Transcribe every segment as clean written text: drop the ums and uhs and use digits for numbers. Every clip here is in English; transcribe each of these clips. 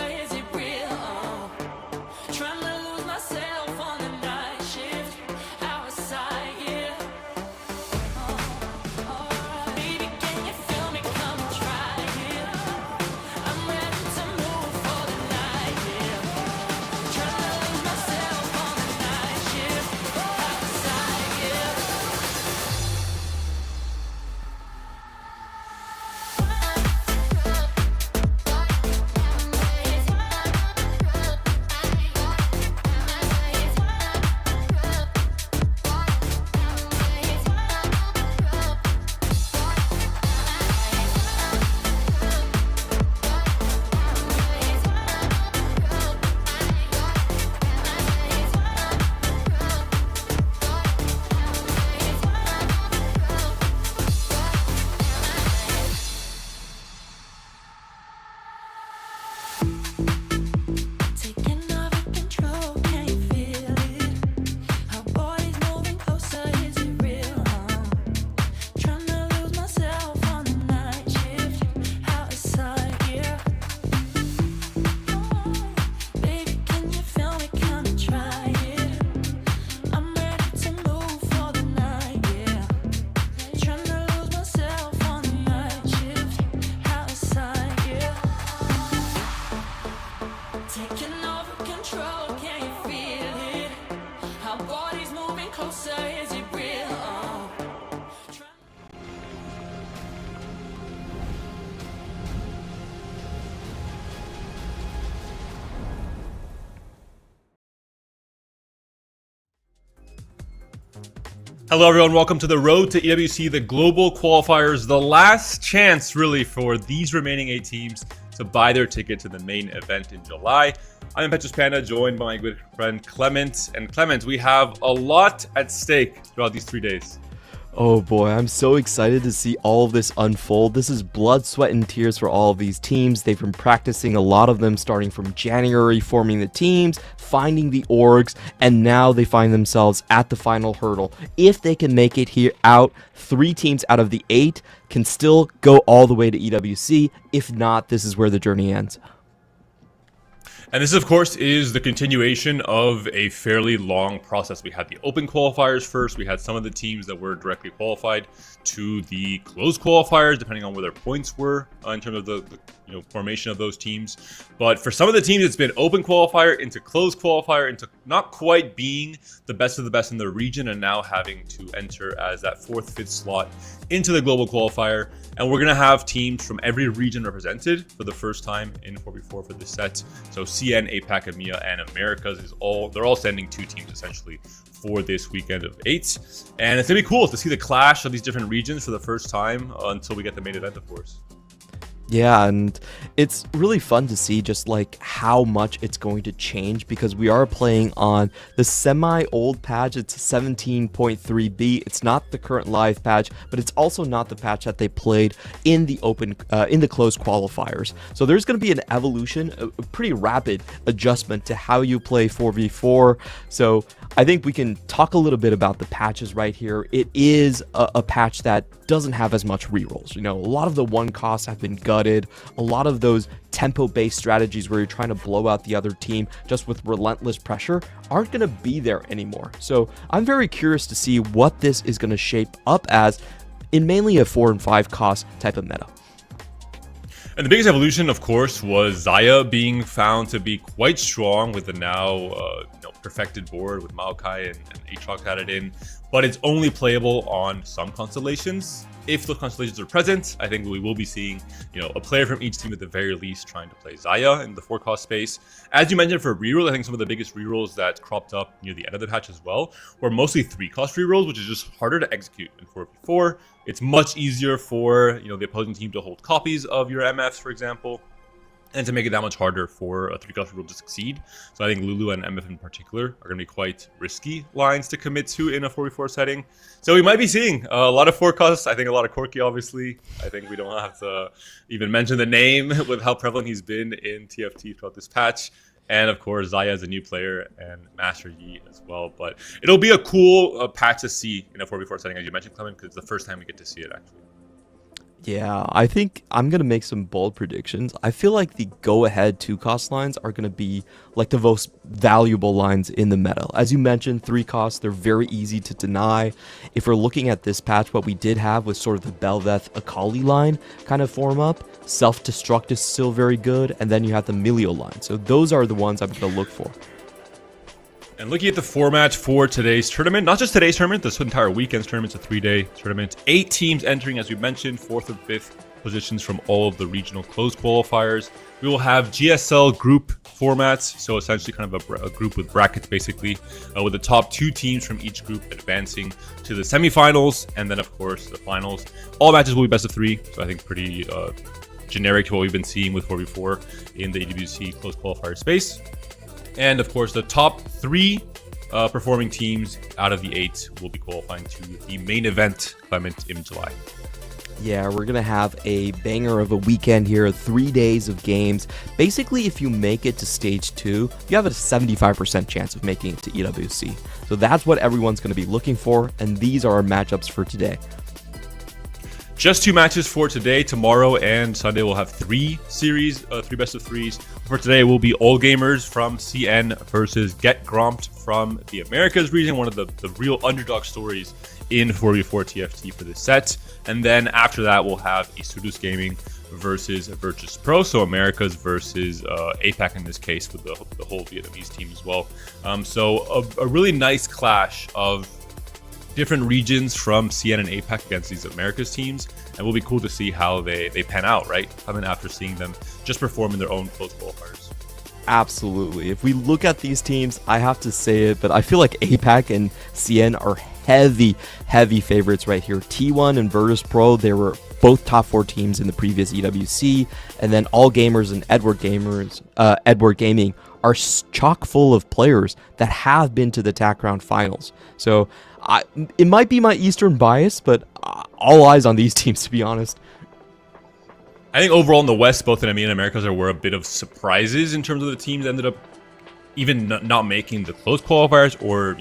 is it real? Trying to lose myself on the night shift, outside, yeah. Baby, can you feel me? Come and try it. I'm ready to move for the night, yeah. Trying to lose myself on the night shift, outside, yeah. Taking over control, can you feel it? Our bodies moving closer, is it real? Trying to lose myself on the night shift, outside, yeah. Baby, can you feel me? Come and try it. I'm ready to move for the night, yeah. Trying to lose myself on the night shift, outside, yeah. Taking over control, can you feel it? Our bodies moving closer, is it real? Hello everyone, welcome to the road to EWC, the global qualifiers, the last chance really for these remaining 8 teams to buy their ticket to the main event in July. I'm Petrus Panda, joined by my good friend Clement. And Clement, we have a lot at stake throughout these 3 days. Oh boy, I'm so excited to see all of this unfold. This is blood, sweat, and tears for all of these teams. They've been practicing, a lot of them starting from January, forming the teams, finding the orgs, and now they find themselves at the final hurdle. If they can make it here out, 3 teams out of the 8 can still go all the way to EWC. If not, this is where the journey ends. And this, of course, is the continuation of a fairly long process. We had the open qualifiers first. We had some of the teams that were directly qualified to the closed qualifiers, depending on where their points were in terms of the formation of those teams. But for some of the teams, it's been open qualifier into closed qualifier into not quite being the best of the best in the region and now having to enter as that 4th, 5th slot into the global qualifier. And we're going to have teams from every region represented for the first time in 4v4 for this set. So CN, APAC, EMEA, and Americas they're all sending 2 teams essentially for this weekend of 8. And it's going to be cool to see the clash of these different regions for the first time until we get the main event, of course. Yeah, and it's really fun to see just like how much it's going to change because we are playing on the semi-old patch. It's 17.3b. It's not the current live patch, but it's also not the patch that they played in the closed qualifiers. So there's going to be an evolution, a pretty rapid adjustment to how you play 4v4. So I think we can talk a little bit about the patches right here. It is a patch that doesn't have as much rerolls. You know, a lot of the one costs have been gutted. A lot of those tempo-based strategies where you're trying to blow out the other team just with relentless pressure aren't going to be there anymore. So I'm very curious to see what this is going to shape up as in mainly a 4 and 5 cost type of meta. And the biggest evolution, of course, was Xayah being found to be quite strong with the now perfected board with Maokai and Aatrox added in. But it's only playable on some constellations. If those constellations are present, I think we will be seeing, a player from each team at the very least trying to play Xayah in the 4-cost space. As you mentioned for reroll, I think some of the biggest rerolls that cropped up near the end of the patch as well were mostly 3-cost rerolls, which is just harder to execute in 4v4. It's much easier for the opposing team to hold copies of your MFs, for example, and to make it that much harder for a 3-cost reroll to succeed. So I think Lulu and MF in particular are going to be quite risky lines to commit to in a 4v4 setting. So we might be seeing a lot of 4-costs. I think a lot of Corki, obviously. I think we don't have to even mention the name with how prevalent he's been in TFT throughout this patch. And of course, Xayah is a new player and Master Yi as well. But it'll be a cool patch to see in a 4v4 setting, as you mentioned, Clement, because it's the first time we get to see it actually. Yeah, I think I'm going to make some bold predictions. I feel like the go-ahead 2-cost lines are going to be like the most valuable lines in the meta. As you mentioned, 3-cost, they're very easy to deny. If we're looking at this patch, what we did have was sort of the Belveth Akali line kind of form up. Self-destruct is still very good, and then you have the Milio line. So those are the ones I'm going to look for. And looking at the format for today's tournament, not just today's tournament, this entire weekend's tournament, it's a 3-day tournament. 8 teams entering, as we mentioned, 4th and 5th positions from all of the regional closed qualifiers. We will have GSL group formats, so essentially kind of a group with brackets, basically, with the top 2 teams from each group advancing to the semifinals, and then, of course, the finals. All matches will be best of 3, so I think pretty generic to what we've been seeing with 4v4 in the EWC closed qualifier space. And of course, the top 3 performing teams out of the 8 will be qualifying to the main event, Clement, in July. Yeah, we're going to have a banger of a weekend here, 3 days of games. Basically, if you make it to stage 2, you have a 75% chance of making it to EWC. So that's what everyone's going to be looking for, and these are our matchups for today. Just 2 matches for today. Tomorrow and Sunday we'll have 3 series, 3 best of 3s. For today will be All Gamers from CN versus Get Gromped from the Americas region, one of the real underdog stories in 4v4 TFT for this set. And then after that we'll have Isurus Gaming versus Virtus.pro, so Americas versus APAC in this case, with the whole Vietnamese team as well. So a really nice clash of different regions from CN and APAC against these Americas teams, and it will be cool to see how they pan out, right? Coming after seeing them just perform in their own close qualifiers. Absolutely. If we look at these teams, I have to say it, but I feel like APAC and CN are heavy favorites right here. T1 and Virtus.pro, they were both top 4 teams in the previous EWC, and then All Gamers and Edward Gaming are chock full of players that have been to the TAC round finals. So it might be my Eastern bias, but all eyes on these teams, to be honest. I think overall in the West, both in EMEA and Americas, there were a bit of surprises in terms of the teams that ended up even not making the close qualifiers, or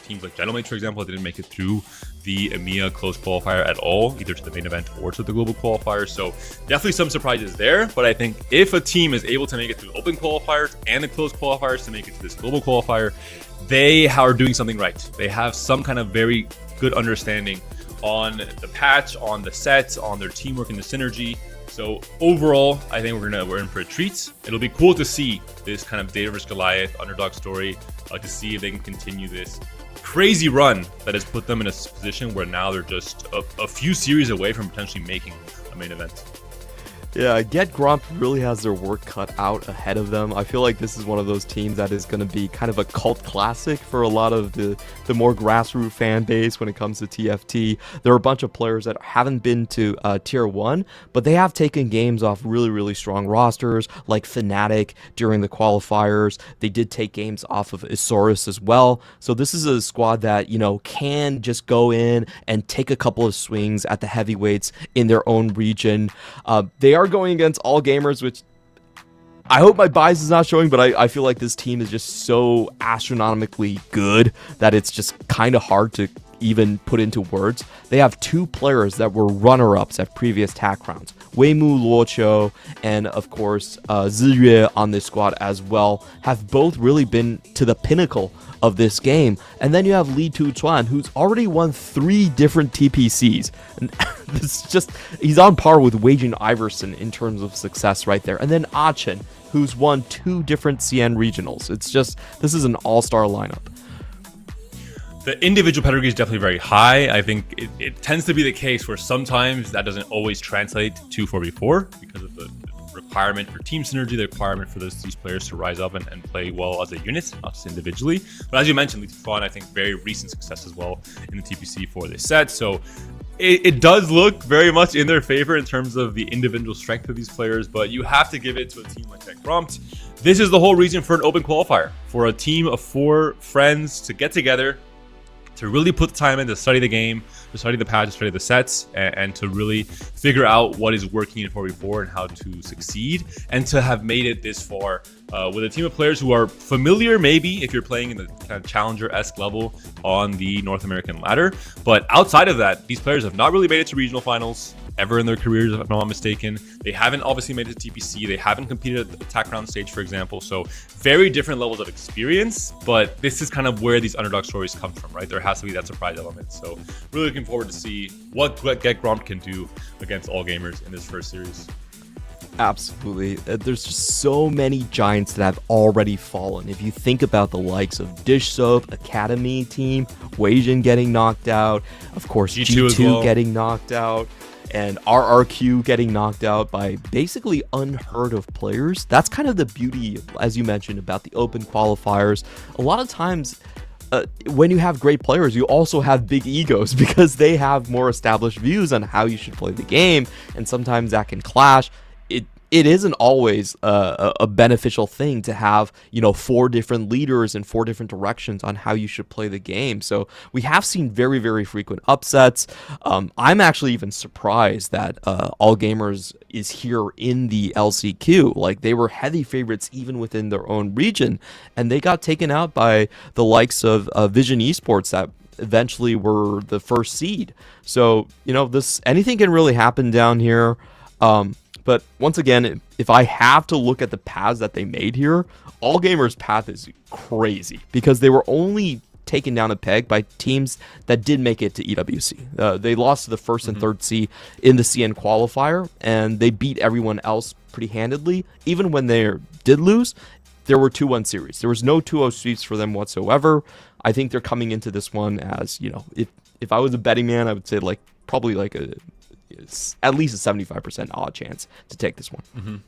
teams like Gentlemen, for example, that didn't make it through the EMEA close qualifier at all, either to the main event or to the global qualifier. So definitely some surprises there, but I think if a team is able to make it through open qualifiers and the closed qualifiers to make it to this global qualifier, they are doing something right. They have some kind of very good understanding on the patch, on the sets, on their teamwork and the synergy. So overall, I think we're in for a treat. It'll be cool to see this kind of Data vs Goliath underdog story, to see if they can continue this crazy run that has put them in a position where now they're just a few series away from potentially making a main event. Yeah, Get Gromp really has their work cut out ahead of them. I feel like this is one of those teams that is going to be kind of a cult classic for a lot of the more grassroots fan base when it comes to TFT. There are a bunch of players that haven't been to Tier 1, but they have taken games off really strong rosters, like Fnatic during the qualifiers. They did take games off of Isurus as well. So this is a squad that, can just go in and take a couple of swings at the heavyweights in their own region. They are going against All Gamers, which I hope my bias is not showing, but I feel like this team is just so astronomically good that it's just kind of hard to even put into words. They have 2 players that were runner-ups at previous TAC rounds, Weimu Luoqiu and of course Ziyue on this squad as well, have both really been to the pinnacle of this game. And then you have Li Tuchuan, who's already won 3 different TPCs, and he's on par with Weijin Iverson in terms of success right there. And then Achen, who's won 2 different CN regionals. This is an all-star lineup. The individual pedigree is definitely very high. I think it tends to be the case where sometimes that doesn't always translate to 4v4 because of the requirement for team synergy, the requirement for these players to rise up and play well as a unit, not just individually. But as you mentioned, Li Tuchuan, I think very recent success as well in the TPC for this set. So it does look very much in their favor in terms of the individual strength of these players, but you have to give it to a team like Get Gromped. This is the whole reason for an open qualifier, for a team of 4 friends to get together, to really put the time in to study the game, to study the patch, to study the sets, and to really figure out what is working in 4v4 and how to succeed, and to have made it this far with a team of players who are familiar, maybe, if you're playing in the kind of challenger-esque level on the North American ladder. But outside of that, these players have not really made it to regional finals. ever in their careers, if I'm not mistaken. They haven't obviously made it to TPC. They haven't competed at the attack round stage, for example. So very different levels of experience, but this is kind of where these underdog stories come from, right? There has to be that surprise element. So really looking forward to see what Get Gromped can do against all gamers in this first series. Absolutely. There's just so many giants that have already fallen. If you think about the likes of Dish Soap, Academy Team, Weijin getting knocked out, of course G2 as G2 well. getting knocked out, and RRQ getting knocked out by basically unheard of players. That's kind of the beauty, as you mentioned, about the open qualifiers. A lot of times, when you have great players, you also have big egos because they have more established views on how you should play the game, and sometimes that can clash. It isn't always a beneficial thing to have, 4 different leaders in 4 different directions on how you should play the game. So we have seen very, very frequent upsets. I'm actually even surprised that All Gamers is here in the LCQ. Like, they were heavy favorites even within their own region, and they got taken out by the likes of Vision Esports that eventually were the first seed. So, anything can really happen down here. But once again, if I have to look at the paths that they made here, All Gamers' path is crazy because they were only taken down a peg by teams that did make it to EWC. They lost to the first and third seed in the CN qualifier, and they beat everyone else pretty handedly. Even when they did lose, there were 2-1 series. There was no 2-0 sweeps for them whatsoever. I think they're coming into this one as, if I was a betting man, I would say probably at least a 75% odd chance to take this one.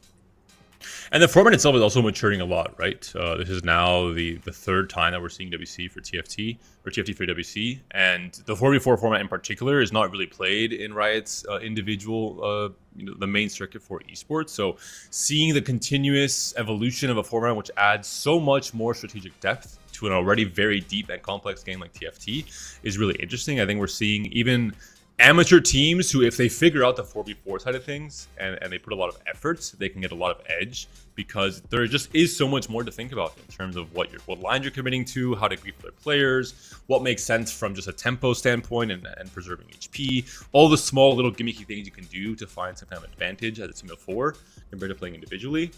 And the format itself is also maturing a lot, right? This is now the third time that we're seeing WC for TFT, or TFT for WC. And the 4v4 format in particular is not really played in Riot's individual, the main circuit for esports. So seeing the continuous evolution of a format which adds so much more strategic depth to an already very deep and complex game like TFT is really interesting. I think we're seeing even amateur teams who, if they figure out the 4v4 side of things and they put a lot of efforts, they can get a lot of edge because there just is so much more to think about in terms of what lines you're committing to, how to grief their players, what makes sense from just a tempo standpoint and preserving HP, all the small little gimmicky things you can do to find some kind of advantage as a team of 4 compared to playing individually.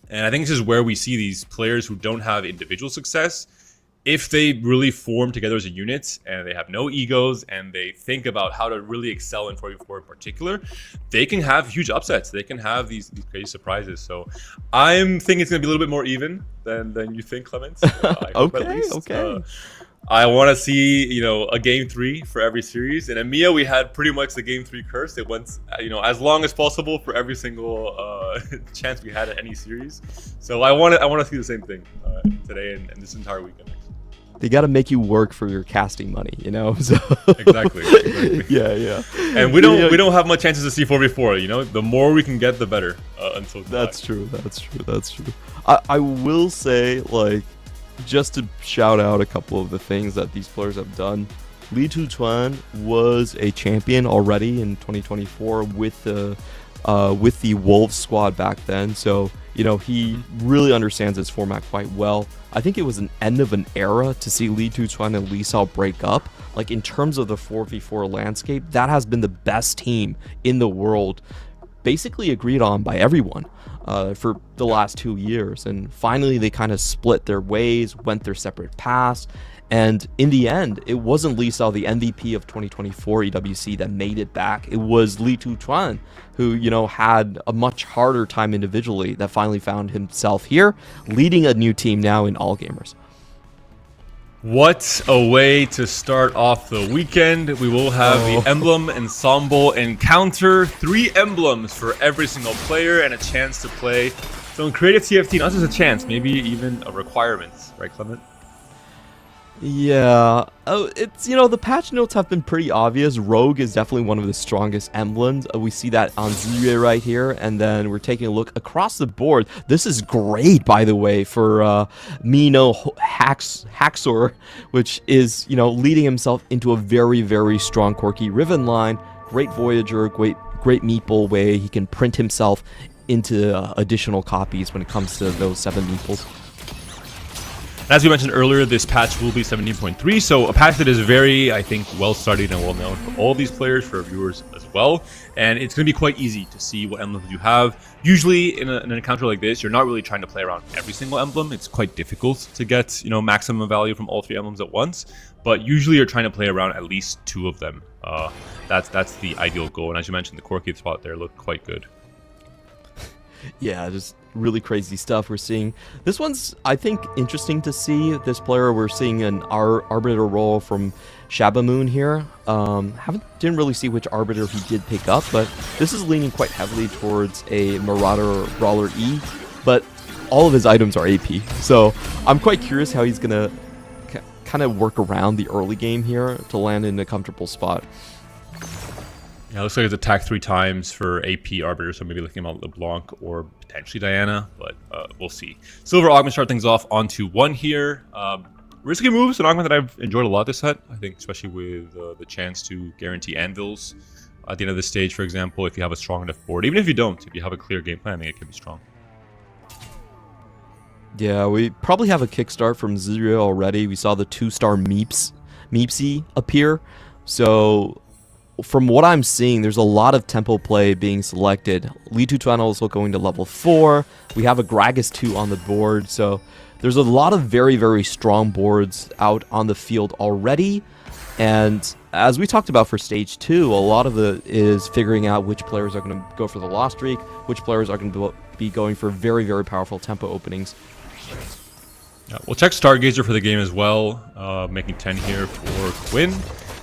And I think this is where we see these players who don't have individual success, if they really form together as a unit and they have no egos and they think about how to really excel in 4v4 in particular, they can have huge upsets. They can have these crazy surprises. So I'm thinking it's going to be a little bit more even than you think, Clement. Okay. I want to see, a game 3 for every series. And in EMEA, we had pretty much the game 3 curse. It went, as long as possible for every single chance we had at any series. So I want to see the same thing today and this entire weekend. They got to make you work for your casting money, So Exactly. Yeah. And we don't have much chances to see 4v4. The more we can get, the better. Until That's true. I will say, just to shout out a couple of the things that these players have done. Li Tuchuan was a champion already in 2024 with the Wolves squad back then, so he really understands this format quite well. I think it was an end of an era to see Li Tuchuan and Lee Sao break up. In terms of the 4v4 landscape, that has been the best team in the world, basically agreed on by everyone for the last 2 years. And finally, they kind of split their ways, went their separate paths. And in the end, it wasn't Lee Sao, the MVP of 2024 EWC, that made it back. It was Li Tuchuan, who, had a much harder time individually, that finally found himself here, leading a new team now in All Gamers. What a way to start off the weekend. We will have the Emblem Ensemble encounter. 3 emblems for every single player and a chance to play some creative TFT. Not just a chance, maybe even a requirement. Right, Clement? Yeah, it's, the patch notes have been pretty obvious. Rogue is definitely one of the strongest emblems. We see that on Zhuye right here, and then we're taking a look across the board. This is great, by the way, for Mino Haxor, which is, leading himself into a very, very strong Corki Riven line. Great Voyager, great meeple way he can print himself into additional copies when it comes to those 7 meeples. As we mentioned earlier, this patch will be 17.3, so a patch that is very, I think, well studied and well known for all these players, for our viewers as well. And it's going to be quite easy to see what emblems you have. Usually in an encounter like this, you're not really trying to play around every single emblem. It's quite difficult to get, maximum value from all 3 emblems at once. But usually you're trying to play around at least 2 of them. That's the ideal goal. And as you mentioned, the Corki spot there looked quite good. Yeah, just really crazy stuff we're seeing. This one's, I think, interesting to see. This player, we're seeing an Arbiter role from Shabamoon here. Didn't really see which Arbiter he did pick up, but this is leaning quite heavily towards a Marauder Brawler E, but all of his items are AP. So I'm quite curious how he's going to kind of work around the early game here to land in a comfortable spot. Yeah, it looks like it's attacked 3 times for AP Arbiter, so maybe looking at LeBlanc or potentially Diana, but we'll see. Silver Augment start things off onto 1 here. Risky moves, an augment that I've enjoyed a lot this set, I think, especially with the chance to guarantee anvils at the end of the stage, for example, if you have a strong enough board. Even if you don't, if you have a clear game plan, I think it can be strong. Yeah, we probably have a kickstart from Zero already. We saw the 2-star Meepsy appear, so from what I'm seeing, there's a lot of tempo play being selected. Li Tutuan also going to level 4. We have a Gragas 2 on the board, so there's a lot of very, very strong boards out on the field already. And as we talked about for Stage 2, a lot of it is figuring out which players are going to go for the Lost Streak, which players are going to be going for very, very powerful tempo openings. Yeah, we'll check Stargazer for the game as well, making 10 here for Quinn.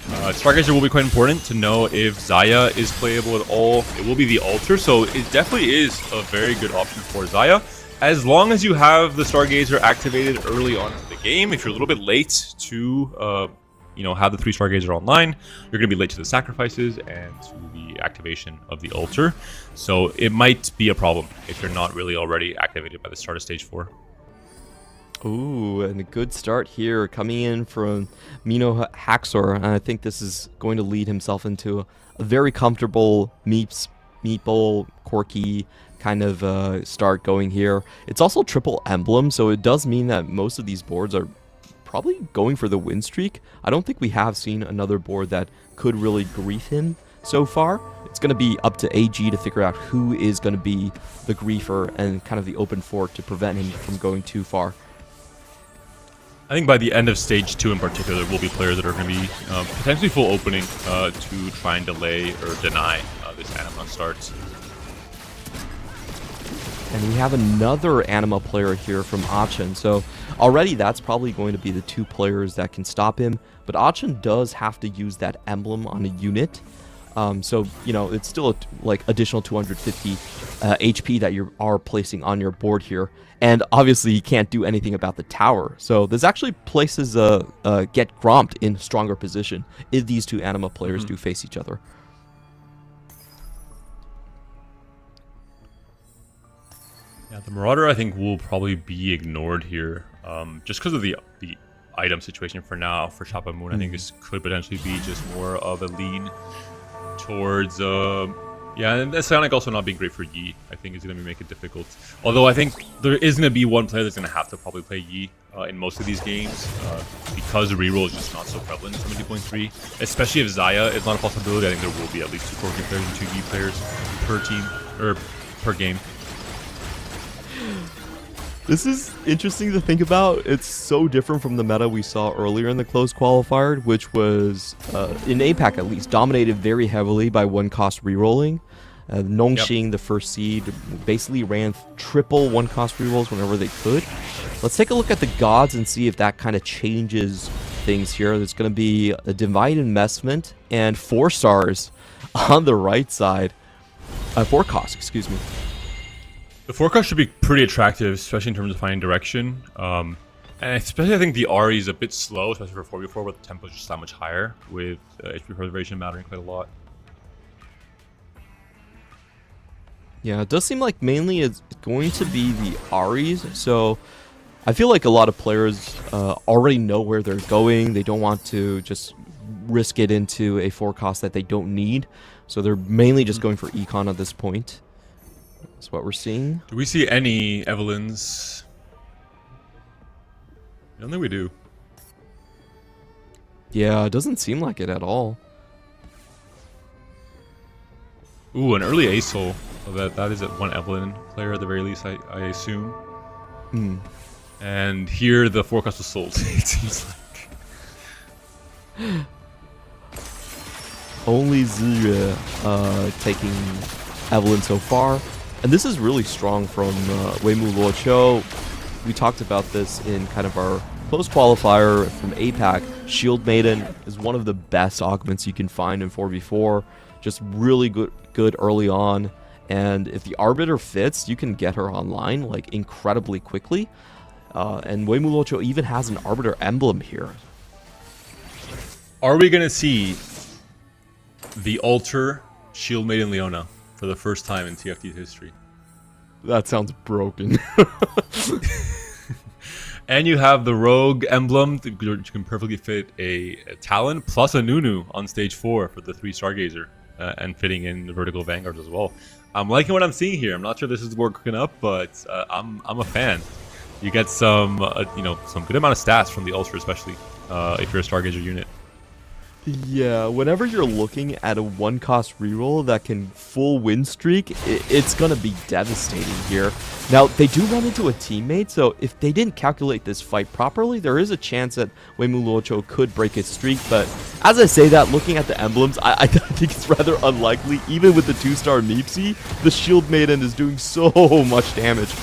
Stargazer will be quite important to know if Zaya is playable at all. It will be the altar, so it definitely is a very good option for Zaya. As long as you have the Stargazer activated early on in the game, if you're a little bit late to have the 3 Stargazer online, you're going to be late to the sacrifices and to the activation of the altar. So it might be a problem if you're not really already activated by the start of Stage 4. Ooh, and a good start here coming in from Mino Haxor. And I think this is going to lead himself into a very comfortable Meeple, Corki kind of start going here. It's also triple emblem, so it does mean that most of these boards are probably going for the win streak. I don't think we have seen another board that could really grief him so far. It's going to be up to AG to figure out who is going to be the griefer and kind of the open fort to prevent him from going too far. I think by the end of Stage 2 in particular, there will be players that are going to be potentially full opening to try and delay or deny this Anima start. And we have another Anima player here from Achin, so already that's probably going to be the 2 players that can stop him, but Achin does have to use that emblem on a unit. So, it's still like additional 250 HP that you are placing on your board here. And obviously, you can't do anything about the tower. So this actually places Get Gromped in stronger position if these 2 Anima players do face each other. Yeah, the Marauder, I think, will probably be ignored here. Just because of the item situation for now. For Shabamoon, I think this could potentially be just more of a lean towards and Psionic also not being great for Yi, I think, is going to make it difficult. Although I think there is going to be one player that's going to have to probably play Yi in most of these games because reroll is just not so prevalent in 70.3. Especially if Zaya is not a possibility, I think there will be at least 2 Corki players and 2 Yi players per team, or per game. This is interesting to think about. It's so different from the meta we saw earlier in the closed qualifier, which was, in APAC at least, dominated very heavily by 1-cost rerolling. Nongxing, the first seed, basically ran triple 1-cost rerolls whenever they could. Let's take a look at the gods and see if that kind of changes things here. There's going to be a Divine Investment and 4 stars on the right side. 4-cost, excuse me. The forecast should be pretty attractive, especially in terms of finding direction. And especially I think the Ari is a bit slow, especially for 4v4, where the tempo is just that much higher, with HP preservation mattering quite a lot. Yeah, it does seem like mainly it's going to be the Aries, so I feel like a lot of players already know where they're going. They don't want to just risk it into a forecast that they don't need, so they're mainly just going for econ at this point. That's what we're seeing. Do we see any Evelyns? I don't think we do. Yeah, it doesn't seem like it at all. Ooh, an early ace hole. So that is one Evelyn player at the very least, I assume. Hmm. And here the forecast was sold. It seems like. Only Ziyue taking Evelyn so far. And this is really strong from Weimu Luoqiu. We talked about this in kind of our close qualifier from APAC. Shield Maiden is one of the best augments you can find in 4v4. Just really good early on. And if the Arbiter fits, you can get her online like incredibly quickly. And Weimu Luoqiu even has an Arbiter emblem here. Are we going to see the Alter Shield Maiden Leona for the first time in TFT's history? That sounds broken. And you have the Rogue emblem, which can perfectly fit a Talon plus a Nunu on stage 4 for the 3 Stargazer, and fitting in the Vertical Vanguard as well. I'm liking what I'm seeing here. I'm not sure this is the board cooking up, but I'm a fan. You get some some good amount of stats from the Ultra, especially if you're a Stargazer unit. Yeah, whenever you're looking at a 1-cost reroll that can full win streak, it's going to be devastating here. Now, they do run into a teammate, so if they didn't calculate this fight properly, there is a chance that Weimu Luoqiu could break his streak, but as I say that, looking at the emblems, I think it's rather unlikely. Even with the 2-star Meepsy, the Shield Maiden is doing so much damage.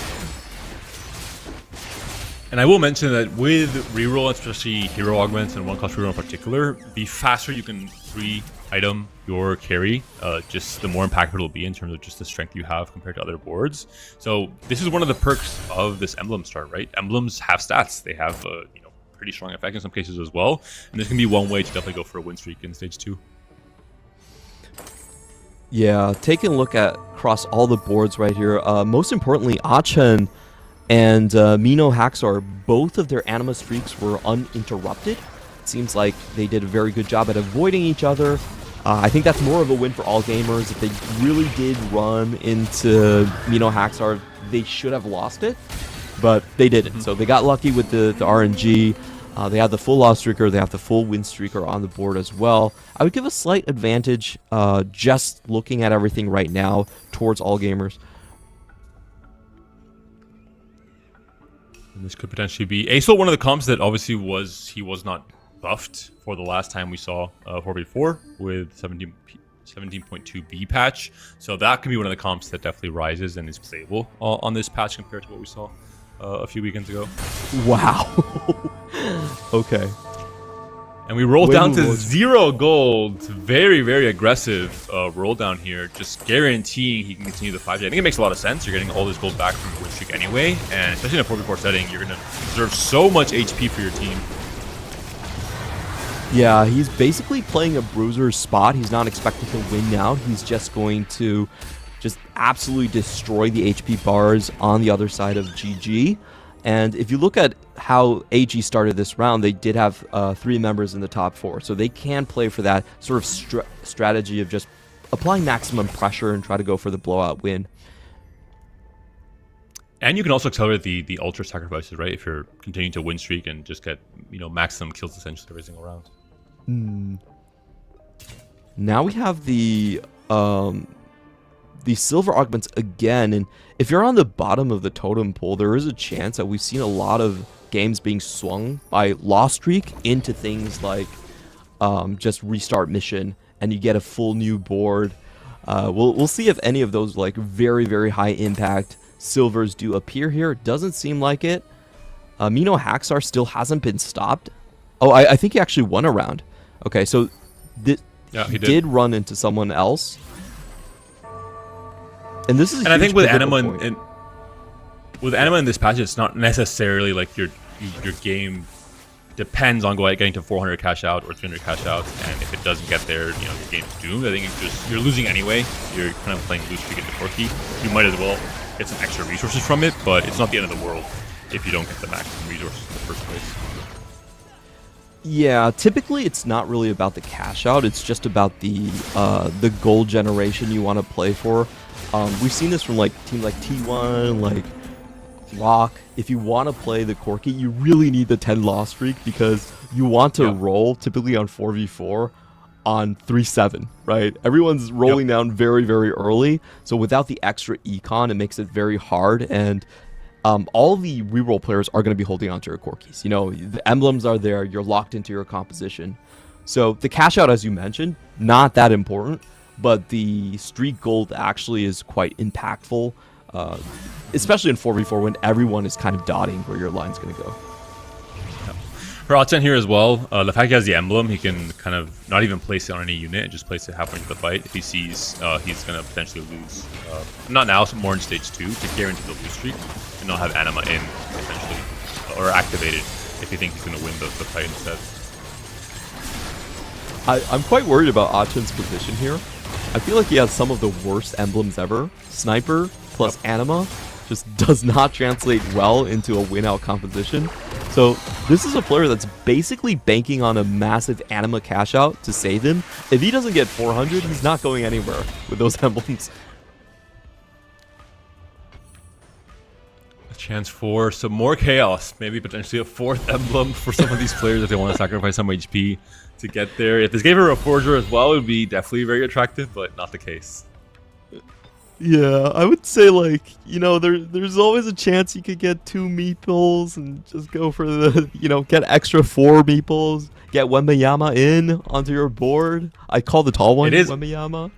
And I will mention that with reroll, especially hero augments and 1-cost reroll in particular, the faster you can item your carry, just the more impactful it'll be in terms of just the strength you have compared to other boards. So this is one of the perks of this emblem start, right? Emblems have stats. They have pretty strong effect in some cases as well. And this can be one way to definitely go for a win streak in stage 2. Yeah, taking a look at across all the boards right here, most importantly, Achen and Mino Haxor, both of their anima streaks were uninterrupted. It seems like they did a very good job at avoiding each other. I think that's more of a win for all gamers. If they really did run into Mino Haxor, they should have lost it, but they didn't. So they got lucky with the RNG. They have the full loss streaker, they have the full win streaker on the board as well. I would give a slight advantage just looking at everything right now towards all gamers. And this could potentially be Acel, one of the comps that obviously he was not buffed for the last time we saw 4v4 with 17.2 B patch. So that could be one of the comps that definitely rises and is playable on this patch compared to what we saw a few weekends ago. Wow. Okay. And we roll down to 0 gold. Very, very aggressive roll down here. Just guaranteeing he can continue the 5J. I think it makes a lot of sense. You're getting all this gold back from the win streak anyway. And especially in a 4v4 setting, you're going to preserve so much HP for your team. Yeah, he's basically playing a bruiser's spot. He's not expecting to win now. He's just going to just absolutely destroy the HP bars on the other side of GG. And if you look at how AG started this round, they did have 3 members in the top 4. So they can play for that sort of strategy of just applying maximum pressure and try to go for the blowout win. And you can also accelerate the ultra sacrifices, right? If you're continuing to win streak and just get, maximum kills essentially every single round. Now we have the silver augments again, and if you're on the bottom of the totem pole, there is a chance that we've seen a lot of games being swung by loss streak into things like just restart mission, and you get a full new board. We'll see if any of those like very, very high impact silvers do appear here. Doesn't seem like it. Mino Haxor still hasn't been stopped. Oh, I think he actually won a round. Okay, so he did run into someone else. And this is a and I think with anima in this patch, it's not necessarily like your game depends on getting to 400 cash out or 300 cash out, and if it doesn't get there, your game's doomed. I think you're losing anyway. You're kind of playing loose streak into Corky. You might as well get some extra resources from it, but it's not the end of the world if you don't get the maximum resources in the first place. Yeah, typically it's not really about the cash out. It's just about the gold generation you want to play for. We've seen this from like teams like T1, like lock, if you want to play the Corki, you really need the 10 loss streak because you want to roll typically on 4v4 on 3-7, right? Everyone's rolling down very, very early. So without the extra econ, it makes it very hard. And all the reroll players are going to be holding onto your Corkis. You know, the emblems are there. You're locked into your composition. So the cash out, as you mentioned, not that important. But the streak gold actually is quite impactful. Especially in 4v4 when everyone is kind of dotting where your line's going to go. For Achen here as well, the fact he has the emblem, he can kind of not even place it on any unit and just place it halfway into the fight if he sees he's going to potentially lose. Not now, so more in stage 2 to guarantee the lose streak and not have anima in, essentially, or activated if you think he's going to win the fight instead. I'm quite worried about Achen's position here. I feel like he has some of the worst emblems ever. Sniper plus anima just does not translate well into a win-out composition. So this is a player that's basically banking on a massive anima cash-out to save him. If he doesn't get 400, he's not going anywhere with those emblems. A chance for some more chaos. Maybe potentially a 4th emblem for some of these players if they want to sacrifice some HP to get there. If this gave her a Forger as well, it would be definitely very attractive, but not the case. Yeah, I would say, like, you know, there's always a chance you could get 2 meeples and just go for the, you know, get extra 4 meeples, get Wembayama in onto your board. I call the tall one Wembayama.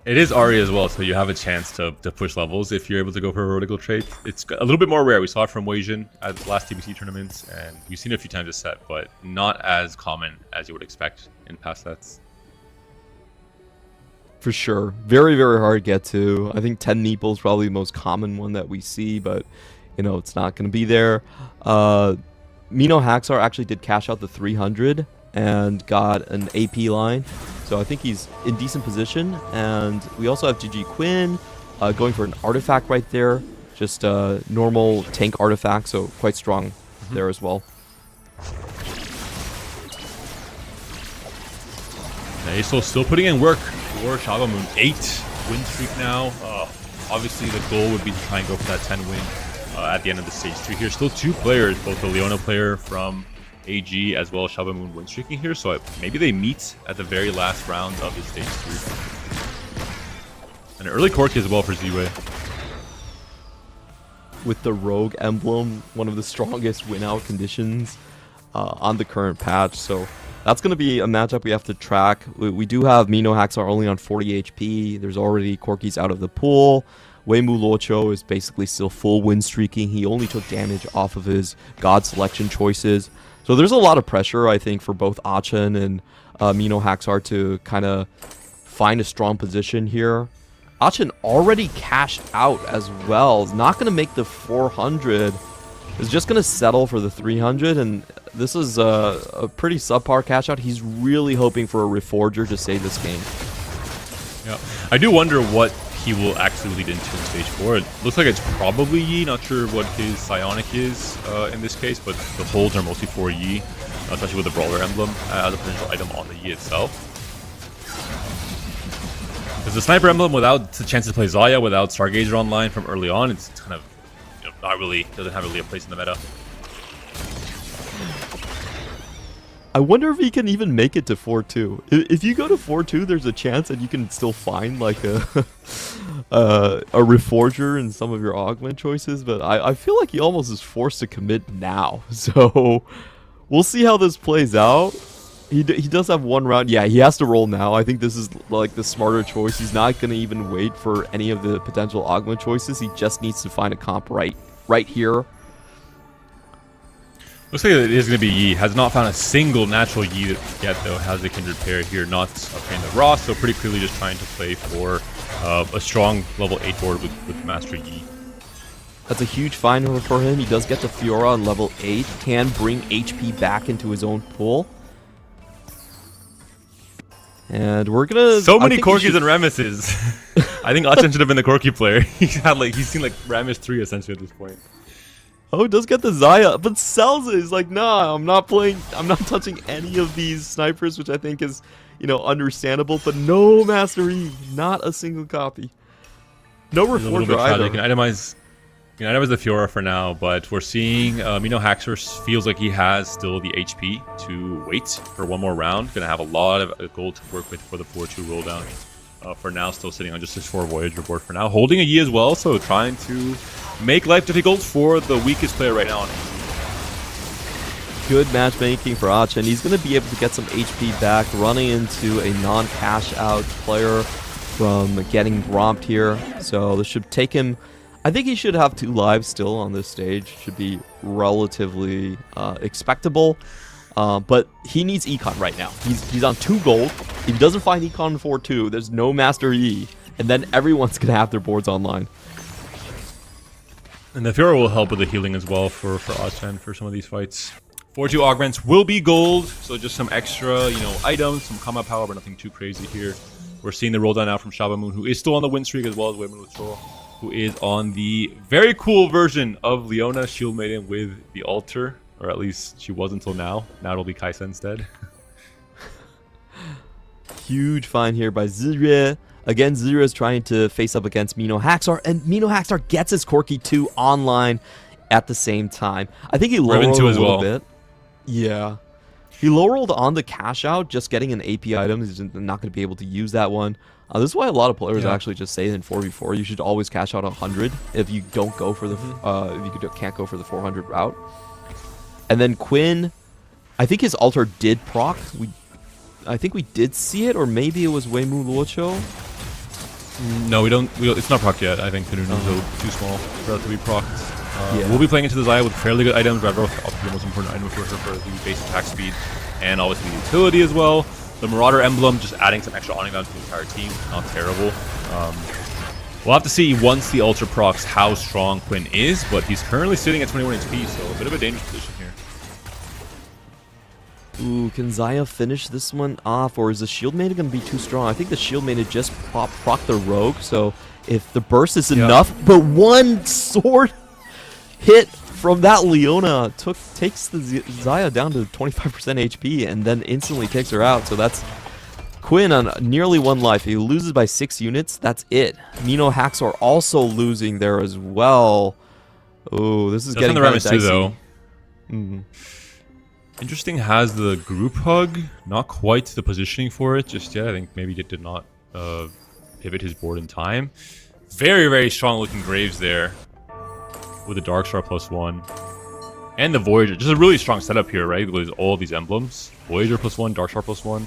It is Ari as well, so you have a chance to push levels if you're able to go for a vertical trait. It's a little bit more rare. We saw it from Weijin at the last TBC tournaments, and we've seen it a few times this set, but not as common as you would expect in past sets. For sure. Very, very hard to get to. I think 10 Neeple is probably the most common one that we see, but, you know, it's not going to be there. Mino Haxar actually did cash out the 300 and got an AP line. So I think he's in decent position. And we also have GG Quinn going for an artifact right there. Just a normal tank artifact, so quite strong there as well. Naso still putting in work for Shavamoon. 8 win streak now. Obviously, the goal would be to try and go for that 10 win at the end of the stage 2 here. Still 2 players, both the Leona player from AG as well as Shavamoon win streaking here. So maybe they meet at the very last round of the stage 3. An early Corki as well for Z-Way. With the Rogue emblem, one of the strongest win-out conditions on the current patch. So that's going to be a matchup we have to track. We do have Mino Haxar only on 40 HP. There's already Corkis out of the pool. Weimu Locho is basically still full win streaking. He only took damage off of his God selection choices. So there's a lot of pressure, I think, for both Achen and Mino Haxar to kind of find a strong position here. Achen already cashed out as well. Is not going to make the 400. Is just going to settle for the 300, and this is a pretty subpar cash out. He's really hoping for a Reforger to save this game. Yeah, I do wonder what he will actually lead into in stage 4. It looks like it's probably Yi. Not sure what his psionic is in this case, but the holds are mostly for Yi, especially with the Brawler emblem as a potential item on the Yi itself. There's a Sniper emblem without the chance to play Zaya, without Stargazer online from early on. It's kind of not really, doesn't have really a place in the meta. I wonder if he can even make it to 4-2. If you go to 4-2, there's a chance that you can still find like a Reforger in some of your augment choices, but I feel like he almost is forced to commit now. So we'll see how this plays out. He does have 1 round. Yeah, he has to roll now. I think this is like the smarter choice. He's not going to even wait for any of the potential augment choices. He just needs to find a comp right here. Looks like it is going to be Yi. Has not found a single natural Yi yet, though. Has a kindred pair here, not playing the Raw, so pretty clearly just trying to play for a strong level 8 board with Master Yi. That's a huge find for him. He does get the Fiora on level 8. Can bring HP back into his own pool. And we're gonna... So many Corkis and Ramises. I think Achen should have been the Corki player. He's seen like Ramis 3 essentially at this point. Oh, does get the Zaya, but Celza is like, nah, I'm not touching any of these snipers, which I think is, you know, understandable, but no Master E, not a single copy. No Reforger either. You can itemize United was the Fiora for now, but we're seeing Mino Haxor feels like he has still the HP to wait for one more round. Gonna have a lot of gold to work with for the 4-2 roll down. For now, still sitting on just his 4 Voyager board for now. Holding a Yi as well, so trying to make life difficult for the weakest player right now on Good matchmaking for Achen. He's going to be able to get some HP back, running into a non-cash out player from getting romped here. So this should take him... I think he should have 2 lives still on this stage. Should be relatively expectable. But he needs Econ right now. He's on 2 gold. If he doesn't find Econ 4-2, there's no Master E. And then everyone's going to have their boards online. And the Fiora will help with the healing as well for Achen for some of these fights. 4-2 augments will be gold, so just some extra, items, some combat power, but nothing too crazy here. We're seeing the roll down now from Shabamoon, who is still on the win streak, as well as Weimulo, who is on the very cool version of Leona Shield Maiden with the altar, or at least she was until now. Now it'll be Kaisa instead. Huge find here by Zirue. Again, Zirue is trying to face up against Mino Haxor, and Mino Haxor gets his Corki 2 online at the same time. I think he low rolled a little bit. Yeah. He low rolled on the cash out, just getting an AP item. He's not going to be able to use that one. This is why a lot of players actually just say in 4v4 you should always cash out 100 if you don't go for the if you can't go for the 400 route. And then Quinn, I think his altar did proc. I think we did see it, or maybe it was Weimu Luocho. No, we don't. It's not proc yet. I think the Nunu is too small for that to be procced. We'll be playing into the Xayah with fairly good items. Red Roth, obviously the most important item for her for the base attack speed, and obviously the utility as well. The Marauder emblem, just adding some extra awning down to the entire team. Not terrible. We'll have to see once the Ultra procs how strong Quinn is, but he's currently sitting at 21 HP, so a bit of a dangerous position here. Ooh, can Xayah finish this one off, or is the Shield Maiden going to be too strong? I think the Shield Maiden just proc the Rogue, so if the burst is enough, but one sword hit from that Leona takes the Xayah down to 25% HP and then instantly takes her out. So that's Quinn on nearly 1 life. He loses by 6 units. That's it. Mino Haxor also losing there as well. Oh, this is getting kind of dicey. Though. Interesting has the group hug. Not quite the positioning for it just yet. I think maybe it did not pivot his board in time. Very, very strong looking Graves there. With the Darkstar +1 and the Voyager, just a really strong setup here, right? With all these emblems, Voyager +1, Darkstar +1.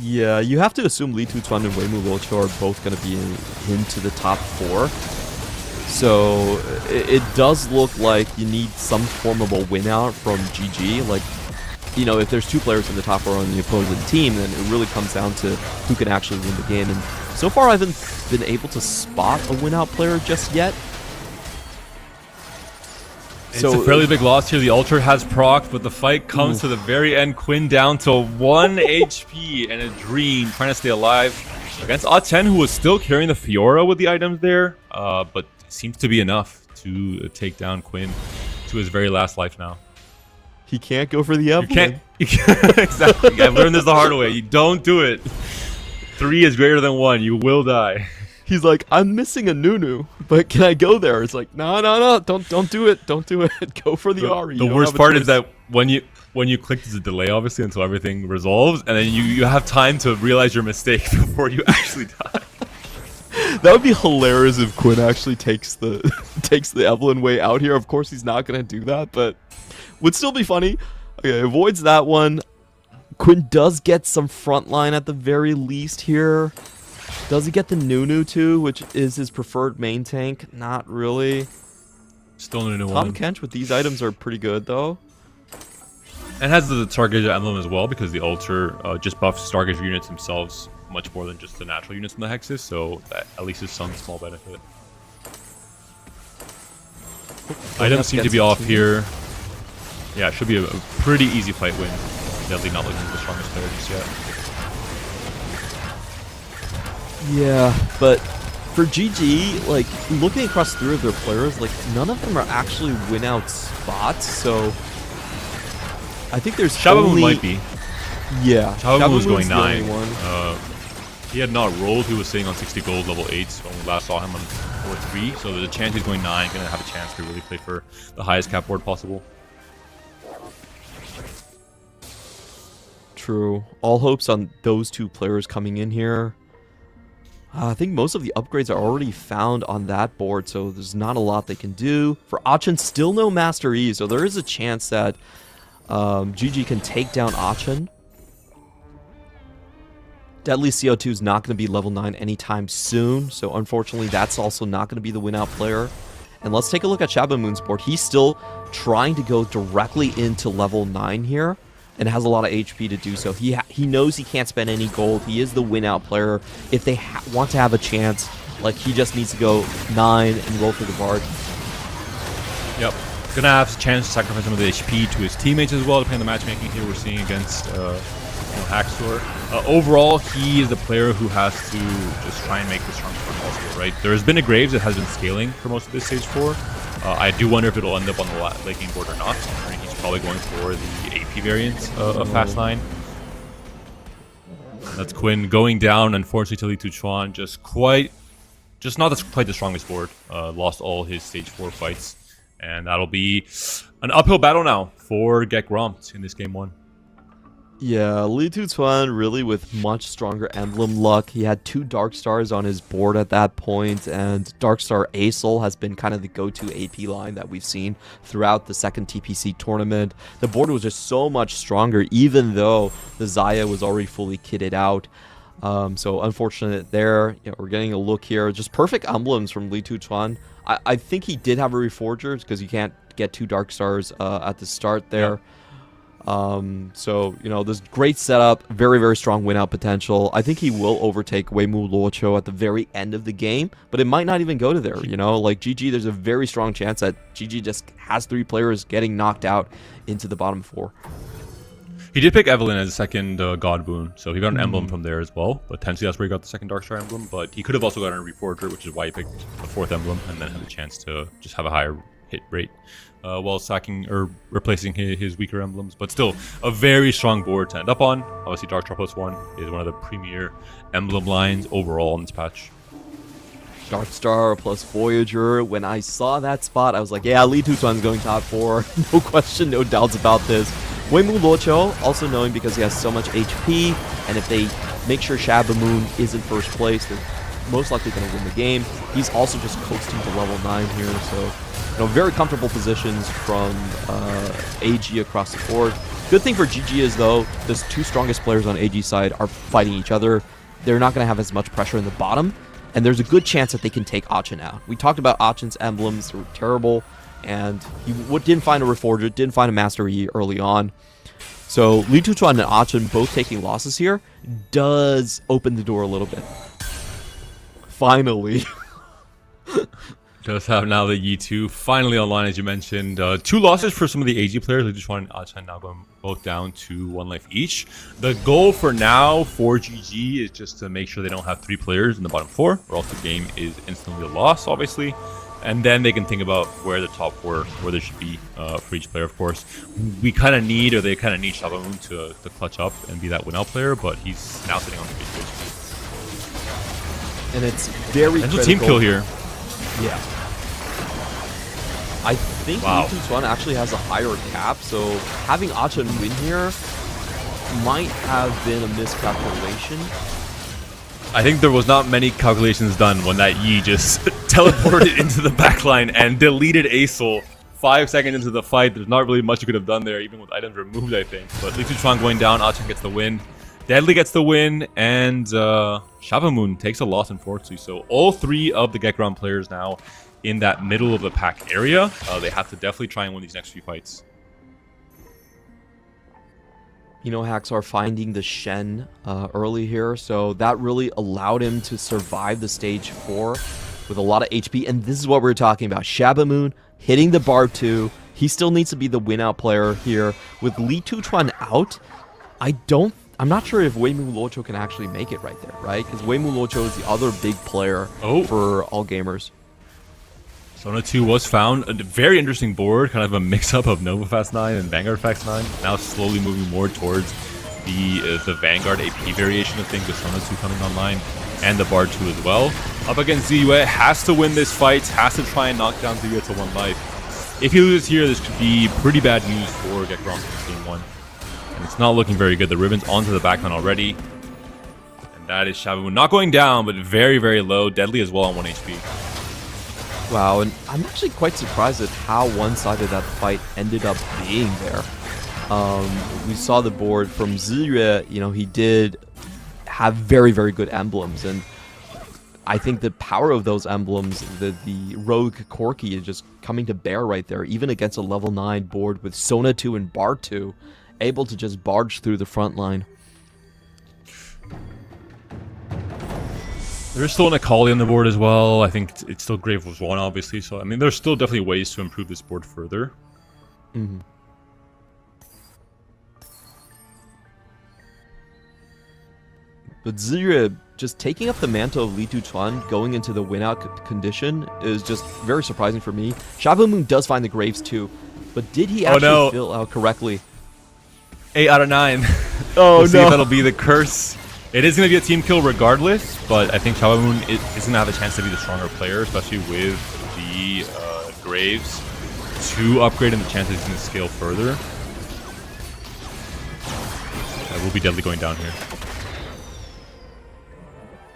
Yeah, you have to assume Li Tutuan and Weimu Luocho are both going to be into the top 4. So it does look like you need some form of a win out from GG. Like, if there's 2 players in the top 4 on the opposing team, then it really comes down to who can actually win the game. And so far, I haven't been able to spot a win out player just yet. It's a fairly big loss here. The Ultra has procced, but the fight comes to the very end. Quinn down to 1 HP and a dream, trying to stay alive against Achen, who was still carrying the Fiora with the items there, but seems to be enough to take down Quinn to his very last life now. He can't go for the emblem. You can't exactly. I've learned this the hard way. You don't do it. 3 is greater than 1. You will die. He's like, I'm missing a Nunu, but can I go there? It's like, no, don't do it. Don't do it. Go for the Ari. The worst part is that when you click, there's a delay, obviously, until everything resolves, and then you have time to realize your mistake before you actually die. That would be hilarious if Quinn actually takes the Evelyn way out here. Of course, he's not gonna do that, but would still be funny. Okay, avoids that one. Quinn does get some frontline at the very least here. Does he get the Nunu too, which is his preferred main tank? Not really. Still Nunu Tom 1. Kench with these items are pretty good though. And has the Stargazer emblem as well, because the Ultra just buffs Stargazer units themselves much more than just the natural units in the Hexes, so that at least is some small benefit. Items seem to be off here. Yeah, it should be a pretty easy fight win. Definitely not looking for the strongest player just yet. Yeah, but for GG, like, looking across 3 of their players, like, none of them are actually win-out spots, so I think there's Shabamoon might be. Yeah. Shabamoon was going 9. He had not rolled. He was sitting on 60 gold, level 8 when we last saw him on or 3, so there's a chance he's going 9, going to have a chance to really play for the highest cap board possible. True. All hopes on those two players coming in here. I think most of the upgrades are already found on that board, so there's not a lot they can do. For Achin, still no Master E, so there is a chance that GG can take down Achin. Deadly CO2 is not going to be level 9 anytime soon, so unfortunately that's also not going to be the win-out player. And let's take a look at Shabamoon's board. He's still trying to go directly into level 9 here, and has a lot of HP to do so. He knows he can't spend any gold. He is the win-out player. If they want to have a chance, like, he just needs to go 9 and roll for the Bard. Yep. Gonna have a chance to sacrifice some of the HP to his teammates as well, depending on the matchmaking here we're seeing against Haxor. Overall, he is the player who has to just try and make the strongest board possible, right? There has been a Graves that has been scaling for most of this stage 4. I do wonder if it'll end up on the late game board or not. I think he's probably going for the AP variant of Fast 9. That's Quinn going down, unfortunately, to Li Tuchuan. Just not quite the strongest board. Lost all his stage 4 fights. And that'll be an uphill battle now for Get Gromped in this game 1. Yeah, Li Tuchuan really with much stronger emblem luck. He had 2 Dark Stars on his board at that point, and Dark Star Asol has been kind of the go-to AP line that we've seen throughout the second TPC tournament. The board was just so much stronger, even though the Xayah was already fully kitted out. So unfortunate there. You know, we're getting a look here. Just perfect emblems from Li Tuchuan. I think he did have a Reforger because you can't get 2 Dark Stars at the start there. Yep. So, you know, this great setup, very, very strong win-out potential. I think he will overtake Weimu Luoqiu at the very end of the game, but it might not even go to there, you know? Like, GG, there's a very strong chance that GG just has 3 players getting knocked out into the bottom 4. He did pick Evelyn as a second God Boon, so he got an emblem from there as well. Potentially that's where he got the second Dark Star emblem, but he could have also gotten a Reforger, which is why he picked the 4th emblem, and then had a chance to just have a higher hit rate while sacking or replacing his weaker emblems. But still, a very strong board to end up on. Obviously, Dark Star +1 is one of the premier emblem lines overall in this patch. Dark Star plus Voyager. When I saw that spot, I was like, yeah, Li Tuchuan's going top 4. No question, no doubts about this. Weimu Luoqiu, also knowing because he has so much HP, and if they make sure Shabamoon is in first place, they're most likely going to win the game. He's also just coasting to level 9 here, so, you know, very comfortable positions from AG across the board. Good thing for GG is, though, the 2 strongest players on AG side are fighting each other. They're not going to have as much pressure in the bottom, and there's a good chance that they can take Achin out. We talked about Achin's emblems, they were terrible, and he didn't find a Reforger, didn't find a Master E early on. So Li Tuchuan and Achin both taking losses here does open the door a little bit. Finally. Does have now the Yi2 finally online, as you mentioned. 2 losses for some of the AG players. Li Tuchuan and Achin now going both down to 1 life each. The goal for now for GG is just to make sure they don't have 3 players in the bottom 4, or else the game is instantly a loss, obviously. And then they can think about where the top 4, where they should be for each player, of course. We kind of need, or they kind of need Shabamoon to clutch up and be that win-out player, but he's now sitting on the big HP. And it's very Potential critical. team kill here. Yeah. I think Wow. Li Tuchuan actually has a higher cap, so having Achin win here might have been a miscalculation. I think there was not many calculations done when that Yi just teleported into the backline and deleted Asol 5 seconds into the fight. There's not really much you could have done there, even with items removed, I think. But Li Tuchuan going down, Achin gets the win. Deadly gets the win, and Shabamoon takes a loss, unfortunately. So all 3 of the Gekron players now in that middle of the pack area. They have to definitely try and win these next few fights. You know, Haxor finding the Shen early here, so that really allowed him to survive the stage 4 with a lot of HP, and this is what we're talking about. Shabamoon hitting the bar 2. He still needs to be the win-out player here. With Li Tuchuan out, I'm not sure if Weimu Luoqiu can actually make it right there, right? Because Weimu Luoqiu is the other big player for all gamers. Sona 2 was found. A very interesting board, kind of a mix-up of Nova Fast 9 and Vanguard Fast 9. Now slowly moving more towards the Vanguard AP variation of things with Sona 2 coming online. and the Bard 2 as well. Up against Ziyue, has to win this fight, has to try and knock down Ziyue to 1 life. If he loses here, this could be pretty bad news for Gekrom in Game 1. And it's not looking very good. The Ribbon's onto the backline already. And that is Shabamoon. Not going down, but very, very low. Deadly as well on 1 HP. Wow, and I'm actually quite surprised at how one-sided that fight ended up being there. We saw the board from Ziyue, you know, he did have very, very good emblems, and I think the power of those emblems, the Rogue Corki is just coming to bear right there, even against a level 9 board with Sona 2 and Bard 2, able to just barge through the front line. There's still an Akali on the board as well. I think it's still Grave was 1, obviously. So, I mean, there's still definitely ways to improve this board further. Mm-hmm. But Ziyue just taking up the mantle of Li Tuchuan going into the win-out condition is just very surprising for me. Shabamoon does find the Graves too, but did he actually fill out correctly? 8 out of 9. Oh, we'll see if that'll be the curse. It is going to be a team kill regardless, but I think Shabamoon is going to have a chance to be the stronger player, especially with the Graves to upgrade and the chances he's going to scale further. That will be Deadly going down here.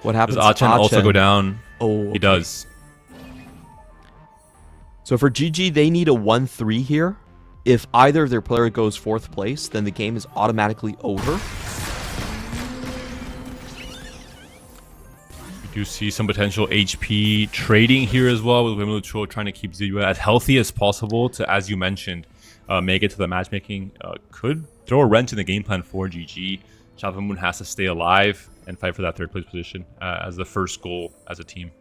What happens? Does Achen also go down? Oh, okay. He does. So for GG, they need a 1-3 here. If either of their player goes 4th place, then the game is automatically over. We do see some potential HP trading here as well, with Wimulo trying to keep Ziyue as healthy as possible to, as you mentioned, make it to the matchmaking. Could throw a wrench in the game plan for GG. Shabamoon has to stay alive and fight for that 3rd place position as the first goal as a team.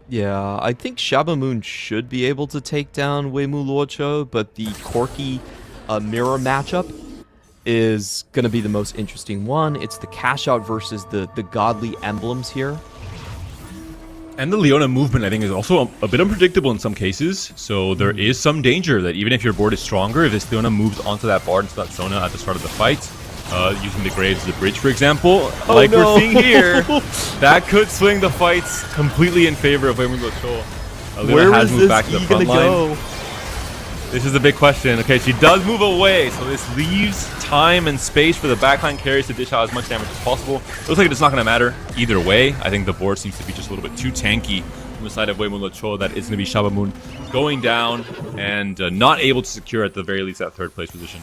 Yeah, I think Shabamoon should be able to take down Weimou Luocho, but the Corki mirror matchup is going to be the most interesting one. It's the cash out versus the godly emblems here. And the Leona movement, I think, is also a bit unpredictable in some cases. So there is some danger that even if your board is stronger, if this Leona moves onto that Bard into that Sona at the start of the fight, using the Graves as a bridge, for example, we're seeing here, that could swing the fights completely in favor of Weimou Luocho. Where is this E gonna go? This is a big question. Okay, she does move away, so this leaves time and space for the backline carries to dish out as much damage as possible. Looks like it's not going to matter either way. I think the board seems to be just a little bit too tanky from the side of Weimou Luocho. That is going to be Shabamoon going down and not able to secure at the very least that 3rd place position.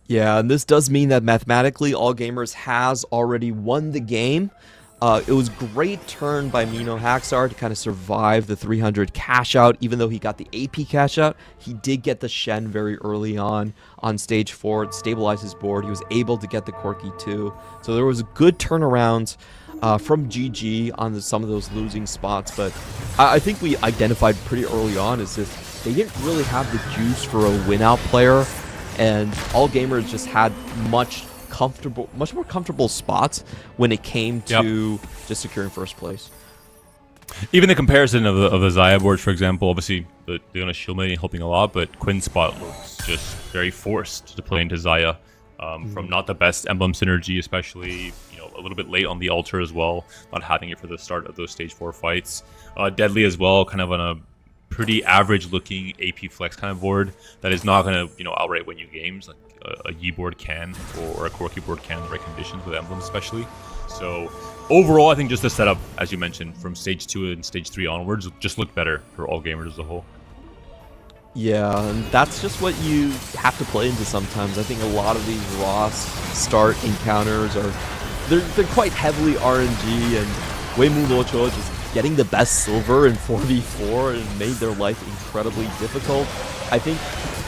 Yeah, and this does mean that mathematically All Gamers has already won the game. It was great turn by Mino Haxar to kind of survive the 300 cash out. Even though he got the AP cash out, he did get the Shen very early on stage 4. It stabilized his board. He was able to get the Corki too. So there was a good turnaround from GG on some of those losing spots. But I think we identified pretty early on is that they didn't really have the juice for a win-out player. And All Gamers just had much more comfortable spots when it came to just securing 1st place. Even the comparison of the Xayah board, for example, obviously the Leona shield lane helping a lot, but Quinn's spot looks just very forced to play into Xayah. From not the best emblem synergy, especially a little bit late on the altar as well, not having it for the start of those stage 4 fights. Deadly as well, kind of on a pretty average looking AP flex kind of board that is not going to outright win you games like a Yi board can or a Corki board can in the right conditions with emblems especially. So overall, I think just the setup, as you mentioned, from stage 2 and stage 3 onwards just looked better for All Gamers as a whole. Yeah, and that's just what you have to play into sometimes. I think a lot of these Ross start encounters they're quite heavily RNG, and Weimou Luocho just getting the best silver in 4v4 and made their life incredibly difficult. I think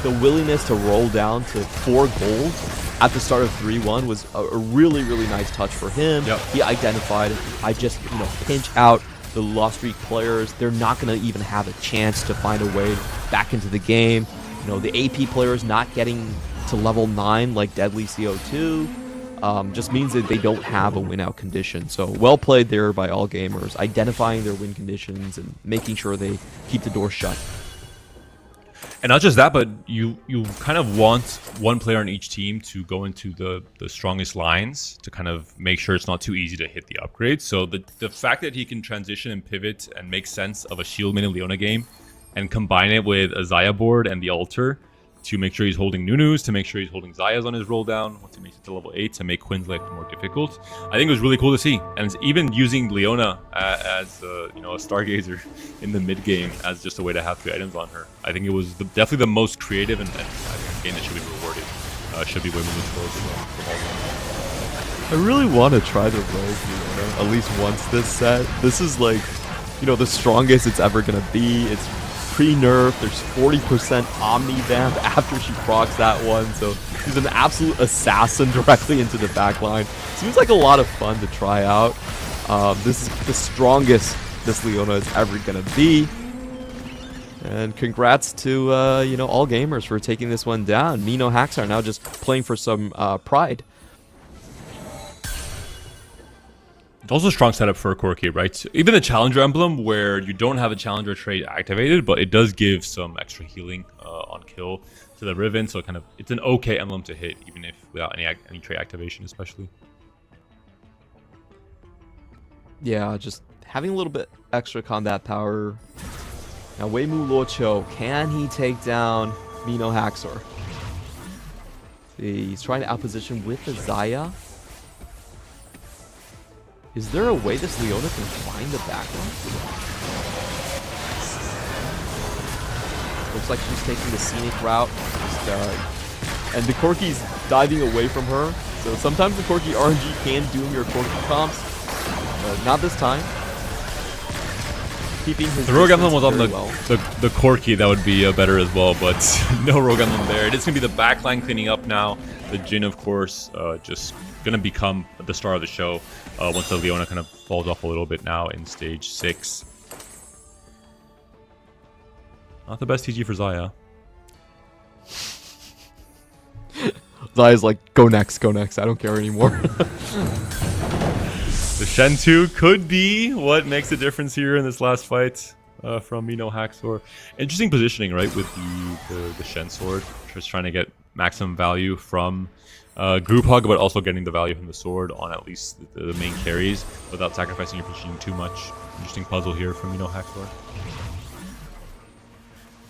the willingness to roll down to 4 gold at the start of 3-1 was a really, really nice touch for him. Yep. He identified, I just pinch out the Lost Streak players. They're not going to even have a chance to find a way back into the game. The AP players not getting to level 9 like Deadly CO2 just means that they don't have a win-out condition. So well played there by All Gamers, identifying their win conditions and making sure they keep the door shut. And not just that, but you kind of want one player on each team to go into the strongest lines to kind of make sure it's not too easy to hit the upgrade. So the fact that he can transition and pivot and make sense of a shield mid Leona game and combine it with a Xayah board and the altar to make sure he's holding Nunus, to make sure he's holding Xayahs on his roll down once he makes it to level 8 to make Quinn's life more difficult. I think it was really cool to see. And even using Leona as a stargazer in the mid game as just a way to have 3 items on her. I think it was definitely the most creative and I think a game that should be rewarded. Should be way more close from all of them. I really want to try the rogue Leona at least once this set. This is like, the strongest it's ever going to be. It's pre-nerf, there's 40% Omni Vamp after she procs that one, so she's an absolute assassin directly into the backline. Seems like a lot of fun to try out. This is the strongest this Leona is ever gonna be. And congrats to all gamers for taking this one down. Mino Hacks are now just playing for some pride. It's also a strong setup for a Corki, right? Even the Challenger emblem, where you don't have a Challenger trait activated, but it does give some extra healing on kill to the Riven, so it's an okay emblem to hit, even if without any trait activation, especially. Yeah, just having a little bit extra combat power. Now, Weimu Luoqiu, can he take down Mino Haxor? He's trying to outposition with the Xayah. Is there a way this Leona can find the backline? Looks like she's taking the scenic route. And the Corki's diving away from her. So sometimes the Corki RNG can doom your Corki comps. But not this time. Keeping his the Rogue Emblem was on the Corki, that would be better as well, but no Rogue Emblem there. It is going to be the backline cleaning up now. The Jhin, of course, just going to become the star of the show once the Leona kind of falls off a little bit now in stage 6. Not the best TG for Xayah. Xayah's like, go next, I don't care anymore. The Shen 2 could be what makes the difference here in this last fight from Mino Haxor. Interesting positioning, right, with the Shen sword. Just trying to get maximum value from group hug, but also getting the value from the sword on at least the main carries without sacrificing your positioning too much. Interesting puzzle here from Mino Haxor.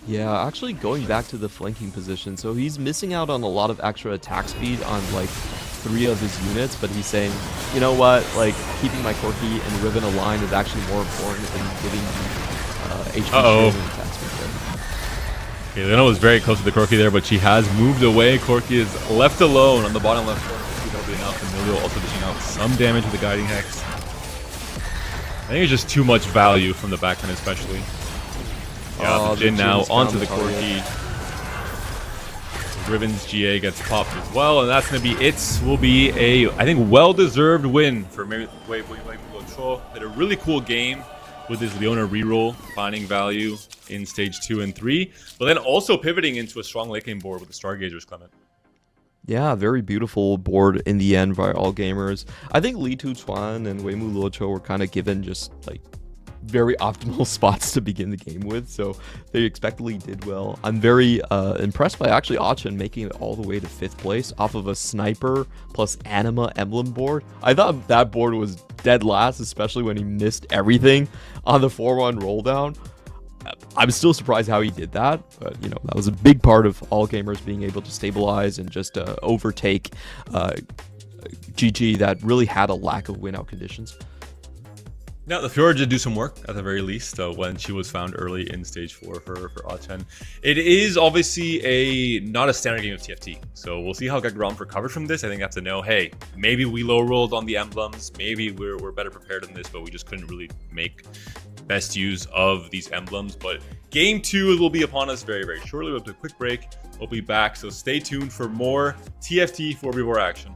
Yeah, actually going back to the flanking position, so he's missing out on a lot of extra attack speed on like 3 of his units, but he's saying, you know what, like keeping my Corki and Riven aligned is actually more important than giving HP and attack speed there. Okay, Leona was very close to the Corki there, but she has moved away. Corki is left alone on the bottom left corner. That'll be enough. And Milio also dishing out some damage with the Guiding Hex. I think it's just too much value from the backline, especially. Yeah, the Jhin now onto the Corki. Riven's GA gets popped as well, and that's going to be it. Will be a, I think, well-deserved win for Luoqiu. Had a really cool game with his Leona reroll, finding value in stage 2 and 3, but then also pivoting into a strong late game board with the Stargazers, Clement. Yeah, very beautiful board in the end by all gamers. I think Li Tuchuan and Weimu Luoqiu were kind of given just like very optimal spots to begin the game with, so they expectedly did well. I'm very impressed by actually Achen making it all the way to 5th place off of a sniper plus anima emblem board. I thought that board was dead last, especially when he missed everything on the 4-1 roll down. I'm still surprised how he did that, but that was a big part of all gamers being able to stabilize and just overtake GG that really had a lack of win out conditions. Now, the Fjord did do some work, at the very least, when she was found early in Stage 4 for Achen. It is obviously not a standard game of TFT, so we'll see how Gagron recovers from this. I think I have to know, hey, maybe we low-rolled on the emblems, maybe we're better prepared than this, but we just couldn't really make best use of these emblems. But Game 2 will be upon us very, very shortly. We'll have a quick break. We'll be back, so stay tuned for more TFT 4v4 action.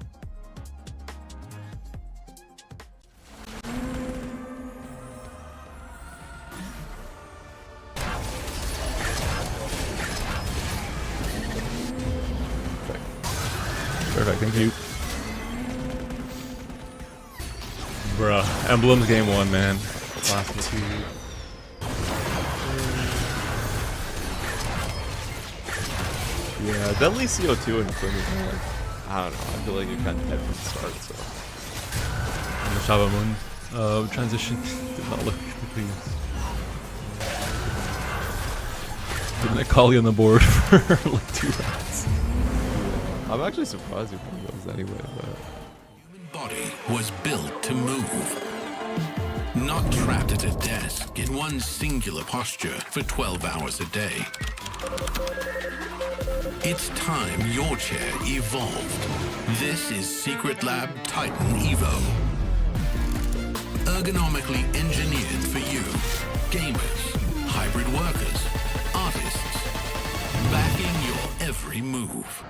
Perfect, thank you. Bruh, Emblems game 1, man. Last 2. Yeah, Deadly CO2 and Quinn is like, I don't know. I feel like you're kind of dead from the start. So And the Shabamund transition did not look the cleanest. Didn't I call you on the board for like 2 rounds? I'm actually surprised you won those anyway. But Human body was built to move. Not trapped at a desk in one singular posture for 12 hours a day. It's time your chair evolved. This is Secret Lab Titan Evo. Ergonomically engineered for you, gamers, hybrid workers, artists, backing your every move.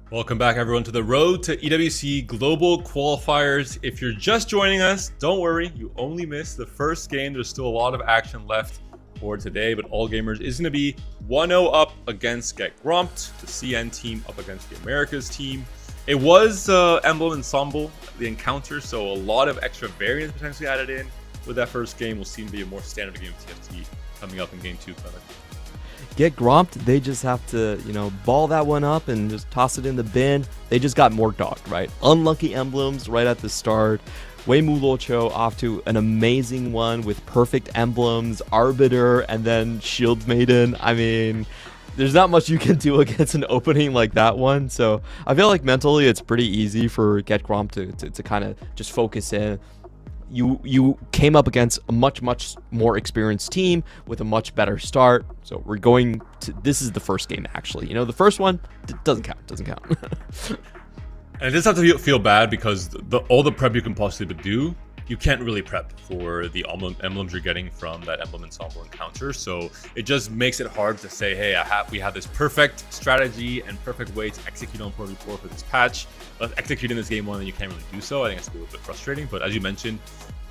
Welcome back, everyone, to the road to EWC Global Qualifiers. If you're just joining us, don't worry, you only missed the first game. There's still a lot of action left for today, but All Gamers is going to be 1-0 up against Get Gromped, the CN team up against the Americas team. It was Emblem Ensemble, the encounter, so a lot of extra variance potentially added in with that first game. Will seem to be a more standard game of TFT coming up in Game 2, Clement. Get Gromped, they just have to, ball that one up and just toss it in the bin. They just got more dogged, right? Unlucky emblems right at the start. Wei Mulocho off to an amazing one with perfect emblems, Arbiter, and then Shield Maiden. I mean, there's not much you can do against an opening like that one. So I feel like mentally it's pretty easy for Get Gromped to kind of just focus in. You came up against a much more experienced team with a much better start. So we're going to, this is the first game actually. The first one doesn't count. And it does have to feel bad because all the prep you can possibly do, you can't really prep for the emblems you're getting from that Emblem Ensemble encounter. So it just makes it hard to say, hey, we have this perfect strategy and perfect way to execute on 4v4 for this patch. Let's execute in this game one, and you can't really do so. I think it's a little bit frustrating. But as you mentioned,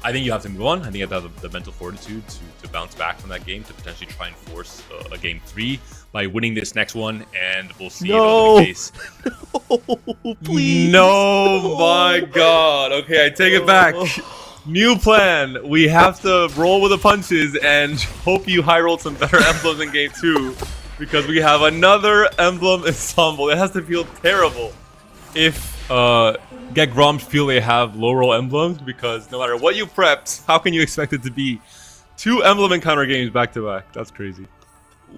I think you have to move on. I think you have to have the mental fortitude to bounce back from that game, to potentially try and force a game 3 by winning this next one, and we'll see No. if that's the case. No, please. No, my God. Okay, I take it back. New plan. We have to roll with the punches and hope you high roll some better emblems in Game 2, because we have another Emblem Ensemble. It has to feel terrible if Get Gromped feel they have low roll emblems, because no matter what you prepped, how can you expect it to be 2 emblem encounter games back to back? That's crazy.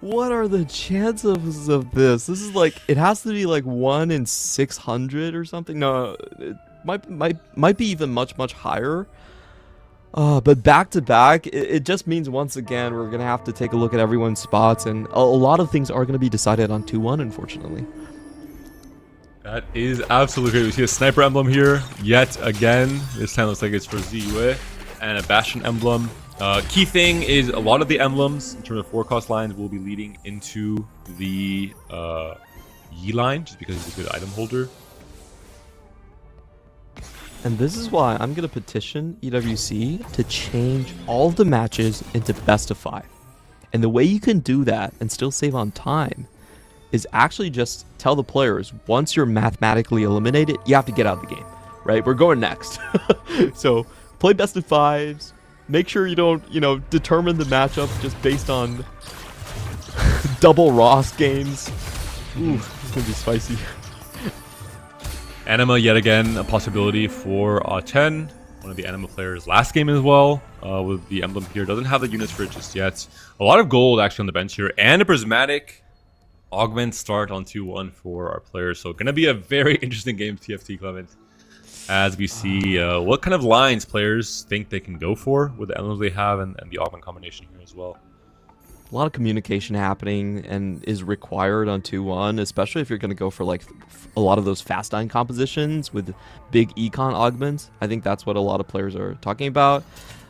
What are the chances of this? This is like, it has to be like 1 in 600 or something. No, it might be even much higher. But back to back, it just means once again we're gonna have to take a look at everyone's spots, and a lot of things are gonna be decided on 2-1, unfortunately. That is absolutely great. We see a sniper emblem here yet again. This time looks like it's for Ziyue, and a Bastion emblem. Key thing is a lot of the emblems in terms of forecast lines will be leading into the Yi line, just because it's a good item holder. And this is why I'm going to petition EWC to change all the matches into best of 5. And the way you can do that and still save on time is actually just tell the players, once you're mathematically eliminated, you have to get out of the game, right? We're going next. So play best of 5s. Make sure you don't, determine the matchup just based on double Ross games. Ooh, it's going to be spicy. Anima, yet again, a possibility for 10. One of the Anima players last game as well, with the emblem here. Doesn't have the units for it just yet. A lot of gold actually on the bench here, and a prismatic augment start on 2-1 for our players. So going to be a very interesting game of TFT, Clement, as we see what kind of lines players think they can go for with the emblems they have, and the augment combination here as well. A lot of communication happening and is required on 2-1, especially if you're going to go for like a lot of those fast line compositions with big econ augments. I think that's what a lot of players are talking about.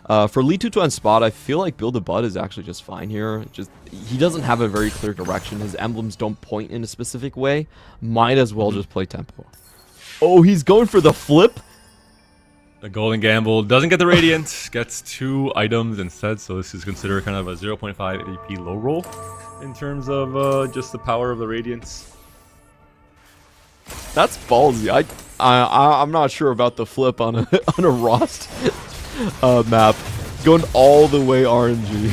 For Lee Tutuan's spot, I feel like Build a Bud is actually just fine here. He doesn't have a very clear direction. His emblems don't point in a specific way. Might as well just play tempo. Oh, he's going for the flip. The Golden Gamble doesn't get the Radiant, gets 2 items instead, so this is considered kind of a 0.5 AP low roll in terms of just the power of the Radiance. That's ballsy. I'm not sure about the flip on a Rost map. Going all the way RNG.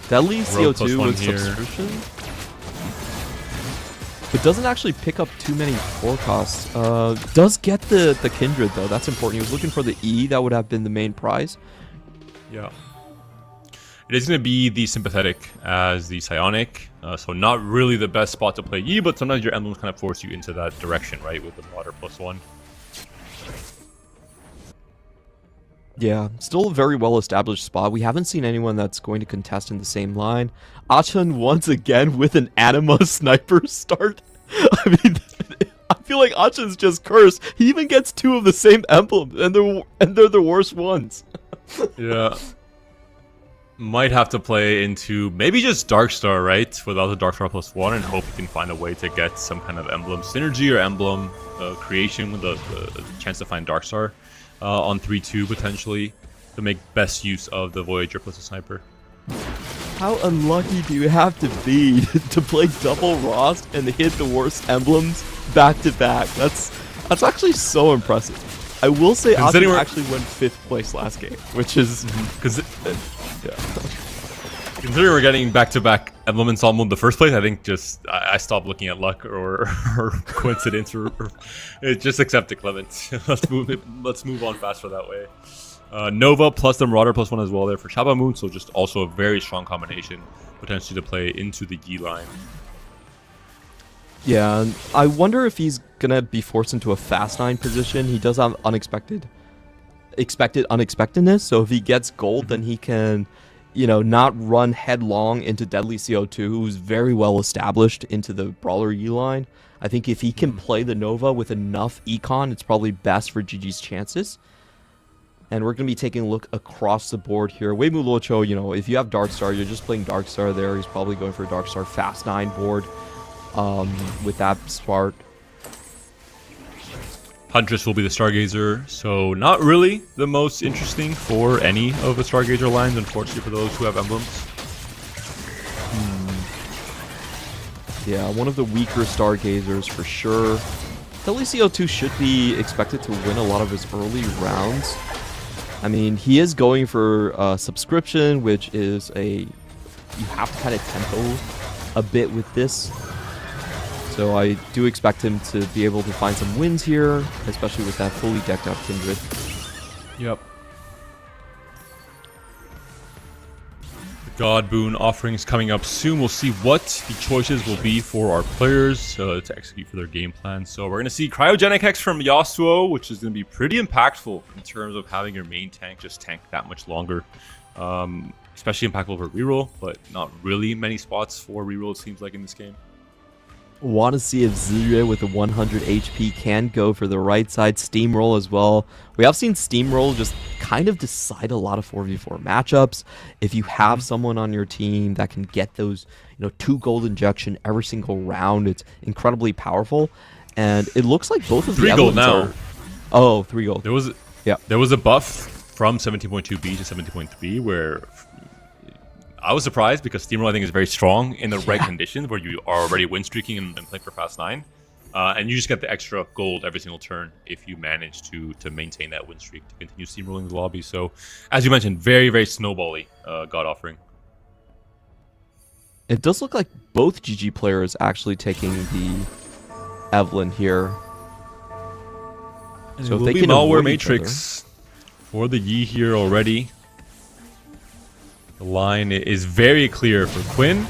That leaves Rogue CO2 with here. subscription. But doesn't actually pick up too many forecasts. Does get the Kindred though. That's important. He was looking for the E. That would have been the main prize. Yeah. It is going to be the Sympathetic as the Psionic. So not really the best spot to play Yi, but sometimes your emblems kind of force you into that direction, right? With the water +1. Yeah, still a very well-established spot. We haven't seen anyone that's going to contest in the same line. Achun once again with an Anima sniper start. I mean, I feel like Achun's just cursed. He even gets 2 of the same emblem, and they're the worst ones. Yeah. might have to play into maybe just Darkstar, right? Without the Darkstar +1, and hope he can find a way to get some kind of emblem synergy or emblem creation with the chance to find Darkstar on 3-2 potentially to make best use of the Voyager plus a sniper. How unlucky do you have to be to play double Rost and hit the worst emblems back to back? That's actually so impressive. I will say Ozzy actually went 5th place last game, which is considering we're getting back-to-back emblem ensemble in the first place, I think just I stopped looking at luck or coincidence or just accept it, Clement. Let's move on faster that way. Nova plus the Marauder +1 as well there for Shaba Moon, so just also a very strong combination potentially to play into the Yi line. Yeah, I wonder if he's gonna be forced into a fast 9 position. He does have expected unexpectedness, so if he gets gold, then he can, you know, not run headlong into Deadly CO2, who's very well established into the Brawler Yi line. I think if he can play the Nova with enough econ, it's probably best for GG's chances. And we're going to be taking a look across the board here. Weimu Luocho, you know, if you have Darkstar, you're just playing Darkstar there. He's probably going for a Darkstar Fast 9 board with that smart. Huntress will be the Stargazer, so not really the most interesting for any of the Stargazer lines, unfortunately for those who have emblems. Yeah, one of the weaker Stargazers for sure. WCO2 should be expected to win a lot of his early rounds. I mean, he is going for subscription, which is you have to kind of tempo a bit with this. So I do expect him to be able to find some wins here, especially with that fully decked out Kindred. Yep. The God Boon offerings coming up soon. We'll see what the choices will be for our players to execute for their game plan. So we're going to see Cryogenic Hex from Yasuo, which is going to be pretty impactful in terms of having your main tank just tank that much longer. Especially impactful for reroll, but not really many spots for reroll, it seems like, in this game. Want to see if Zirue with the 100 HP can go for the right side Steamroll as well. We have seen Steamroll just kind of decide a lot of 4v4 matchups. If you have someone on your team that can get those, 2 gold injection every single round, it's incredibly powerful. And it looks like both of the 3 gold now. Oh, 3 gold. There was a buff from 17.2B to 17.3 where I was surprised because Steamroll, I think, is very strong in the right conditions where you are already win streaking and playing for fast 9. And you just get the extra gold every single turn if you manage to maintain that win streak to continue steamrolling the lobby. So, as you mentioned, very, very snowbally God offering. It does look like both GG players actually taking the Evelyn here. So if they can Malware Matrix for the Yi here already. The line is very clear for Quinn.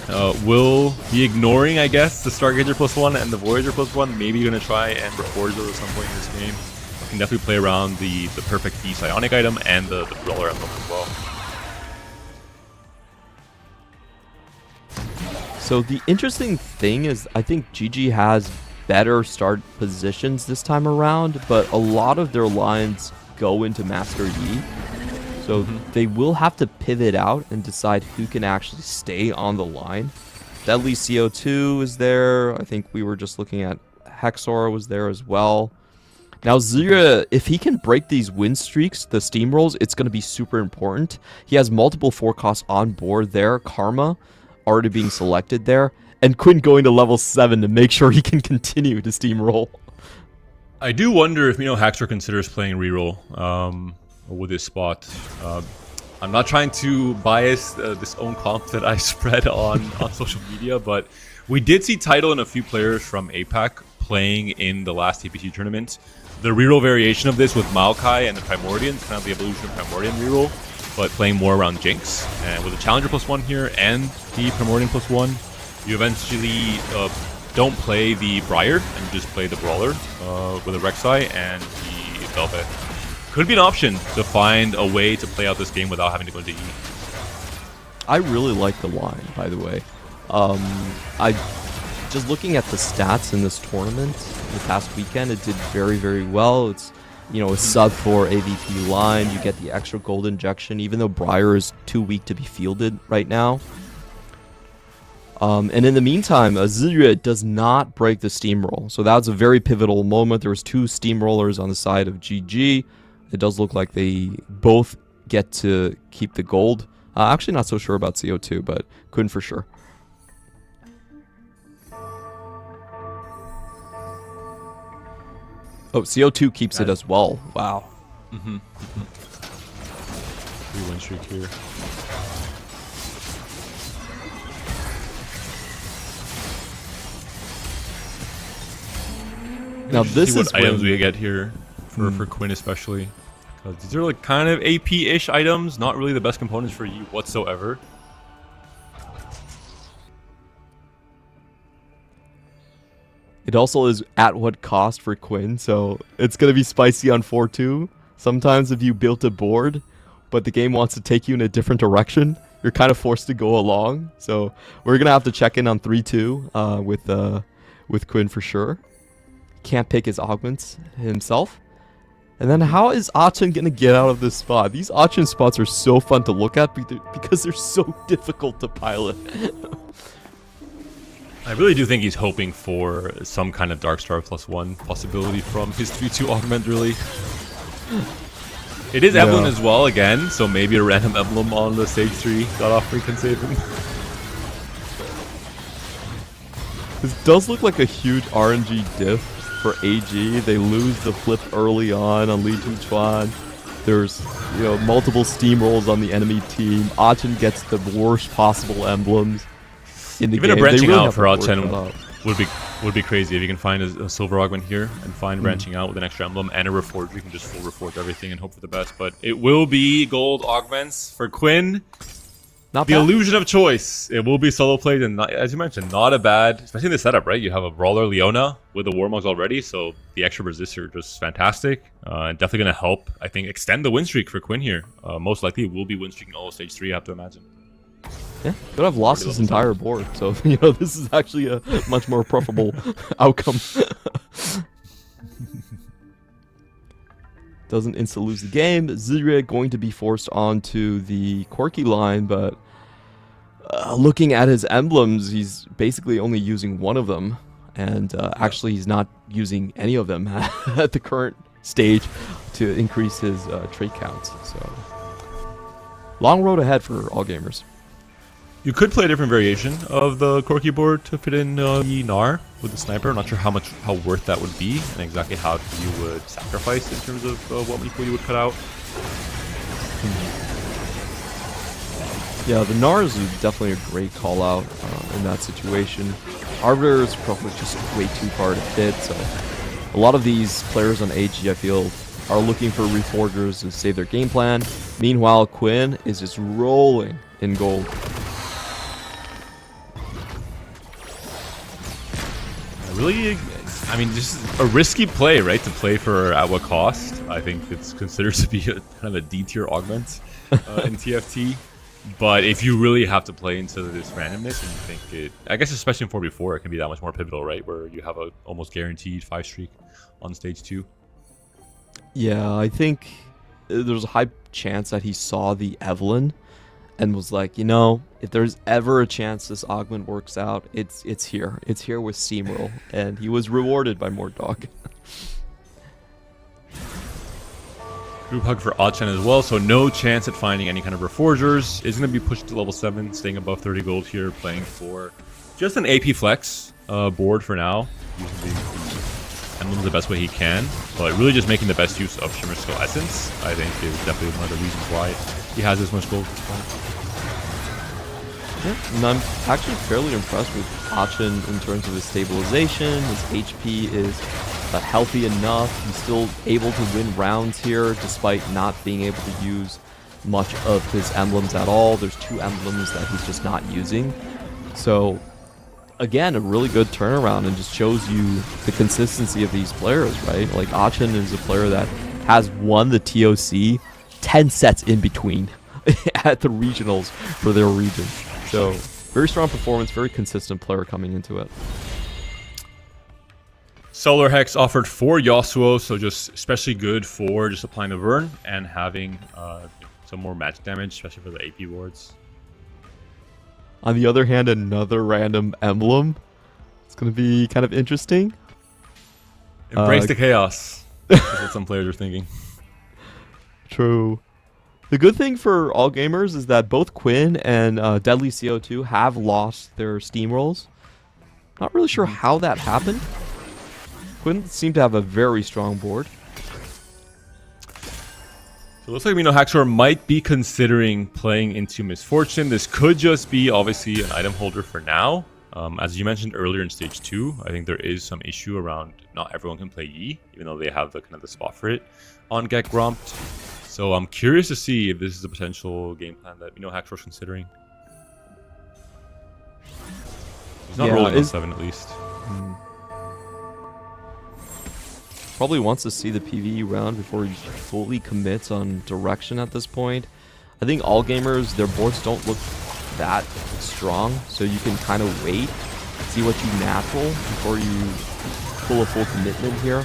Will be ignoring, I guess, the Stargazer +1 and the Voyager +1. Maybe going to try and record those at some point in this game. Can definitely play around the perfect D Psionic item and the Brawler emblem as well. So the interesting thing is I think GG has better start positions this time around, but a lot of their lines go into Master Yi. So they will have to pivot out and decide who can actually stay on the line. Deadly CO2 is there. I think we were just looking at Hexor was there as well. Now Zira, if he can break these win streaks, the steamrolls, it's going to be super important. He has multiple forecasts on board there. Karma already being selected there. And Quinn going to level 7 to make sure he can continue to steamroll. I do wonder if Hexor considers playing reroll. With this spot. I'm not trying to bias this own comp that I spread on social media, but we did see Tidal and a few players from APAC playing in the last APC tournament. The reroll variation of this with Maokai and the Primordians, kind of the evolution of Primordian reroll, but playing more around Jinx. And with the Challenger +1 here and the Primordian +1, you eventually don't play the Briar and you just play the Brawler with the Rek'Sai and the Velvet. Could be an option to find a way to play out this game without having to go into E. I really like the line, by the way. I just looking at the stats in this tournament the past weekend, it did very, very well. It's you know, a sub for AVP line. You get the extra gold injection, even though Briar is too weak to be fielded right now. And in the meantime, Isurus does not break the steamroll. So that was a very pivotal moment. There was 2 steamrollers on the side of GG. It does look like they both get to keep the gold. Actually not so sure about CO2, but Quinn for sure. Oh, CO2 keeps it as well. Wow. 3-win streak here. Now this is what items when, we get here for Quinn especially. Because these are like kind of AP-ish items, not really the best components for you whatsoever. it also is at what cost for Quinn, so it's going to be spicy on 4-2. Sometimes if you built a board, but the game wants to take you in a different direction, you're kind of forced to go along. So we're going to have to check in on 3-2 with Quinn for sure. Can't pick his augments himself. And then how is Achin going to get out of this spot? These Achin spots are so fun to look at because they're so difficult to pilot. I really do think he's hoping for some kind of Darkstar +1 possibility from his 3-2 augment, really. It is Emblem as well, again, so maybe a random Emblem on the stage 3 got off free can save him. This does look like a huge RNG diff for AG. They lose the flip early on Li Chuan. There's, you know, multiple steamrolls on the enemy team. Achin gets the worst possible emblems in the Even game. a branching really out for have to work Achin that out. would be crazy if you can find a silver augment here and find branching out with an extra emblem and a reforge. You can just full reforge everything and hope for the best. But it will be gold augments for Quinn. Not The bad. illusion of choice. It will be solo played, and not, as you mentioned, not a bad, especially in the setup, right? You have a Brawler Leona with the Warmugs already, so the extra resists are just fantastic. And definitely going to help, I think, extend the win streak for Quinn here. Most likely will be win streaking all of stage 3, I have to imagine. Yeah, could have lost his entire board. So, you know, this is actually a much more preferable outcome. Doesn't insta lose the game. Isurus going to be forced onto the Corki line, but looking at his emblems, he's basically only using one of them. And actually, he's not using any of them at the current stage to increase his trait counts. So, long road ahead for all gamers. You could play a different variation of the Corki board to fit in the Gnar with the sniper. I'm not sure how worth that would be and exactly how you would sacrifice in terms of what people you would cut out. Yeah, the Gnar is definitely a great call out in that situation. Arbiter is probably just way too far to fit, so a lot of these players on AG, I feel, are looking for reforgers to save their game plan. Meanwhile, Quinn is just rolling in gold. Really, I mean, just a risky play, right? To play for at what cost? I think it's considered to be kind of a D tier augment in TFT. But if you really have to play into this randomness, and you think it, I guess especially in 4v4, it can be that much more pivotal, right? Where you have a almost guaranteed 5 streak on stage 2. Yeah, I think there's a high chance that he saw the Evelyn and was like, you know, if there's ever a chance this augment works out, it's here. It's here with Steamroll. And he was rewarded by more dog. Group hug for Achin as well, so no chance at finding any kind of reforgers. Is going to be pushed to level 7, staying above 30 gold here, playing for just an AP flex board for now. Using the emblems the best way he can, but really just making the best use of Shimmer Skull Essence, I think, is definitely one of the reasons why he has this much gold at this point. Yeah, and I'm actually fairly impressed with Achin in terms of his stabilization. His HP is healthy enough. He's still able to win rounds here despite not being able to use much of his emblems at all. There's 2 emblems that he's just not using. So, again, a really good turnaround and just shows you the consistency of these players, right? Like, Achin is a player that has won the TOC 10 sets in between at the regionals for their region. So, very strong performance, very consistent player coming into it. Solar Hex offered 4 Yasuo, so just especially good for just applying the burn and having some more magic damage, especially for the AP wards. On the other hand, another random emblem. It's going to be kind of interesting. Embrace the chaos. That's what some players are thinking. True. The good thing for all gamers is that both Quinn and Deadly CO2 have lost their Steam rolls. Not really sure how that happened. Quinn seemed to have a very strong board. So it looks like we know Haxor might be considering playing into Misfortune. This could just be obviously an item holder for now. As you mentioned earlier in stage 2, I think there is some issue around not everyone can play Yi, even though they have the kind of the spot for it on Get Grumped. So I'm curious to see if this is a potential game plan that we know Haxor's considering. He's not rolling on 7 at least. Probably wants to see the PvE round before he fully commits on direction at this point. I think all gamers, their boards don't look that strong, so you can kind of wait, see what you natural before you pull a full commitment here.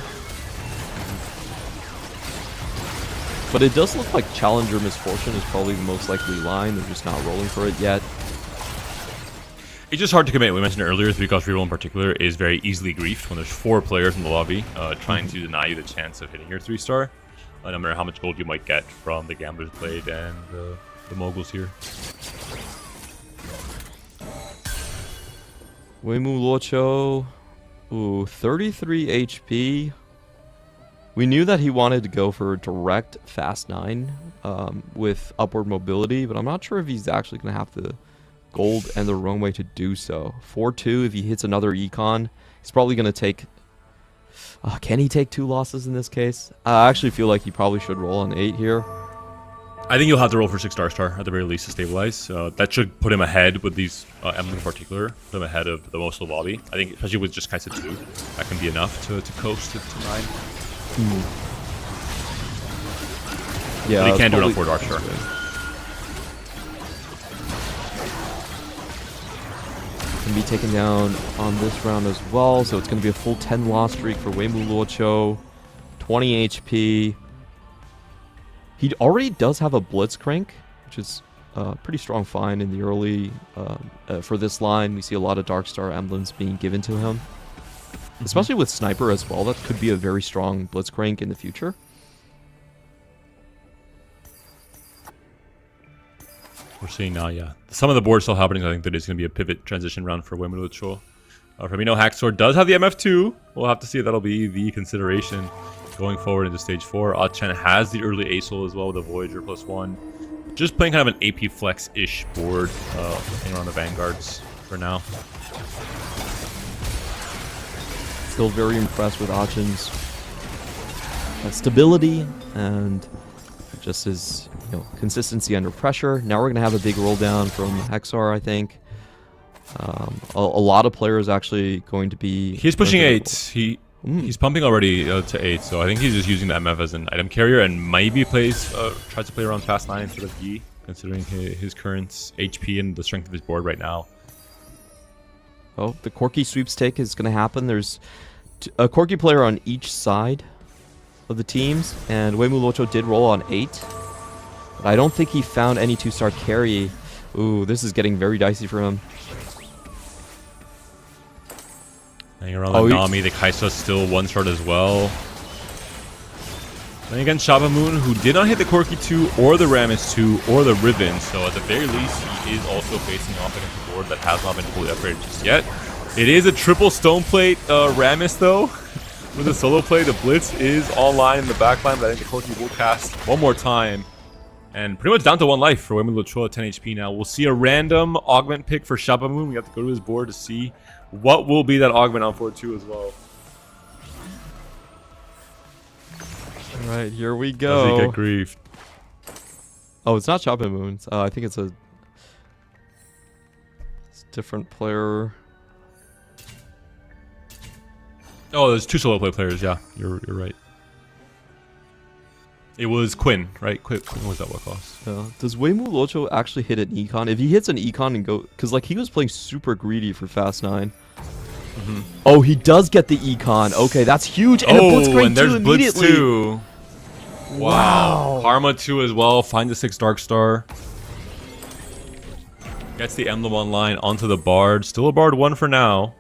But it does look like Challenger Misfortune is probably the most likely line. They're just not rolling for it yet. It's just hard to commit. We mentioned earlier, 3-cost reroll in particular is very easily griefed when there's 4 players in the lobby trying to deny you the chance of hitting your 3-star. No matter how much gold you might get from the Gamblers Blade and the Moguls here. Weimu Luocho, ooh, 33 HP. We knew that he wanted to go for a direct fast 9 with upward mobility, but I'm not sure if he's actually going to have the gold and the runway to do so. 4-2, if he hits another econ, he's probably going to take... can he take 2 losses in this case? I actually feel like he probably should roll on 8 here. I think you'll have to roll for 6 star at the very least to stabilize. That should put him ahead with these emblems in particular. Put him ahead of the most of the lobby. I think especially with just Kaisa 2, that can be enough to coast to 9. Yeah, but he can't do it on 4 dark star. Can be taken down on this round as well, so it's going to be a full 10 loss streak for Weimu Luocho. 20 HP. He already does have a Blitzcrank, which is a pretty strong find in the early... for this line, we see a lot of Dark Star emblems being given to him. Especially with Sniper as well, that could be a very strong Blitzcrank in the future. We're seeing now, yeah. Some of the board's still happening. I think that is going to be a pivot transition round for Weimu Luocho. For me, no Haxor does have the MF2. We'll have to see if that'll be the consideration going forward into stage 4. Chen has the early ASOL as well with a Voyager +1. Just playing kind of an AP flex-ish board around the Vanguards for now. Still very impressed with Chen's stability and just his consistency under pressure. Now we're going to have a big roll down from Hexar, I think. A lot of players actually going to be... He's pushing 8. He's pumping already to 8, so I think he's just using the MF as an item carrier and maybe tries to play around fast 9 instead of Yi, considering his current HP and the strength of his board right now. Oh, the Corki sweepstake is going to happen. There's a Corki player on each side of the teams, and Weimu Luocho did roll on 8. But I don't think he found any 2-star carry. Ooh, this is getting very dicey for him. Hanging around the Nami, the Kai'Sa still 1-starred as well. Then again, Shabamoon, who did not hit the Corki 2 or the Rammus 2 or the Ribbon, so at the very least, he is also facing off against a board that has not been fully upgraded just yet. It is a triple Stoneplate Rammus, though. With a solo play, the Blitz is online in the backline, but I think the Corki will cast one more time. And pretty much down to 1 life for Weimu Luocho at 10 HP now. We'll see a random augment pick for Shabamoon. We have to go to his board to see what will be that augment on 4-2 as well. Alright, here we go. Does he get griefed? Oh, it's not Shabamoon. I think it's a different player. Oh, there's 2 solo play players. Yeah, you're right. It was Quinn, right? Quinn was that what cost? Yeah. Does Weimu Luocho actually hit an econ? If he hits an econ and go... Because, like, he was playing super greedy for Fast 9. Oh, he does get the econ. Okay, that's huge. And a Blitzcrank and there's 2 Blitz immediately. 2. Wow. Karma 2 as well. Find the 6 Dark Star. Gets the emblem online onto the Bard. Still a Bard 1 for now.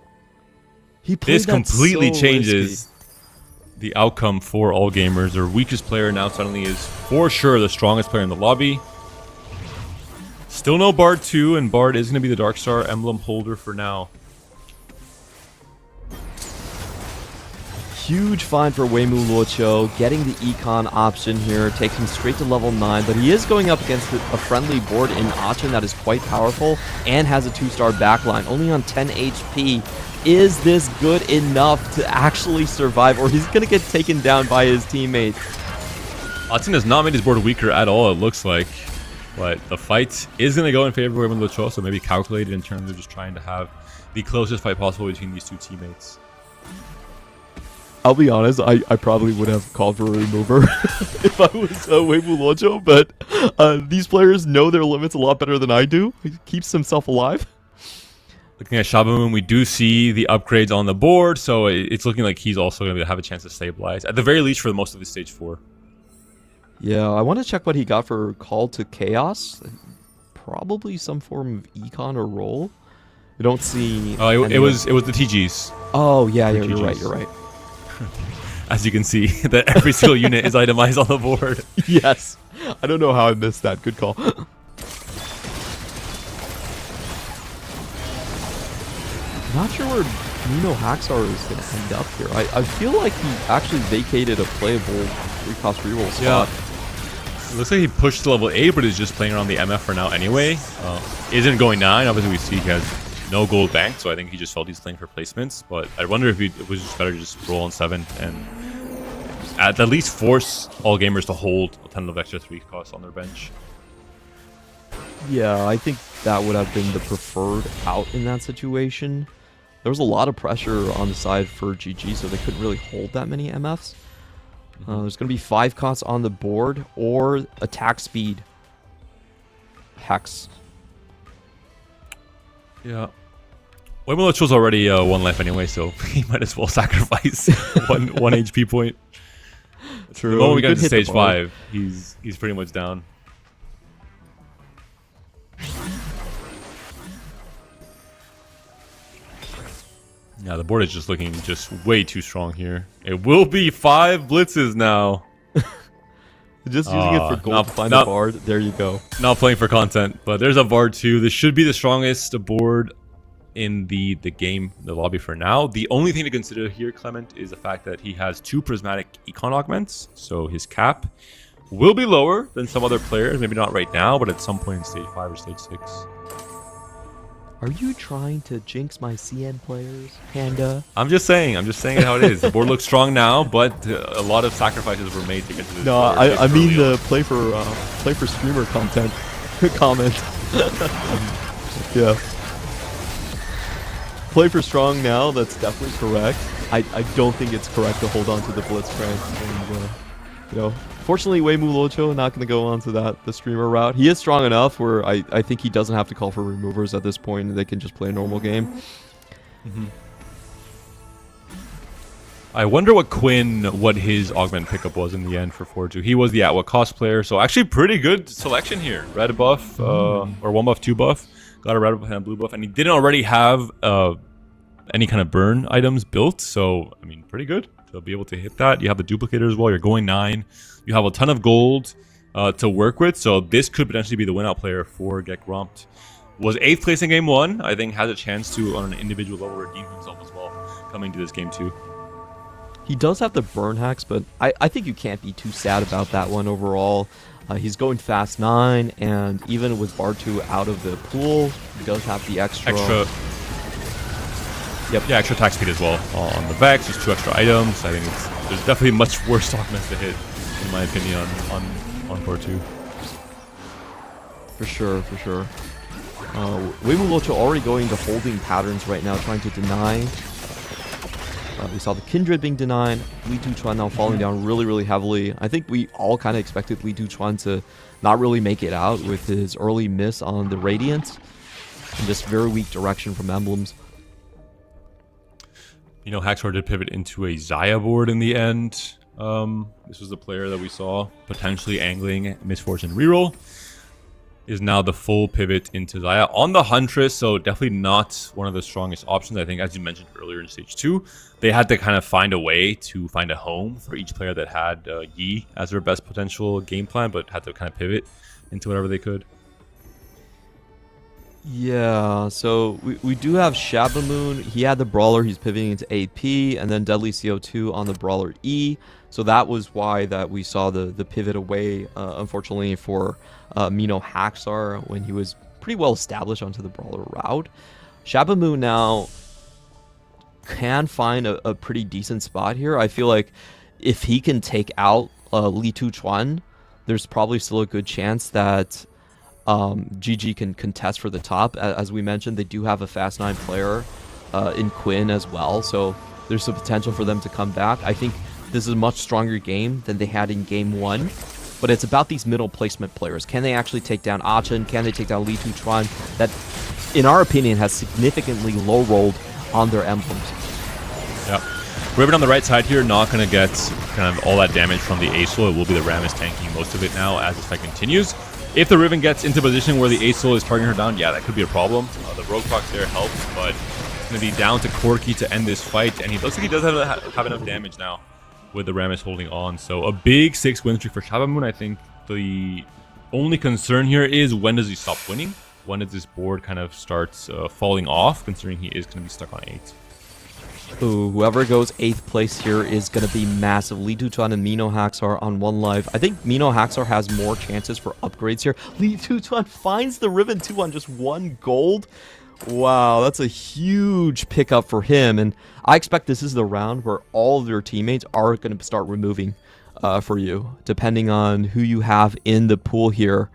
He played This that completely so changes risky. the outcome for all gamers. Their weakest player now suddenly is for sure the strongest player in the lobby. Still no Bard 2, and Bard is going to be the Dark Star emblem holder for now. Huge find for Weimu Luoqiu, getting the econ option here, takes him straight to level 9, but he is going up against a friendly board in Achin that is quite powerful and has a 2-star backline, only on 10 HP. Is this good enough to actually survive, or he's going to get taken down by his teammates? Achin has not made his board weaker at all, it looks like. But the fight is going to go in favor of Weimu Luoqiu, so maybe calculated in terms of just trying to have the closest fight possible between these two teammates. I'll be honest, I probably would have called for a remover if I was Weimu Luoqiu, but these players know their limits a lot better than I do. He keeps himself alive. Looking at Shabamoon, we do see the upgrades on the board, so it's looking like he's also going to have a chance to stabilize, at the very least for most of the stage 4. Yeah, I want to check what he got for Call to Chaos. Probably some form of econ or roll. We don't see. Oh, it was the TGs. Oh yeah, For you're right. TGs. You're right. As you can see, that every single unit is itemized on the board. Yes, I don't know how I missed that. Good call. Not sure where Nino Haxar is going to end up here. I feel like he actually vacated a playable 3-cost reroll spot. It looks like he pushed to level 8, but is just playing around the MF for now anyway. Isn't going 9. Obviously, we see he has no gold bank, so I think he just felt he's playing for placements. But I wonder if it was just better to just roll on 7 and at least force all gamers to hold a ton of extra 3 costs on their bench. Yeah, I think that would have been the preferred out in that situation. There was a lot of pressure on the side for GG, so they couldn't really hold that many MFs. There's going to be 5 costs on the board or attack speed. Hex. Yeah. Weimu Luoqiu's already 1 life anyway, so he might as well sacrifice one HP point. True. The moment we He get could to hit the stage bar. 5, he's pretty much down. Yeah, the board is just looking just way too strong here. It will be 5 blitzes now. Just using it for gold to find the bard. There you go. Not playing for content, but there's a Bard 2. This should be the strongest board in the game, the lobby for now. The only thing to consider here, Clement, is the fact that he has 2 prismatic econ augments, so his cap will be lower than some other players. Maybe not right now, but at some point in stage 5 or stage 6. Are you trying to jinx my CN players, Panda? I'm just saying it how it is. The board looks strong now, but a lot of sacrifices were made to get to this. No, board I mean early on. the play for streamer content comment. Yeah. Play for strong now, that's definitely correct. I don't think it's correct to hold on to the Blitzcrank. And, fortunately, Weimu Luoqiu not going to go on to the streamer route. He is strong enough where I think he doesn't have to call for removers at this point, and they can just play a normal game. I wonder what his augment pickup was in the end for 4-2. He was the at what cost player, so actually pretty good selection here. Red buff, or 1 buff, 2 buff. Got a red buff and a blue buff, and he didn't already have any kind of burn items built, so I mean, pretty good to be able to hit that. You have the duplicator as well. You're going 9. You have a ton of gold to work with, so this could potentially be the win-out player for Get Grumped. Was 8th place in game 1. I think has a chance to, on an individual level, redeem himself as well coming to this game 2. He does have the burn hacks, but I think you can't be too sad about that one overall. He's going fast 9, and even with Bar 2 out of the pool, he does have the extra. Yep. Yeah, extra attack speed as well on the Vex. There's 2 extra items. I think there's definitely much worse augments to hit, in my opinion, on Bar 2. For sure. Weimu Luoqiu already going to holding patterns right now, trying to deny. We saw the Kindred being denied. Li Duchuan now falling down really heavily. I think we all kind of expected Li Duchuan to not really make it out with his early miss on the Radiant and just very weak direction from emblems. You know, Haxor did pivot into a Xayah board in the end. This was the player that we saw potentially angling Misfortune reroll. Is now the full pivot into Xayah on the Huntress, so definitely not one of the strongest options. I think, as you mentioned earlier in Stage 2, they had to kind of find a way to find a home for each player that had Yi as their best potential game plan, but had to kind of pivot into whatever they could. Yeah, so we do have Shabamoon. He had the Brawler. He's pivoting into AP, and then Deadly CO2 on the Brawler E. So that was why that we saw the pivot away, unfortunately, for Mino Haxar when he was pretty well established onto the Brawler route. Shabamoon now can find a pretty decent spot here. I feel like if he can take out Li Tuchuan, there's probably still a good chance that GG can contest for the top. As we mentioned, they do have a Fast 9 player in Quinn as well, so there's some potential for them to come back. I think this is a much stronger game than they had in Game 1, but it's about these middle placement players. Can they actually take down Achin? Can they take down Li Tuchuan? That, in our opinion, has significantly low-rolled on their emblems. Yeah. Riven on the right side here, not going to get kind of all that damage from the Acel. It will be the Rammus tanking most of it now as this fight continues. If the Riven gets into position where the Acel is targeting her down, yeah, that could be a problem. The Rogue Fox there helps, but it's going to be down to Corki to end this fight, and he looks like he does have enough damage now with the Rammus holding on. So a big 6 win streak for Shabamoon. I think the only concern here is, when does he stop winning? When does this board kind of starts falling off, considering he is going to be stuck on 8? Ooh, whoever goes 8th place here is going to be massive. Li Tuchuan and Mino Haxar on 1 life. I think Mino Haxar has more chances for upgrades here. Li Tuchuan finds the Riven 2 on just 1 gold. Wow, that's a huge pickup for him. And I expect this is the round where all of your teammates are going to start removing for you, depending on who you have in the pool here.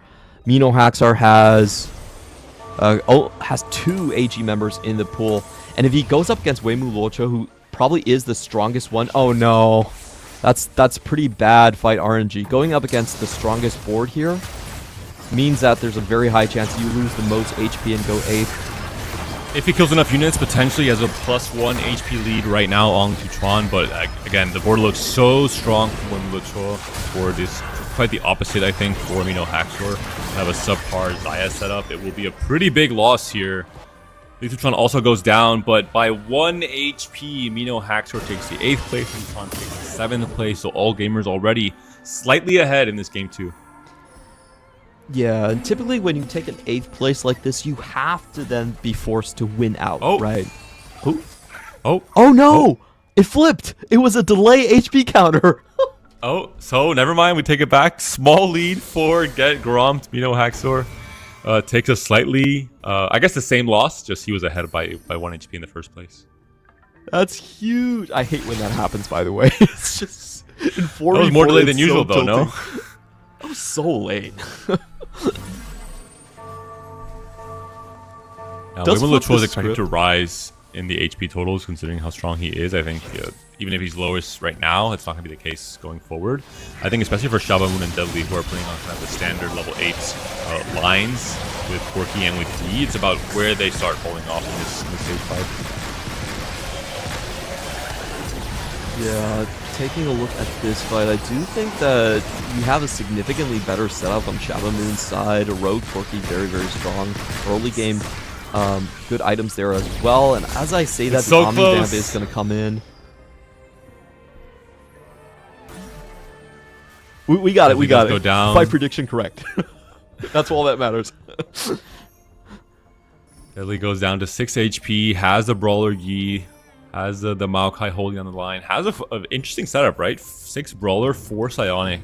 Mino Haxar has 2 AG members in the pool. And if he goes up against Weimu Locho, who probably is the strongest one, oh no, that's pretty bad fight RNG. Going up against the strongest board here means that there's a very high chance you lose the most HP and go 8th. If he kills enough units, potentially has a +1 HP lead right now on Tuchuan, but again, the board looks so strong from Weimu Locho. The board is quite the opposite, I think, for Mino Haxor. Have a subpar Xayah setup. It will be a pretty big loss here. Li Tuchuan also goes down, but by 1 HP, Mino Haxor takes the 8th place, and Tuchuan takes the 7th place, so all gamers already slightly ahead in this game too. Yeah, and typically when you take an 8th place like this, you have to then be forced to win out, right? Oh no! It flipped! It was a delay HP counter! So never mind, we take it back. Small lead for Get Gromped. Mino Haxor takes a slightly, I guess the same loss, just he was ahead by 1 HP in the first place. That's huge. I hate when that happens, by the way. It's just in 40. That was more delayed than usual, though, no? That was so late. Now, Weimu Locho is expected to rise in the HP totals, considering how strong he is. I think even if he's lowest right now, it's not going to be the case going forward. I think especially for Shabamoon and Deadly, who are playing on kind of the standard level 8 lines with Corki and with D, it's about where they start falling off in this stage 5. Yeah, taking a look at this fight, I do think that you have a significantly better setup on Shabamoon's side. Rogue Corki very, very strong. Early game, good items there as well. And as I say that, the Omni Vamp is going to come in. We got it, we got it. Go down. Fight prediction correct. That's all that matters. Deadly goes down to 6 HP, has the Brawler Yi, has the Maokai holding on the line, has an interesting setup, right? 6 Brawler, 4 Psionic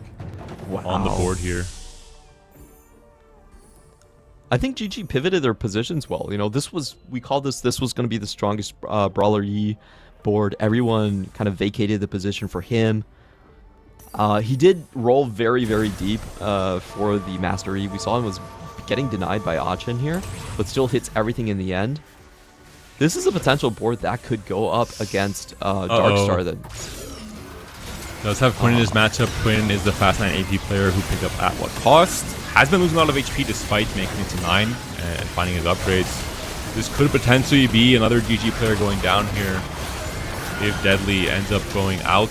on the board here. I think GG pivoted their positions well. You know, we called this was going to be the strongest Brawler Yi board. Everyone kind of vacated the position for him. He did roll very, very deep for the Master Yi. We saw him was getting denied by Achin here, but still hits everything in the end. This is a potential board that could go up against Darkstar then. Does have Quinn in his matchup. Quinn is the Fast 9 AP player who picked up At What Cost. Has been losing a lot of HP despite making it to 9 and finding his upgrades. This could potentially be another GG player going down here. if Deadly ends up going out.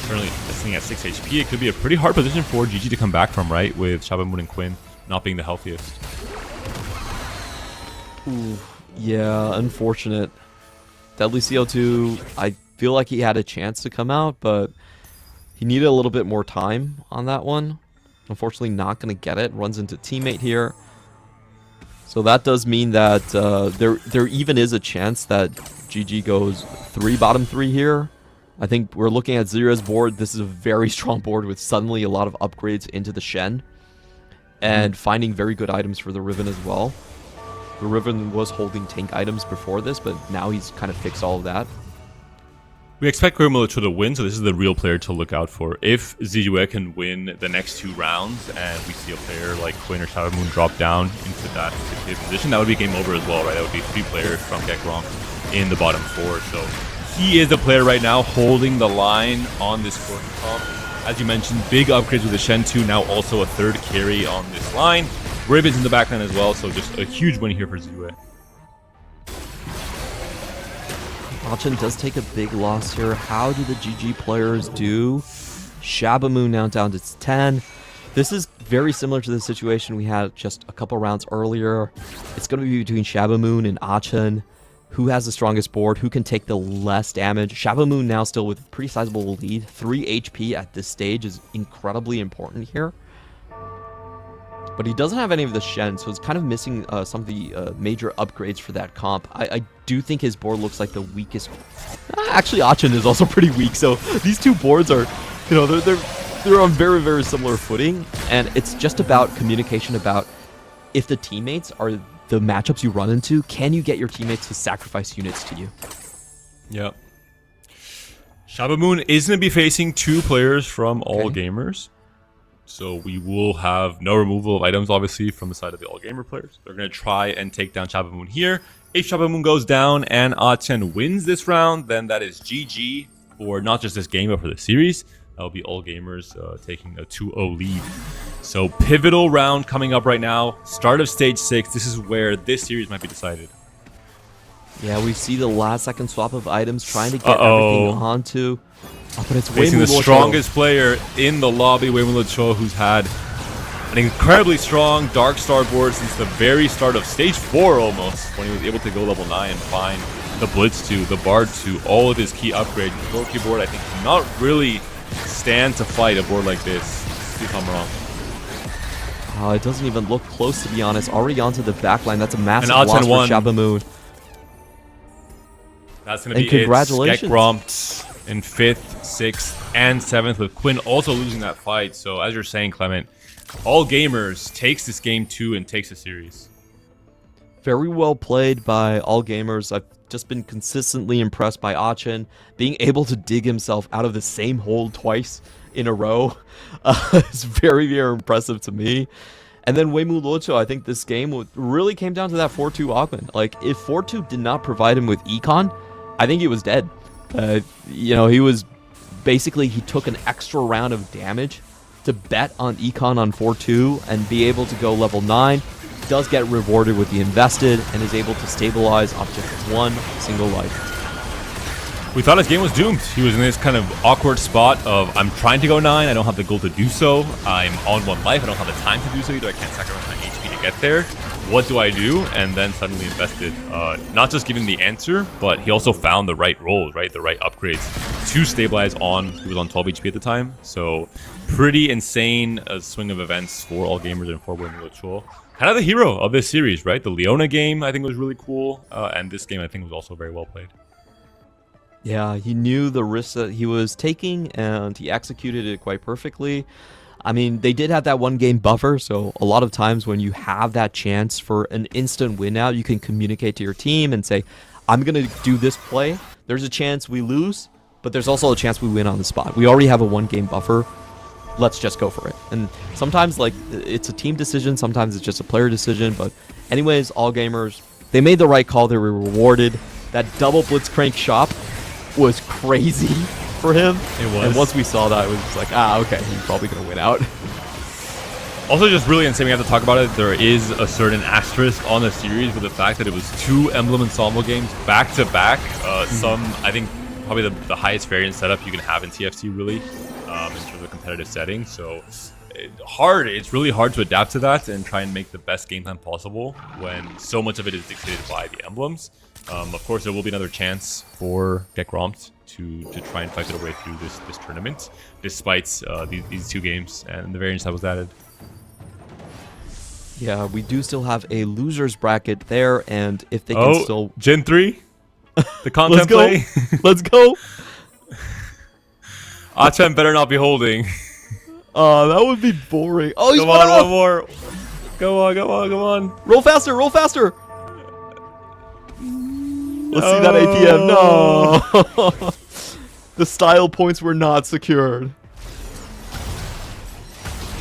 Currently sitting at 6 HP. It could be a pretty hard position for GG to come back from, right? With Shabamoon and Quinn not being the healthiest. Ooh, yeah, unfortunate. Deadly CO2, I feel like he had a chance to come out, but he needed a little bit more time on that one. Unfortunately, not going to get it. Runs into teammate here. So that does mean that there even is a chance that GG goes 3 bottom 3 here. I think we're looking at Zera's board. This is a very strong board with suddenly a lot of upgrades into the Shen. And finding very good items for the Riven as well. The Riven was holding tank items before this, but now he's kind of fixed all of that. We expect Grimilicho to win, so this is the real player to look out for. If Zizue can win the next 2 rounds, and we see a player like Quinn or Shabamoon drop down into that position, that would be game over as well, right? That would be 3 players from Gekrom in the bottom 4. So he is the player right now holding the line on this court comp. As you mentioned, big upgrades with the Shen 2, now also a 3rd carry on this line. Riven's in the backline as well, so just a huge win here for Zizue. Achin does take a big loss here. How do the GG players do? Shabamoon now down to 10. This is very similar to the situation we had just a couple rounds earlier. It's going to be between Shabamoon and Achin. Who has the strongest board? Who can take the less damage? Shabamoon now still with a pretty sizable lead. 3 HP at this stage is incredibly important here. But he doesn't have any of the Shen, so it's kind of missing some of the major upgrades for that comp. I do think his board looks like the weakest. Actually, Achin is also pretty weak, so these 2 boards are, you know, they're on very, very similar footing. And it's just about communication about if the teammates are the matchups you run into, can you get your teammates to sacrifice units to you? Yep. Shabamoon is going to be facing 2 players from All Gamers. So we will have no removal of items, obviously, from the side of the All Gamer players. They're going to try and take down Shabamoon here. If Shabamoon goes down and Achin wins this round, then that is GG for not just this game, but for the series. That will be All Gamers taking a 2-0 lead. So pivotal round coming up right now. Start of stage 6. This is where this series might be decided. Yeah, we see the last second swap of items trying to get everything onto. Oh, but it's facing the strongest player in the lobby, Weimulucho, who's had an incredibly strong Dark Star board since the very start of stage 4 almost, when he was able to go level 9 and find the Blitz 2, the Bard 2, all of his key upgrades. The Loki board, I think, cannot really stand to fight a board like this, if I'm wrong. It doesn't even look close, to be honest. Already onto the backline. That's a massive And loss won. for Shabamoon. That's going to be congratulations. it. Gekrom in 5th, 6th, and 7th, with Quinn also losing that fight. So as you're saying, Clement, All Gamers takes this game 2 and takes the series. Very well played by All Gamers. I've just been consistently impressed by Achin. Being able to dig himself out of the same hole twice in a row is very, very impressive to me. And then Weimulucho, I think this game really came down to that 4-2 augment. Like, if 4-2 did not provide him with Econ, I think he was dead. You know, he was basically, he took an extra round of damage to bet on Econ on 4-2 and be able to go level 9. Does get rewarded with the invested and is able to stabilize off just 1 single life. We thought his game was doomed. He was in this kind of awkward spot of, I'm trying to go 9, I don't have the goal to do so. I'm on 1 life, I don't have the time to do so either. I can't sacrifice my HP to get there. What do I do? And then suddenly invested. Not just giving the answer, but he also found the right roles, right? The right upgrades to stabilize on. He was on 12 HP at the time. So pretty insane swing of events for All Gamers and for Weimulucho. Kind of the hero of this series, right? The Leona game, I think, was really cool. And this game, I think, was also very well played. Yeah, he knew the risks that he was taking, and he executed it quite perfectly. I mean, they did have that 1-game buffer, so a lot of times when you have that chance for an instant win out, you can communicate to your team and say, I'm going to do this play. There's a chance we lose, but there's also a chance we win on the spot. We already have a 1-game buffer. Let's just go for it. And sometimes, like, it's a team decision. Sometimes it's just a player decision. But anyways, All Gamers, they made the right call. They were rewarded. That double Blitzcrank shop was crazy for him. It was. And once we saw that, it was just like, okay, he's probably going to win out. Also, just really insane, we have to talk about it. There is a certain asterisk on the series with the fact that it was 2 Emblem Ensemble games back to back. Some, I think, probably the highest variance setup you can have in TFT, really, in terms of competitive setting. So it's really hard to adapt to that and try and make the best game plan possible when so much of it is dictated by the emblems. Of course, there will be another chance for Get Gromped to try and fight their way through this tournament, despite these 2 games and the variance that was added. Yeah, we do still have a losers bracket there, and if they can still... Gen 3? The content Let's go. play? Let's go! Achan better not be holding. That would be boring. Oh, he's Come on, one more. Go on, go on, go on. Roll faster, roll faster! Let's see that APM. No! The style points were not secured.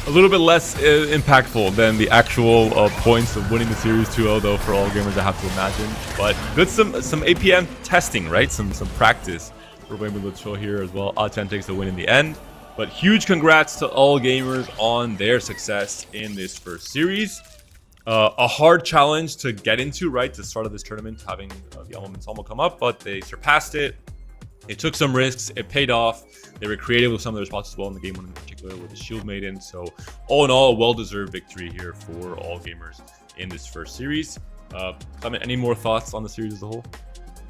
A little bit less impactful than the actual points of winning the series 2-0, though, for all gamers, I have to imagine. But good, some APM testing, right? Some practice for Wei-Mu-Luo here as well. Achan takes the win in the end. But huge congrats to all gamers on their success in this first series. A hard challenge to get into, right? The start of this tournament, having the elements almost come up, but they surpassed it. They took some risks. It paid off. They were creative with some of their spots as well in the game one in particular with the Shield Maiden. So all in all, a well-deserved victory here for all gamers in this first series. Clement, any more thoughts on the series as a whole?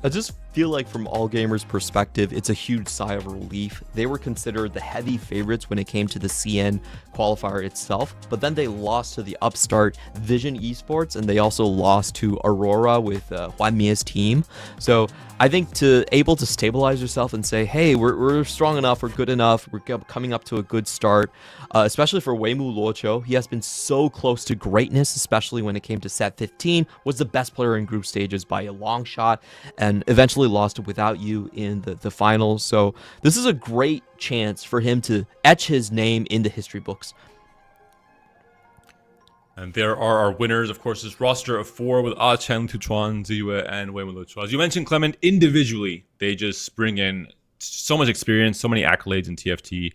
I just feel like from all gamers' perspective, it's a huge sigh of relief. They were considered the heavy favorites when it came to the CN qualifier itself, but then they lost to the upstart Vision Esports, and they also lost to Aurora with Juan Mia's team. So I think able to stabilize yourself and say, hey, we're strong enough, we're good enough, we're coming up to a good start, especially for Wei-Mu-Luo. He has been so close to greatness, especially when it came to set 15, was the best player in group stages by a long shot, and eventually lost without you in the finals. So this is a great chance for him to etch his name in the history books. And there are our winners, of course, this roster of 4 with Achan, Tuchuan, Ziyue, and Wei-Mu-Luo. As you mentioned, Clement, individually, they just bring in so much experience, so many accolades in TFT.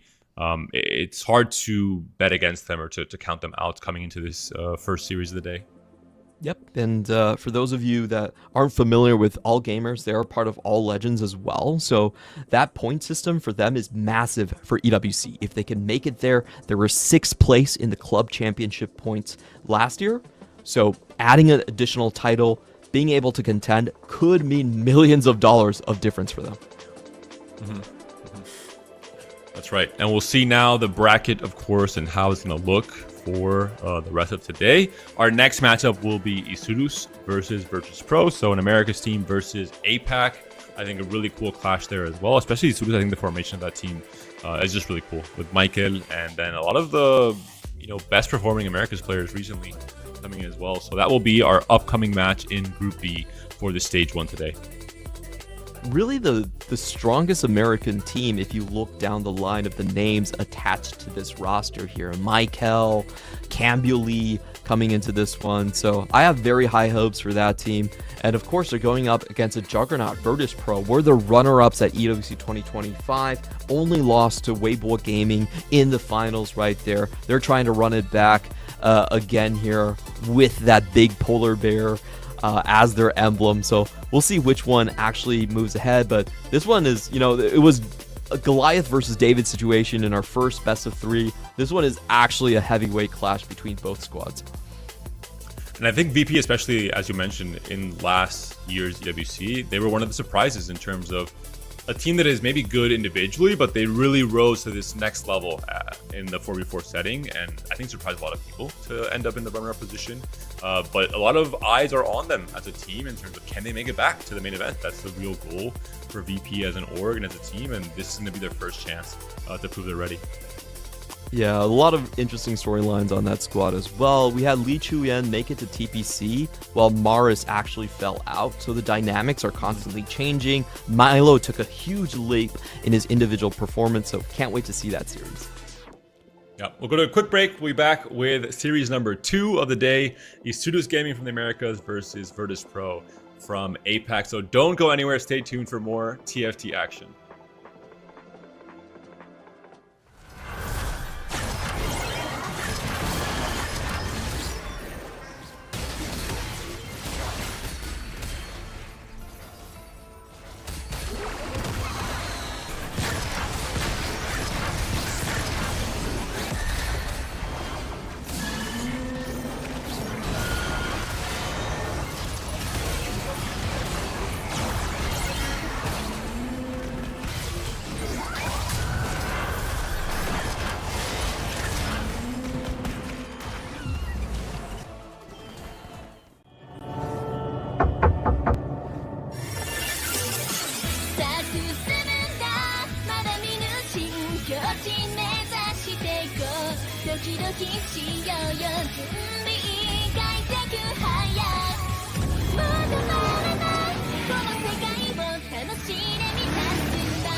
It's hard to bet against them or to count them out coming into this first series of the day. Yep, and for those of you that aren't familiar with All Gamers, they are part of All Legends as well. So that point system for them is massive for EWC. If they can make it there, they were 6th place in the club championship points last year. So adding an additional title, being able to contend, could mean millions of dollars of difference for them. That's right. And we'll see now the bracket, of course, and how it's going to look for the rest of today. Our next matchup will be Isurus versus Virtus.pro, so an America's team versus APAC. I think a really cool clash there as well, especially Isurus. I think the formation of that team is just really cool with Michael and then a lot of the best performing America's players recently coming in as well. So that will be our upcoming match in Group B for the Stage 1 today. Really the strongest American team if you look down the line of the names attached to this roster here. Michael, Cambuli coming into this one. So I have very high hopes for that team. And of course, they're going up against a juggernaut, Virtus.pro. We're the runner-ups at EWC 2025. Only lost to Weibo Gaming in the finals right there. They're trying to run it back again here with that big polar bear as their emblem. So we'll see which one actually moves ahead. But this one is, it was a Goliath versus David situation in our first best of 3. This one is actually a heavyweight clash between both squads. And I think VP, especially as you mentioned in last year's EWC, they were one of the surprises in terms of a team that is maybe good individually, but they really rose to this next level in the 4v4 setting, and I think surprised a lot of people to end up in the runner-up position. But a lot of eyes are on them as a team in terms of can they make it back to the main event. That's the real goal for VP as an org and as a team, and this is going to be their first chance to prove they're ready. Yeah, a lot of interesting storylines on that squad as well. We had Lee Chuyen make it to TPC while Maris actually fell out. So the dynamics are constantly changing. Milo took a huge leap in his individual performance, so can't wait to see that series. Yeah, we'll go to a quick break. We'll be back with series number 2 of the day. Isurus Gaming from the Americas versus Virtus.pro from APAC. So don't go anywhere. Stay tuned for more TFT action. 準備快適早くもう止まらないこの世界を楽しんでみた瞬間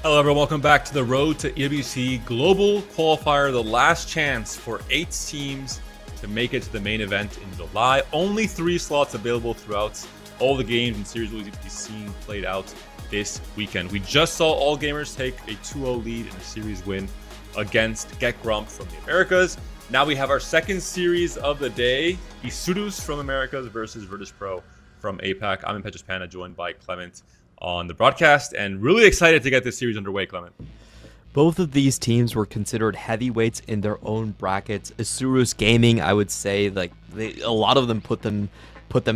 Hello everyone, welcome back to the Road to EWC Global Qualifier, the last chance for 8 teams to make it to the main event in July. Only 3 slots available throughout all the games and series will be seen played out this weekend. We just saw All Gamers take a 2-0 lead in a series win against Get Grump from the Americas. Now we have our second series of the day, Isurus from Americas versus Virtus.pro from APAC. I'm Impetuous Panda, joined by Clement on the broadcast, and really excited to get this series underway, Clement. Both of these teams were considered heavyweights in their own brackets. Isurus Gaming, I would say, a lot of them put them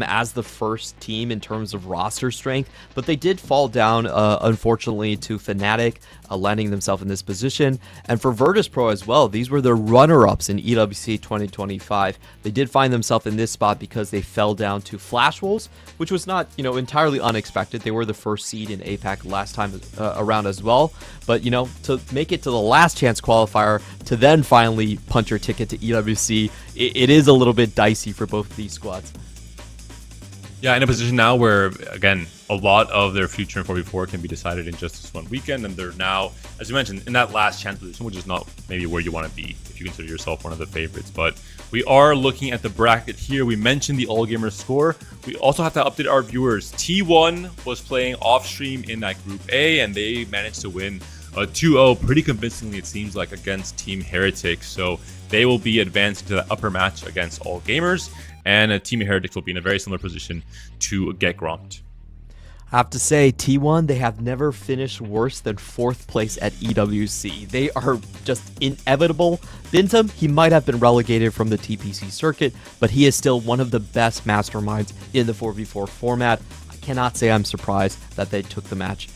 as the first team in terms of roster strength, but they did fall down, unfortunately, to Fnatic, landing themselves in this position. And for Virtus.pro as well, these were the runner-ups in EWC 2025. They did find themselves in this spot because they fell down to Flash Wolves, which was not, entirely unexpected. They were the first seed in APAC last time around as well. But, to make it to the last chance qualifier, to then finally punch your ticket to EWC, it is a little bit dicey for both of these squads. Yeah, in a position now where, again, a lot of their future in 4v4 can be decided in just this one weekend, and they're now, as you mentioned, in that last chance position, which is not maybe where you want to be if you consider yourself one of the favorites. But we are looking at the bracket here. We mentioned the All Gamers score. We also have to update our viewers. T1 was playing off stream in that Group A, and they managed to win 2-0 pretty convincingly, it seems like, against Team Heretic. So they will be advancing to the upper match against All Gamers. And Team Heretics will be in a very similar position to Get Grumped. I have to say, T1, they have never finished worse than 4th place at EWC. They are just inevitable. Bintum, he might have been relegated from the TPC circuit, but he is still one of the best masterminds in the 4v4 format. I cannot say I'm surprised that they took the match.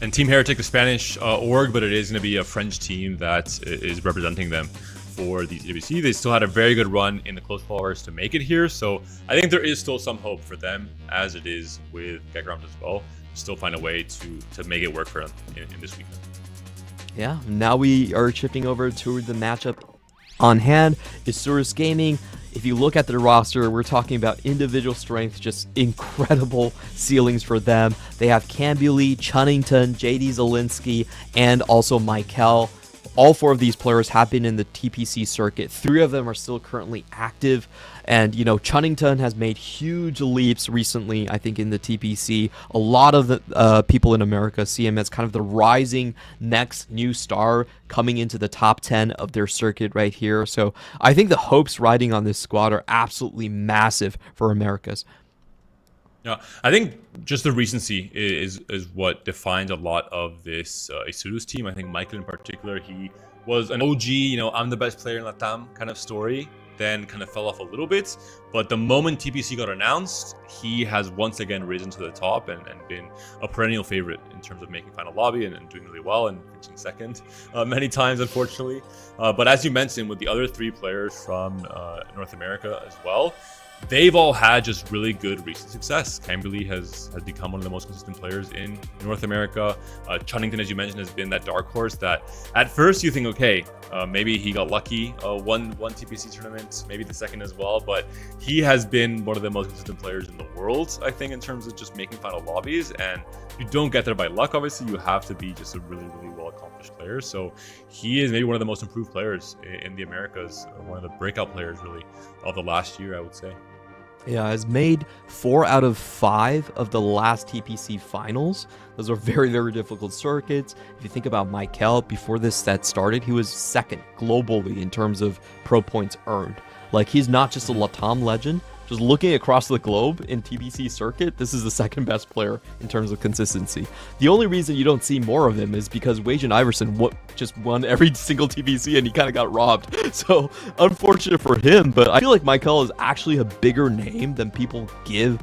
And Team Heretic, the Spanish org, but it is going to be a French team that is representing them for the EWC. They still had a very good run in the close qualifiers to make it here, so I think there is still some hope for them, as it is with Get Grumped as well. Still find a way to make it work for them in this weekend. Yeah, now we are shifting over to the matchup on hand. Isurus Gaming. If you look at their roster, we're talking about individual strength, just incredible ceilings for them. They have Cambuli, Chunnington, JD Zielinski, and also Michael. All 4 of these players have been in the TPC circuit. 3 of them are still currently active. And, Chunnington has made huge leaps recently, I think, in the TPC. A lot of the people in America see him as kind of the rising next new star coming into the top 10 of their circuit right here. So I think the hopes riding on this squad are absolutely massive for Americas. Yeah, I think just the recency is what defines a lot of this Isurus team. I think Michael in particular, he was an OG, I'm the best player in Latam kind of story, then kind of fell off a little bit. But the moment TPC got announced, he has once again risen to the top and been a perennial favorite in terms of making final lobby and doing really well and finishing second many times, unfortunately. But as you mentioned, with the other 3 players from North America as well, they've all had just really good recent success. Cambuli has become one of the most consistent players in North America. Chunnington, as you mentioned, has been that dark horse that at first you think, okay, maybe he got lucky, one TPC tournament, maybe the second as well, but he has been one of the most consistent players in the world, I think, in terms of just making final lobbies. And you don't get there by luck, obviously. You have to be just a really, really well-accomplished player. So he is maybe one of the most improved players in the Americas, one of the breakout players, really, of the last year, I would say. Yeah, has made 4 out of 5 of the last TPC finals. Those are very, very difficult circuits. If you think about Michael, before this set started, he was 2nd globally in terms of pro points earned. Like, he's not just a Latam legend. Just looking across the globe in TPC circuit, this is the 2nd best player in terms of consistency. The only reason you don't see more of him is because Wajan Iverson just won every single TPC and he kind of got robbed. So unfortunate for him, but I feel like Michael is actually a bigger name than people give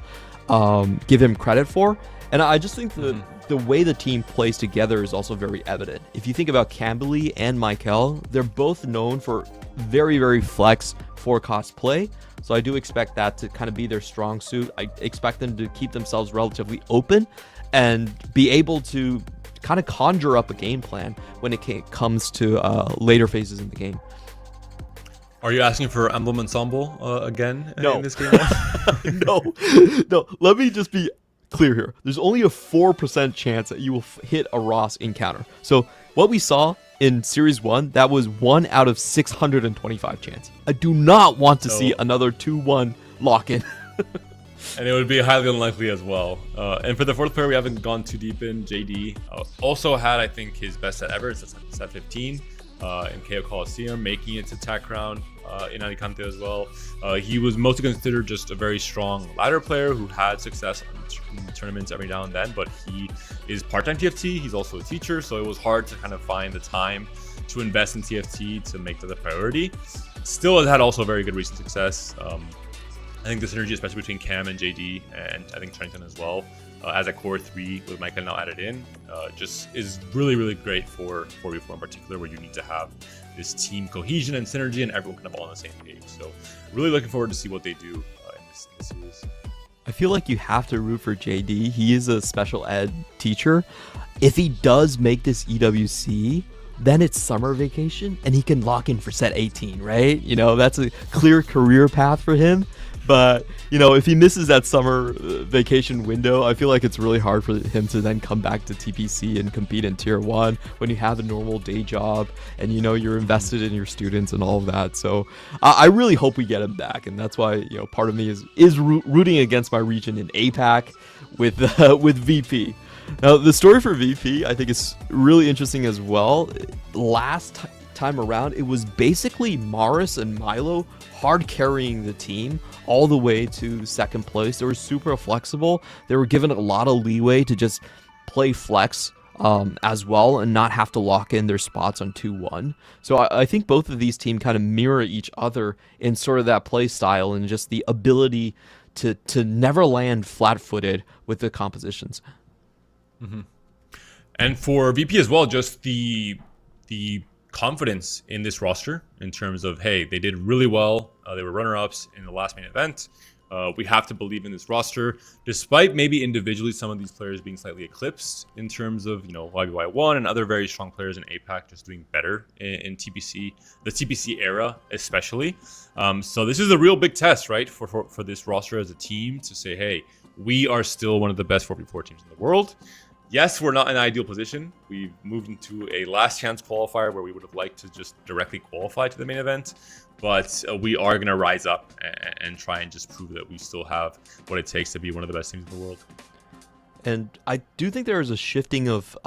him credit for. And I just think the way the team plays together is also very evident. If you think about Cambuli and Michael, they're both known for very, very flex forecast play. So I do expect that to kind of be their strong suit. I expect them to keep themselves relatively open and be able to kind of conjure up a game plan when it comes to later phases in the game. Are you asking for Emblem Ensemble again No. in this game? No. Let me just be clear here. There's only a 4% chance that you will hit a Ross encounter. So what we saw in Series 1, that was 1 out of 625 chance. I do not want to see another 2-1 lock-in. And it would be highly unlikely as well. And for the fourth player, we haven't gone too deep in. JD also had, I think, his best set ever. It's set 15 in KO Coliseum, making it to TAC round in Alicante as well. He was mostly considered just a very strong ladder player who had success in tournaments every now and then, but he is part-time TFT. He's also a teacher, so it was hard to kind of find the time to invest in TFT to make that a priority. Still has had also very good recent success. I think the synergy, especially between Cam and JD, and I think Trennington as well, as a core 3 with Michael now added in, just is really, really great for 4v4 in particular, where you need to have this team cohesion and synergy and everyone kind of all on the same page. So really looking forward to see what they do in this series. I feel like you have to root for JD. He is a special ed teacher. If he does make this EWC, then it's summer vacation and he can lock in for set 18, right? You know, that's a clear career path for him. But, you know, if he misses that summer vacation window, I feel like it's really hard for him to then come back to TPC and compete in Tier 1 when you have a normal day job and, you know, you're invested in your students and all of that. So I really hope we get him back. And that's why, you know, part of me is rooting against my region in APAC with VP. Now, the story for VP, I think, is really interesting as well. Last time around, it was basically Morris and Milo hard carrying the team all the way to second place. They were super flexible. They were given a lot of leeway to just play flex as well and not have to lock in their spots on 2-1. So I think both of these teams kind of mirror each other in sort of that play style and just the ability to never land flat-footed with the compositions. Mm-hmm. And for VP as well, just the confidence in this roster in terms of, hey, they did really well. They were runner-ups in the last main event. We have to believe in this roster, despite maybe individually some of these players being slightly eclipsed in terms of, you know, YBY1 and other very strong players in APAC just doing better in TPC, the TPC era especially. So this is a real big test, right, for this roster as a team to say, hey, we are still one of the best 4v4 teams in the world. Yes, we're not in an ideal position. We've moved into a last chance qualifier where we would have liked to just directly qualify to the main event. But we are going to rise up and try and just prove that we still have what it takes to be one of the best teams in the world. And I do think there is a shifting of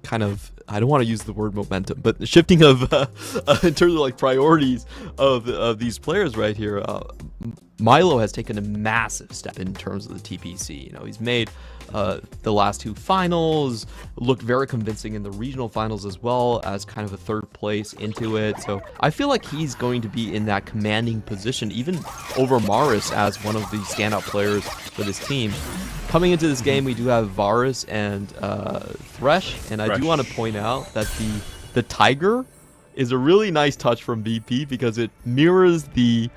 kind of, I don't want to use the word momentum, but the shifting of in terms of like priorities of these players right here. Milo has taken a massive step in terms of the TPC. You know, he's made the last 2 finals, looked very convincing in the regional finals as well as kind of a 3rd place into it. So I feel like he's going to be in that commanding position, even over Maris as one of the standout players for this team. Coming into this game, we do have Varus and Thresh, and I do want to point out that the Tiger is a really nice touch from VP because it mirrors the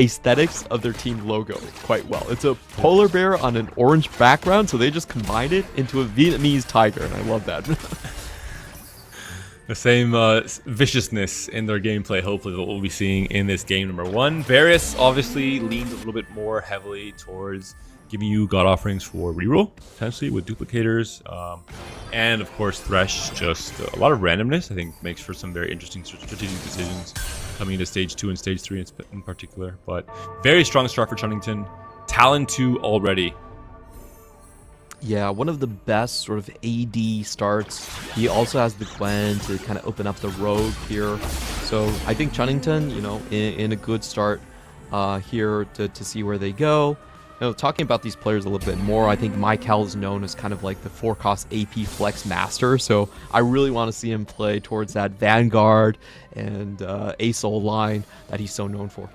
aesthetics of their team logo quite well. It's a polar bear on an orange background, so they just combined it into a Vietnamese tiger, and I love that. The same viciousness in their gameplay, hopefully, that we'll be seeing in this game number 1. Varus obviously leans a little bit more heavily towards giving you god offerings for reroll, potentially with duplicators. And of course, Thresh, just a lot of randomness, I think, makes for some very interesting strategic decisions coming into stage 2 and stage 3 in particular. But very strong start for Chunnington. Talon 2 already. Yeah, one of the best sort of AD starts. He also has the Gwen to kind of open up the rogue here. So I think Chunnington, you know, in a good start here to see where they go. You know, talking about these players a little bit more, I think Michael is known as kind of like the 4-cost AP flex master. So I really want to see him play towards that Vanguard and ASOL line that he's so known for.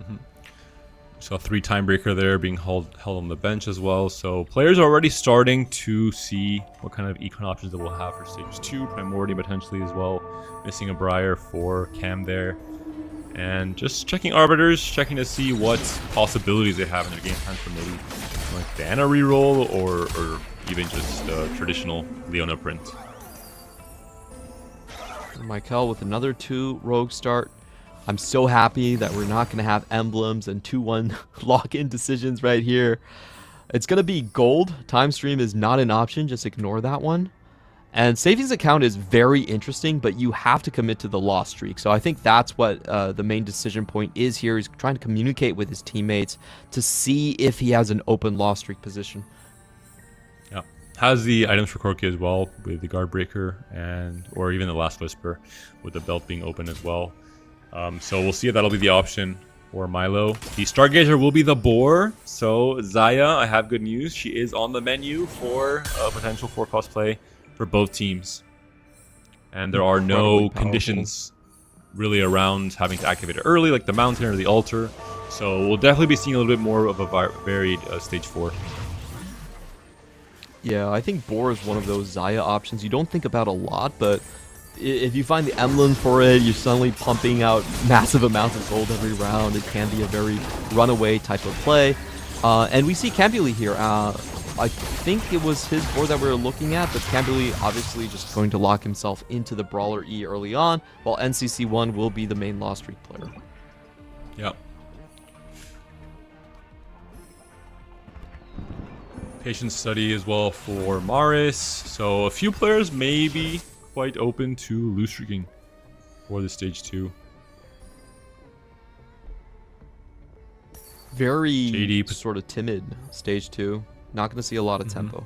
Mm-hmm. So a 3 timebreaker there being held on the bench as well. So players are already starting to see what kind of econ options that we'll have for stage 2, Primordium potentially as well. Missing a Briar for Cam there. And just checking arbiters, checking to see what possibilities they have in their game plan for maybe like Banner reroll or even just traditional Leona print. Michael with another 2 rogue start. I'm so happy that we're not going to have emblems and 2-1 lock-in decisions right here. It's going to be gold. Time stream is not an option. Just ignore that one. And Savings account is very interesting, but you have to commit to the loss streak. So I think that's what the main decision point is here. He's trying to communicate with his teammates to see if he has an open loss streak position. Yeah. Has the items for Corki as well, with the guard breaker or even the last whisper with the belt being open as well. So we'll see if that'll be the option for Milo. The Stargazer will be the boar. So Xayah, I have good news. She is on the menu for a potential 4-cost play for both teams. And there are no conditions really around having to activate it early, like the mountain or the altar. So we'll definitely be seeing a little bit more of a varied stage 4. Yeah, I think boar is one of those Xayah options you don't think about a lot, but if you find the emblem for it, you're suddenly pumping out massive amounts of gold every round. It can be a very runaway type of play. And we see Cambuli here. I think it was his board that we were looking at, but Cambuli obviously just going to lock himself into the Brawler E early on, while NCC1 will be the main lost streak player. Yeah. Patient study as well for Maris. So a few players may be quite open to loose streaking for the stage 2. Very JD sort of timid stage 2. Not going to see a lot of tempo.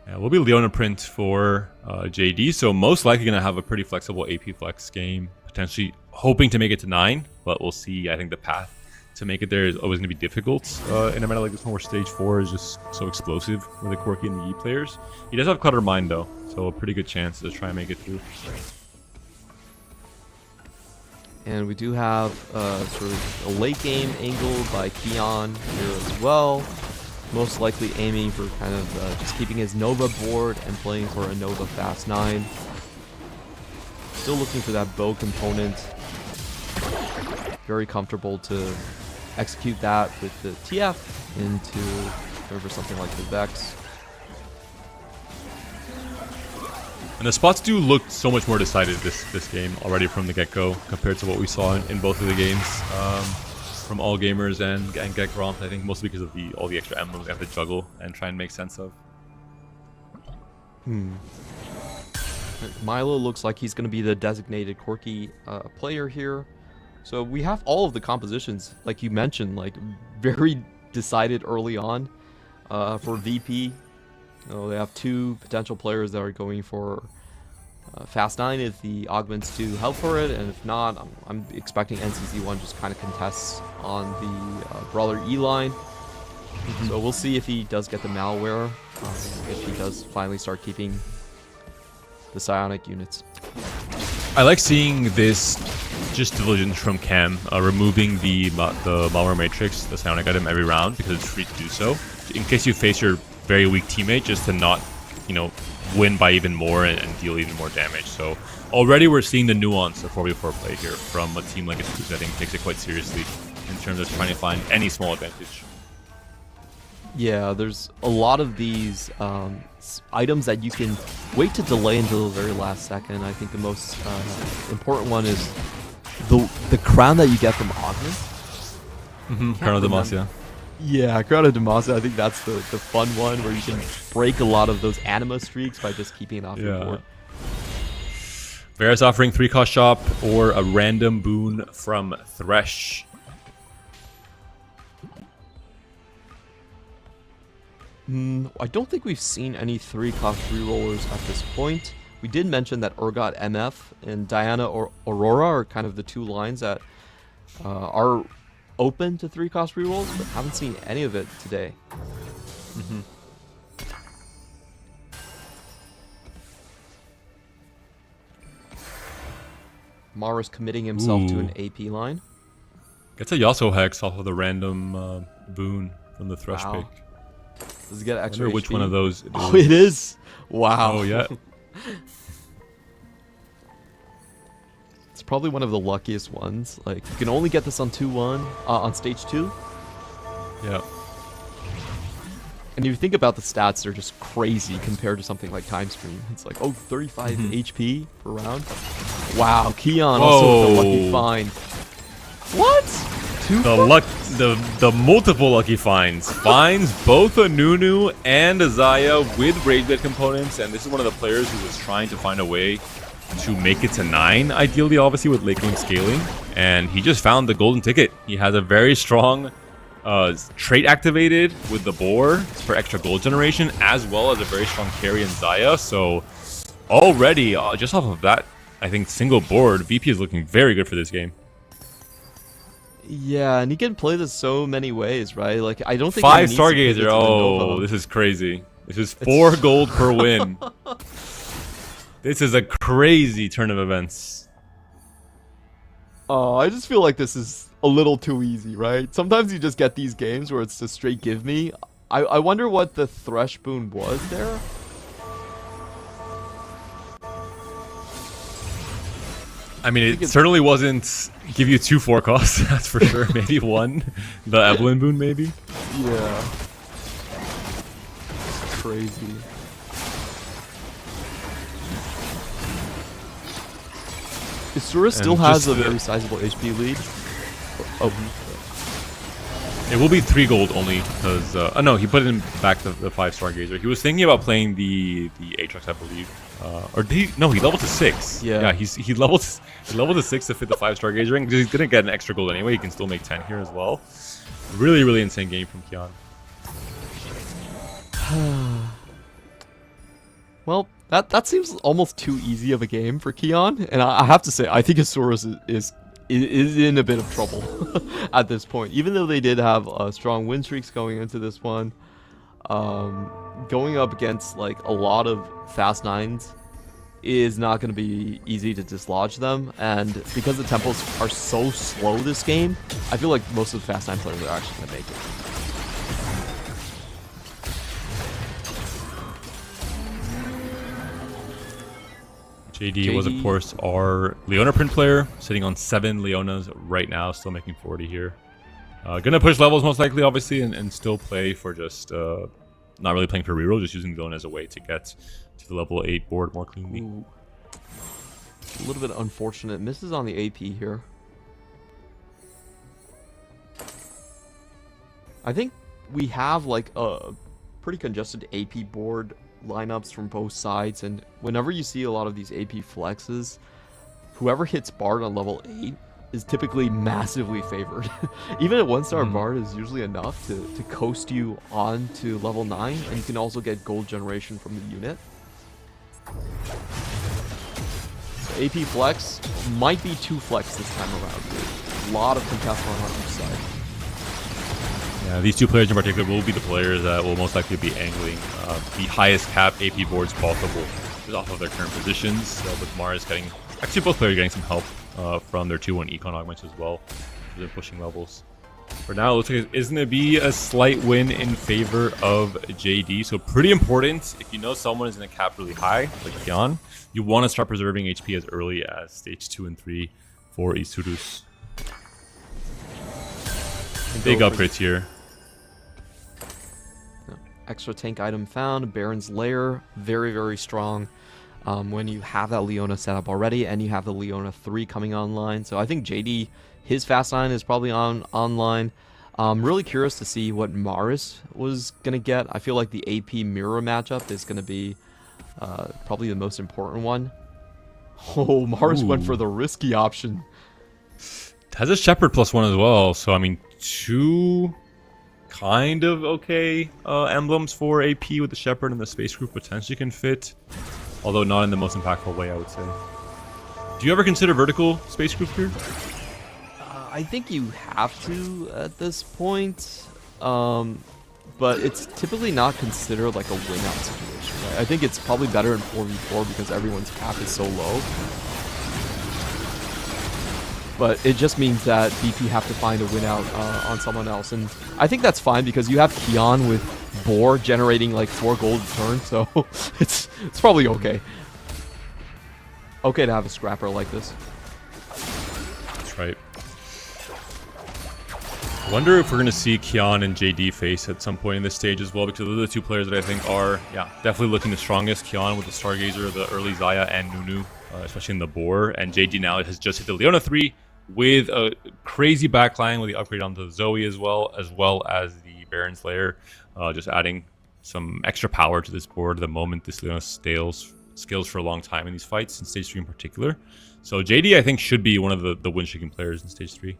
Yeah, we'll be Leona print for JD, so most likely going to have a pretty flexible AP flex game, potentially hoping to make it to 9, but we'll see. I think the path to make it there is always going to be difficult in a meta like this one where stage 4 is just so explosive with the Corki and the E players. He does have Clutter Mind though, so a pretty good chance to try and make it through. And we do have sort of a late game angle by Keon here as well. Most likely aiming for kind of just keeping his Nova board and playing for a Nova Fast 9. Still looking for that bow component. Very comfortable to execute that with the TF into over something like the Vex. And the spots do look so much more decided this game already from the get-go compared to what we saw in both of the games from All Gamers and Get Gromp. I think mostly because of all the extra emblems they have to juggle and try and make sense of. Milo looks like he's going to be the designated Corki player here. So we have all of the compositions, like you mentioned, like very decided early on for VP. They have 2 potential players that are going for Fast 9 if the augments do help for it, and if not, I'm expecting NCC1 just kind of contests on the Brawler E line. So we'll see if he does get the malware, if he does finally start keeping the psionic units. I like seeing this just diligence from Cam, removing the malware matrix, the psionic item every round because it's free to do so. In case you face your very weak teammate, just to not, win by even more and deal even more damage. So already we're seeing the nuance of 4v4 play here from a team like Isurus. I think takes it quite seriously in terms of trying to find any small advantage. Yeah, there's a lot of these items that you can wait to delay until the very last second. I think the most important one is the crown that you get from Augment. Crown of Demacia. Yeah, Crown of Demacia. I think that's the fun one where you can break a lot of those anima streaks by just keeping it off your board. Vera's offering 3-cost shop or a random boon from Thresh. I don't think we've seen any 3-cost rerollers at this point. We did mention that Urgot MF and Diana or Aurora are kind of the 2 lines that are open to 3-cost rerolls, but haven't seen any of it today. Mara's committing himself to an AP line. Gets a Yasuo Hex off of the random boon from the Thresh pick. Does it get extra I wonder which one of those it is. Oh, it is? Wow. Oh, yeah. It's probably one of the luckiest ones. Like, you can only get this on 2-1, on stage 2. Yeah. And if you think about the stats, they're just crazy compared to something like Time Stream. It's like, 35 HP per round. Wow, Keon also with a lucky find. What? The multiple lucky finds both a Nunu and a Zaya with Rage Blade components, and this is one of the players who was trying to find a way to make it to 9, ideally, obviously, with late game scaling, and he just found the golden ticket. He has a very strong trait activated with the boar for extra gold generation, as well as a very strong carry in Zaya, so already, just off of that, I think single board, VP is looking very good for this game. Yeah, and he can play this so many ways, right? Like, I don't think 5 Stargazer. Oh, this is crazy. This is 4 gold per win. This is a crazy turn of events. I just feel like this is a little too easy, right? Sometimes you just get these games where it's just straight give me. I wonder what the Thresh boon was there. I mean, it certainly wasn't give you 2 forecasts, that's for sure. Maybe 1. The Evelyn boon, maybe? Yeah. It's crazy. Isurus still has a very sizable HP lead. Oh. It will be 3 gold only, because... oh no, he put in back the 5 Stargazer. He was thinking about playing the Aatrox, I believe. Or did he? No, he leveled to 6. Yeah, he leveled to 6 to fit the 5 Stargazer ring, because he's gonna get an extra gold anyway. He can still make 10 here as well. Really, really insane game from Kian. Well, that seems almost too easy of a game for Kian, and I have to say, I think Isurus is in a bit of trouble at this point. Even though they did have strong win streaks going into this one, going up against like a lot of fast 9s is not going to be easy to dislodge them, and because the tempos are so slow this game, I feel like most of the fast 9 players are actually going to make it. JD was, of course, our Leona print player, sitting on 7 Leonas right now, still making 40 here. Gonna push levels most likely, obviously, and still play for just not really playing for reroll, just using Leona as a way to get to the level 8 board more cleanly. Ooh. A little bit unfortunate. Misses on the AP here. I think we have like a pretty congested AP board lineups from both sides, and whenever you see a lot of these AP flexes, whoever hits Bard on level 8 is typically massively favored. Even at 1-star Bard is usually enough to coast you on to level 9, and you can also get gold generation from the unit. So AP flex might be 2 flex this time around. A lot of contest on each side. Yeah, these 2 players in particular will be the players that will most likely be angling the highest cap AP boards possible, just off of their current positions. With Mars getting, actually both players getting some help from their 2-1 econ augments as well, as they're pushing levels. For now, it looks like it's going to be a slight win in favor of JD. So pretty important, if you know someone is going to cap really high, like Kian, you want to start preserving HP as early as stage 2 and 3 for Isurus. Big upgrades here. Extra tank item found, Baron's Lair, very, very strong when you have that Leona set up already, and you have the Leona 3 coming online. So I think JD, his fast 9 is probably online. I'm really curious to see what Maris was going to get. I feel like the AP mirror matchup is going to be probably the most important one. Oh, Maris went for the risky option. Has a Shepherd +1 as well, so I mean, 2 kind of okay emblems for AP with the Shepherd, and the Space Group potentially can fit, although not in the most impactful way, I would say. Do you ever consider vertical Space Group here? I think you have to at this point, but it's typically not considered like a win-out situation, right? I think it's probably better in 4v4 because everyone's cap is so low. But it just means that BP have to find a win out on someone else. And I think that's fine because you have Kian with Boar generating like 4 gold a turn, so it's probably okay. Okay to have a scrapper like this. That's right. I wonder if we're going to see Kian and JD face at some point in this stage as well, because those are the 2 players that I think are, definitely looking the strongest. Kian with the Stargazer, the early Zaya, and Nunu, especially in the Boar. And JD now has just hit the Leona 3, with a crazy backline with the upgrade onto the Zoe as well as the Baron Slayer, just adding some extra power to this board. At the moment, this Leona scales for a long time in these fights, in Stage 3 in particular. So JD, I think, should be one of the win-shaking players in Stage 3.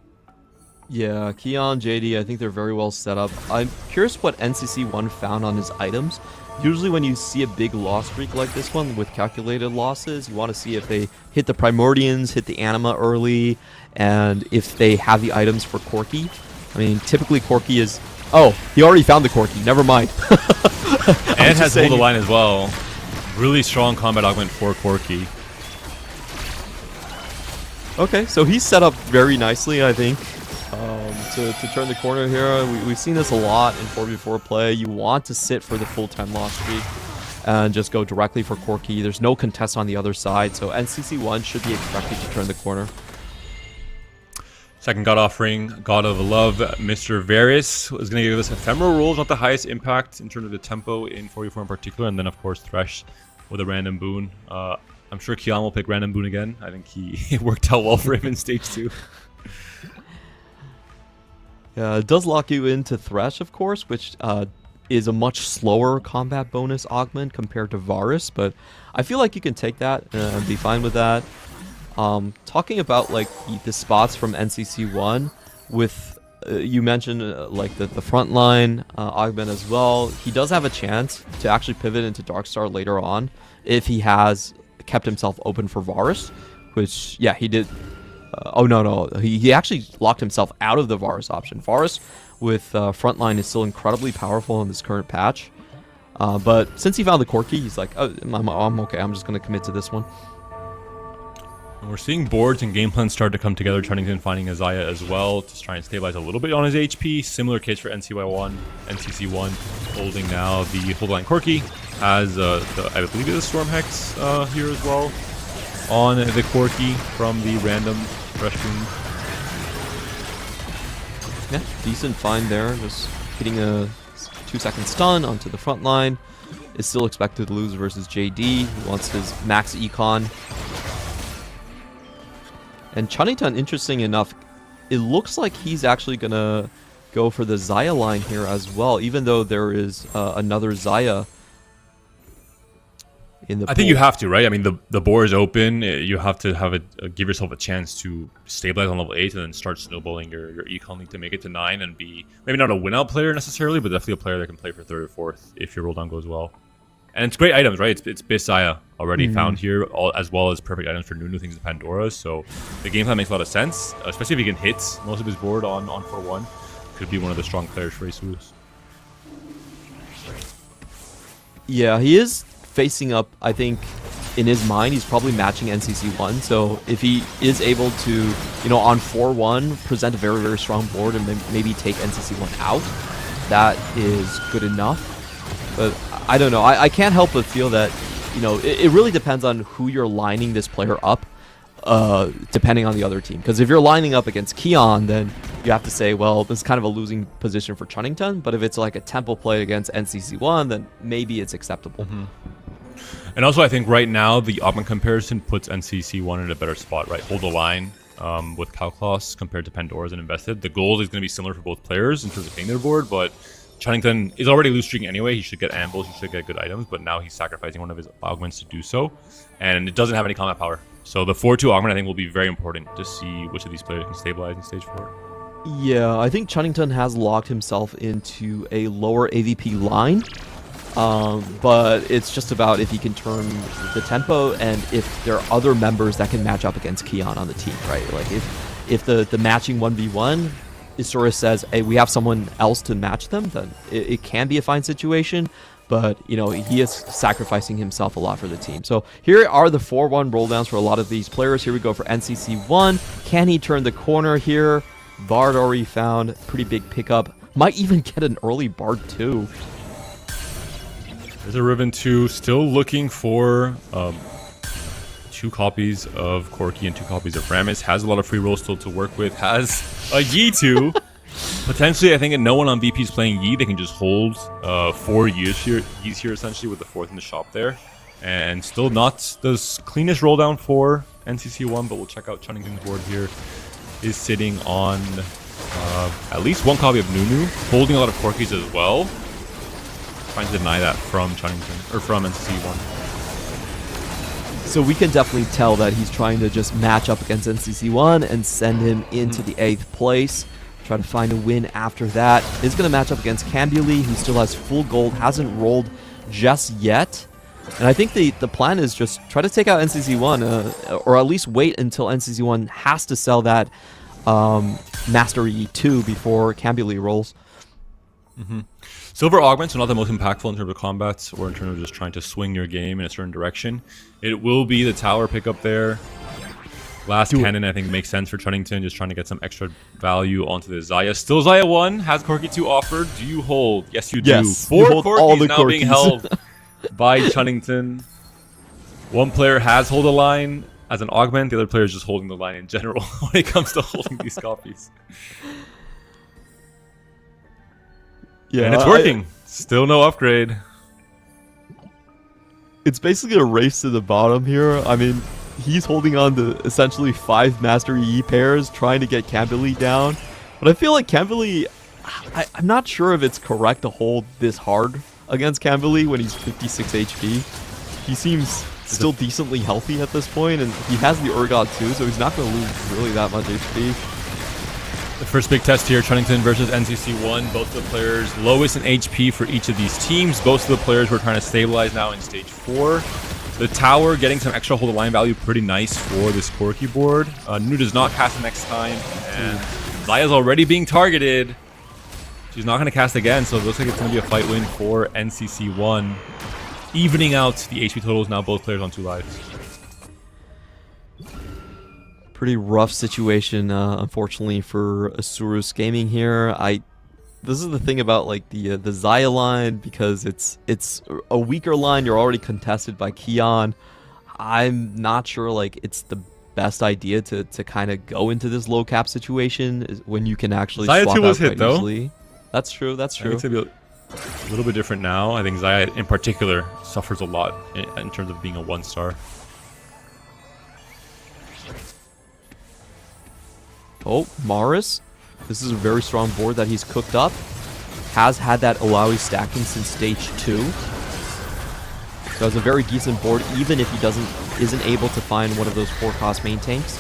Yeah, Keon, JD, I think they're very well set up. I'm curious what NCC1 found on his items. Usually when you see a big loss streak like this one with calculated losses, you want to see if they hit the Primordians, hit the Anima early, and if they have the items for Corki. I mean, typically Corki is... Oh, he already found the Corki. Never mind. And has hold the line as well. Really strong combat augment for Corki. Okay, so he's set up very nicely, I think, to turn the corner here. We've seen this a lot in 4v4 play. You want to sit for the full-time loss streak and just go directly for Corki. There's no contest on the other side, so NCC1 should be expected to turn the corner. Second God offering, God of Love, Mr. Varus is going to give us ephemeral rolls, not the highest impact in terms of the tempo in 4v4 in particular, and then of course Thresh with a random boon. I'm sure Kian will pick random boon again. I think it worked out well for him in Stage 2. Yeah, it does lock you into Thresh, of course, which is a much slower combat bonus augment compared to Varus, but I feel like you can take that and be fine with that. Talking about like the spots from NCC1 with you mentioned like the frontline augment as well. He does have a chance to actually pivot into Darkstar later on if he has kept himself open for Varus, which yeah, he did. Oh no, he actually locked himself out of the Varus option. Varus with frontline is still incredibly powerful in this current patch, but since he found the Corki, he's like, oh, I'm okay. I'm just gonna commit to this one. And we're seeing boards and game plans start to come together. Chunnington finding Isaiah as well to try and stabilize a little bit on his HP. Similar case for NCC1 holding now the hold line Corki. Has I believe it's a Storm Hex here as well on the Corki from the random Rush Boom. Yeah, decent find there. Just hitting a 2-second stun onto the front line. Is still expected to lose versus JD. He wants his max econ. And Chunnington, interesting enough, it looks like he's actually going to go for the Xayah line here as well, even though there is another Xayah in the pool. I think you have to, right? I mean, the board is open. You have to have give yourself a chance to stabilize on level 8 and then start snowballing your econ league to make it to 9 and be maybe not a win-out player necessarily, but definitely a player that can play for 3rd or 4th if your roll down goes well. And it's great items, right? It's Xayah already found here, as well as perfect items for new things in Pandora. So the game plan makes a lot of sense, especially if he can hit most of his board on 4-1. Could be one of the strong players for Isurus. Yeah, he is facing up, I think, in his mind, he's probably matching NCC1. So if he is able to, you know, on 4-1, present a very, very strong board and maybe take NCC1 out, that is good enough. But I don't know. I can't help but feel that, you know, it really depends on who you're lining this player up, depending on the other team. Because if you're lining up against Keon, then you have to say, well, this is kind of a losing position for Chunnington. But if it's like a tempo play against NCC1, then maybe it's acceptable. And also, I think right now, the augment comparison puts NCC1 in a better spot, right? Hold the line with Calcloss compared to Pandora's and Invested. The goal is going to be similar for both players in terms of playing their board, but Chunnington is already loose streaking anyway. He should get ambush, he should get good items, but now he's sacrificing one of his augments to do so. And it doesn't have any combat power. So the 4-2 augment, I think, will be very important to see which of these players can stabilize in Stage 4. Yeah, I think Chunnington has locked himself into a lower AVP line. But it's just about if he can turn the tempo and if there are other members that can match up against Keon on the team, right? Like if the matching 1v1, Isurus says, hey, we have someone else to match them, then it can be a fine situation. But, you know, he is sacrificing himself a lot for the team. So here are the 4-1 rolldowns for a lot of these players. Here we go for NCC1. Can he turn the corner here? Bard already found. Pretty big pickup. Might even get an early Bard too. There's a Riven 2 still looking for 2 copies of Corki and 2 copies of Rammus. Has a lot of free rolls still to work with. Has a Yi 2. Potentially, I think no one on VP is playing Yi. They can just hold 4 Yis here essentially with the 4th in the shop there. And still not the cleanest roll down for NCC1, but we'll check out Chunnington's board here. is sitting on at least one copy of Nunu, holding a lot of Corkis as well. Trying to deny that from Chunnington, or from NCC1. So we can definitely tell that he's trying to just match up against NCC1 and send him into the 8th place. Try to find a win after that. Is going to match up against Cambuli, who still has full gold, hasn't rolled just yet. And I think the plan is just try to take out NCC1, or at least wait until NCC1 has to sell that Master E2 before Cambuli rolls. Silver augments are not the most impactful in terms of combats or in terms of just trying to swing your game in a certain direction. It will be the tower pickup there. Last cannon, I think, makes sense for Chunnington, just trying to get some extra value onto the Xayah. Still Xayah 1, has Corki 2 offered. Do you hold? Yes, you do. Yes, 4 hold Corkis all the now being Corkis. held by Chunnington. One player has hold a line as an augment. The other player is just holding the line in general when it comes to holding these copies. Yeah, And it's working. Still no upgrade. It's basically a race to the bottom here. I mean, he's holding on to essentially 5 Master EE pairs, trying to get Cambuli down. But I feel like Cambuli, I'm not sure if it's correct to hold this hard against Cambuli when he's 56 HP. He seems still decently healthy at this point, and he has the Urgot too, so he's not going to lose really that much HP. The first big test here, Chunnington versus NCC1. Both of the players lowest in HP for each of these teams. Both of the players were trying to stabilize now in stage 4. The tower getting some extra hold of line value, pretty nice for this Corki board. Nunu does not cast the next time, and Xayah's already being targeted. She's not going to cast again, so it looks like it's going to be a fight win for NCC1. Evening out the HP totals, now both players on 2 lives. Pretty rough situation, unfortunately, for Isurus Gaming here. This is the thing about like the Xayah line, because it's a weaker line. You're already contested by Kion. I'm not sure like it's the best idea to kind of go into this low cap situation when you can actually Xayah swap 2 out was hit quite though. easily. That's true. That's I true. think it's going to be a little bit different now. I think Xayah in particular suffers a lot in terms of being a 1-star. Oh, Maris. This is a very strong board that he's cooked up. Has had that Alawi stacking since stage 2. So it's a very decent board, even if he isn't able to find one of those 4-cost main tanks.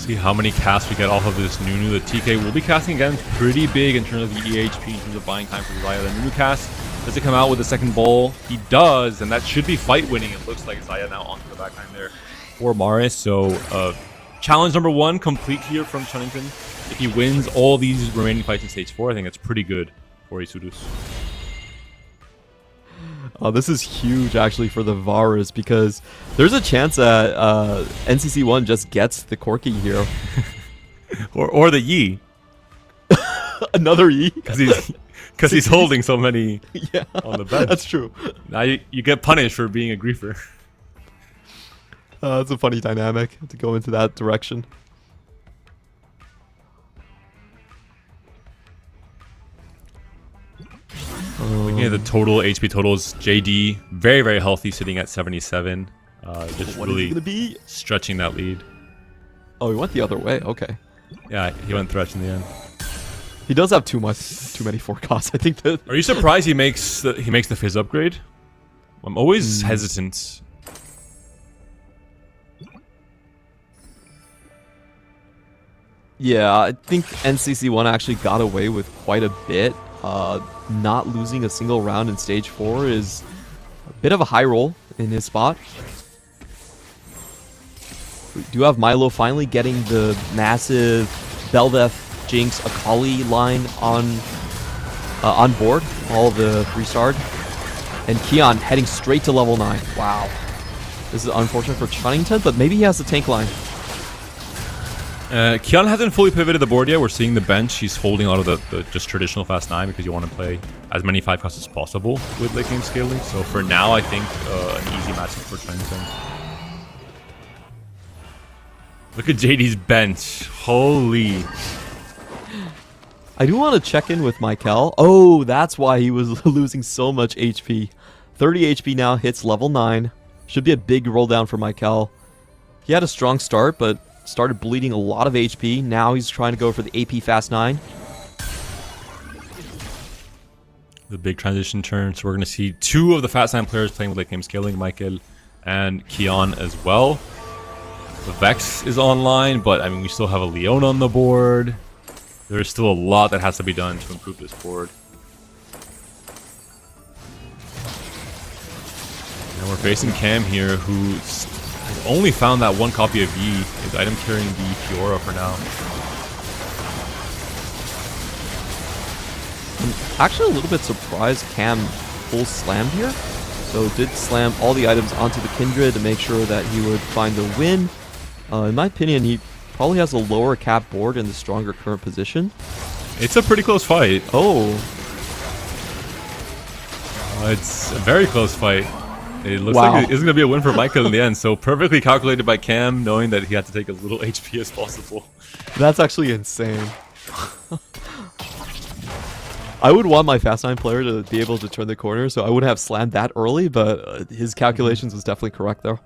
See how many casts we get off of this Nunu. The TK will be casting again pretty big in terms of the EHP, in terms of buying time for Xayah. The Nunu cast, does it come out with the second ball? He does, and that should be fight winning. It looks like Xayah now onto the backline there for Maris. So challenge number 1 complete here from Chunnington. If he wins all these remaining fights in stage 4, I think that's pretty good for Isurus. This is huge actually for the Varus, because there's a chance that NCC1 just gets the Corki here. or the Yi. Another E? Because he's holding so many on the bench. That's true. Now you get punished for being a griefer. It's a funny dynamic to go into that direction. Looking at the total HP totals, JD very, very healthy, sitting at 77. Just What is really it gonna be? stretching that lead. Oh, he went the other way. Okay. Yeah, he went Thresh in the end. He does have too many 4-costs. I think that. Are you surprised he makes the Fizz upgrade? I'm always hesitant. Yeah, I think NCC1 actually got away with quite a bit. Not losing a single round in stage 4 is a bit of a high roll in his spot. We do have Milo finally getting the massive Bel'Veth, Jinx, Akali line on board. All the 3-starred. And Kion heading straight to level 9. Wow. This is unfortunate for Chunnington, but maybe he has the tank line. Kion hasn't fully pivoted the board yet. We're seeing the bench. He's holding a lot of the just traditional fast 9 because you want to play as many 5-costs as possible with late game scaling. So for now, I think an easy matchup for Chunnington. Look at JD's bench. Holy. I do want to check in with Michael. Oh, that's why he was losing so much HP. 30 HP now, hits level 9. Should be a big roll down for Michael. He had a strong start, but started bleeding a lot of HP. Now he's trying to go for the AP Fast 9. The big transition turn, so we're going to see two of the Fast 9 players playing with late game scaling, Michael and Kian as well. The Vex is online, but I mean, we still have a Leon on the board. There's still a lot that has to be done to improve this board. And we're facing Cam here, who's only found that one copy of V, his item carrying the Fiora for now. I'm actually a little bit surprised Cam full slammed here. So did slam all the items onto the Kindred to make sure that he would find the win. In my opinion, he probably has a lower cap board in the stronger current position. It's a pretty close fight. Oh. It's a very close fight. It looks Wow. like it's going to be a win for Michael in the end. So perfectly calculated by Cam, knowing that he had to take as little HP as possible. That's actually insane. I would want my Fast 9 player to be able to turn the corner, so I wouldn't have slammed that early, but his calculations was definitely correct there.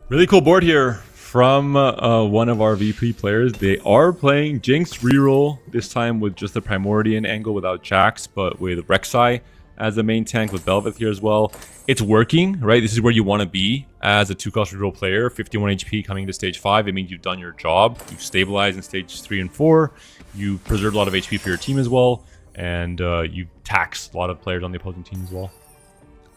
Really cool board here from one of our VP players. They are playing Jinx reroll, this time with just the Primordian angle without Jax, but with Rek'Sai as the main tank with Bel'Veth here as well. It's working, right? This is where you want to be as a 2-cost reroll player. 51 HP coming to stage 5. It means you've done your job. You've stabilized in stage 3 and 4. You preserved a lot of HP for your team as well. And you tax a lot of players on the opposing team as well.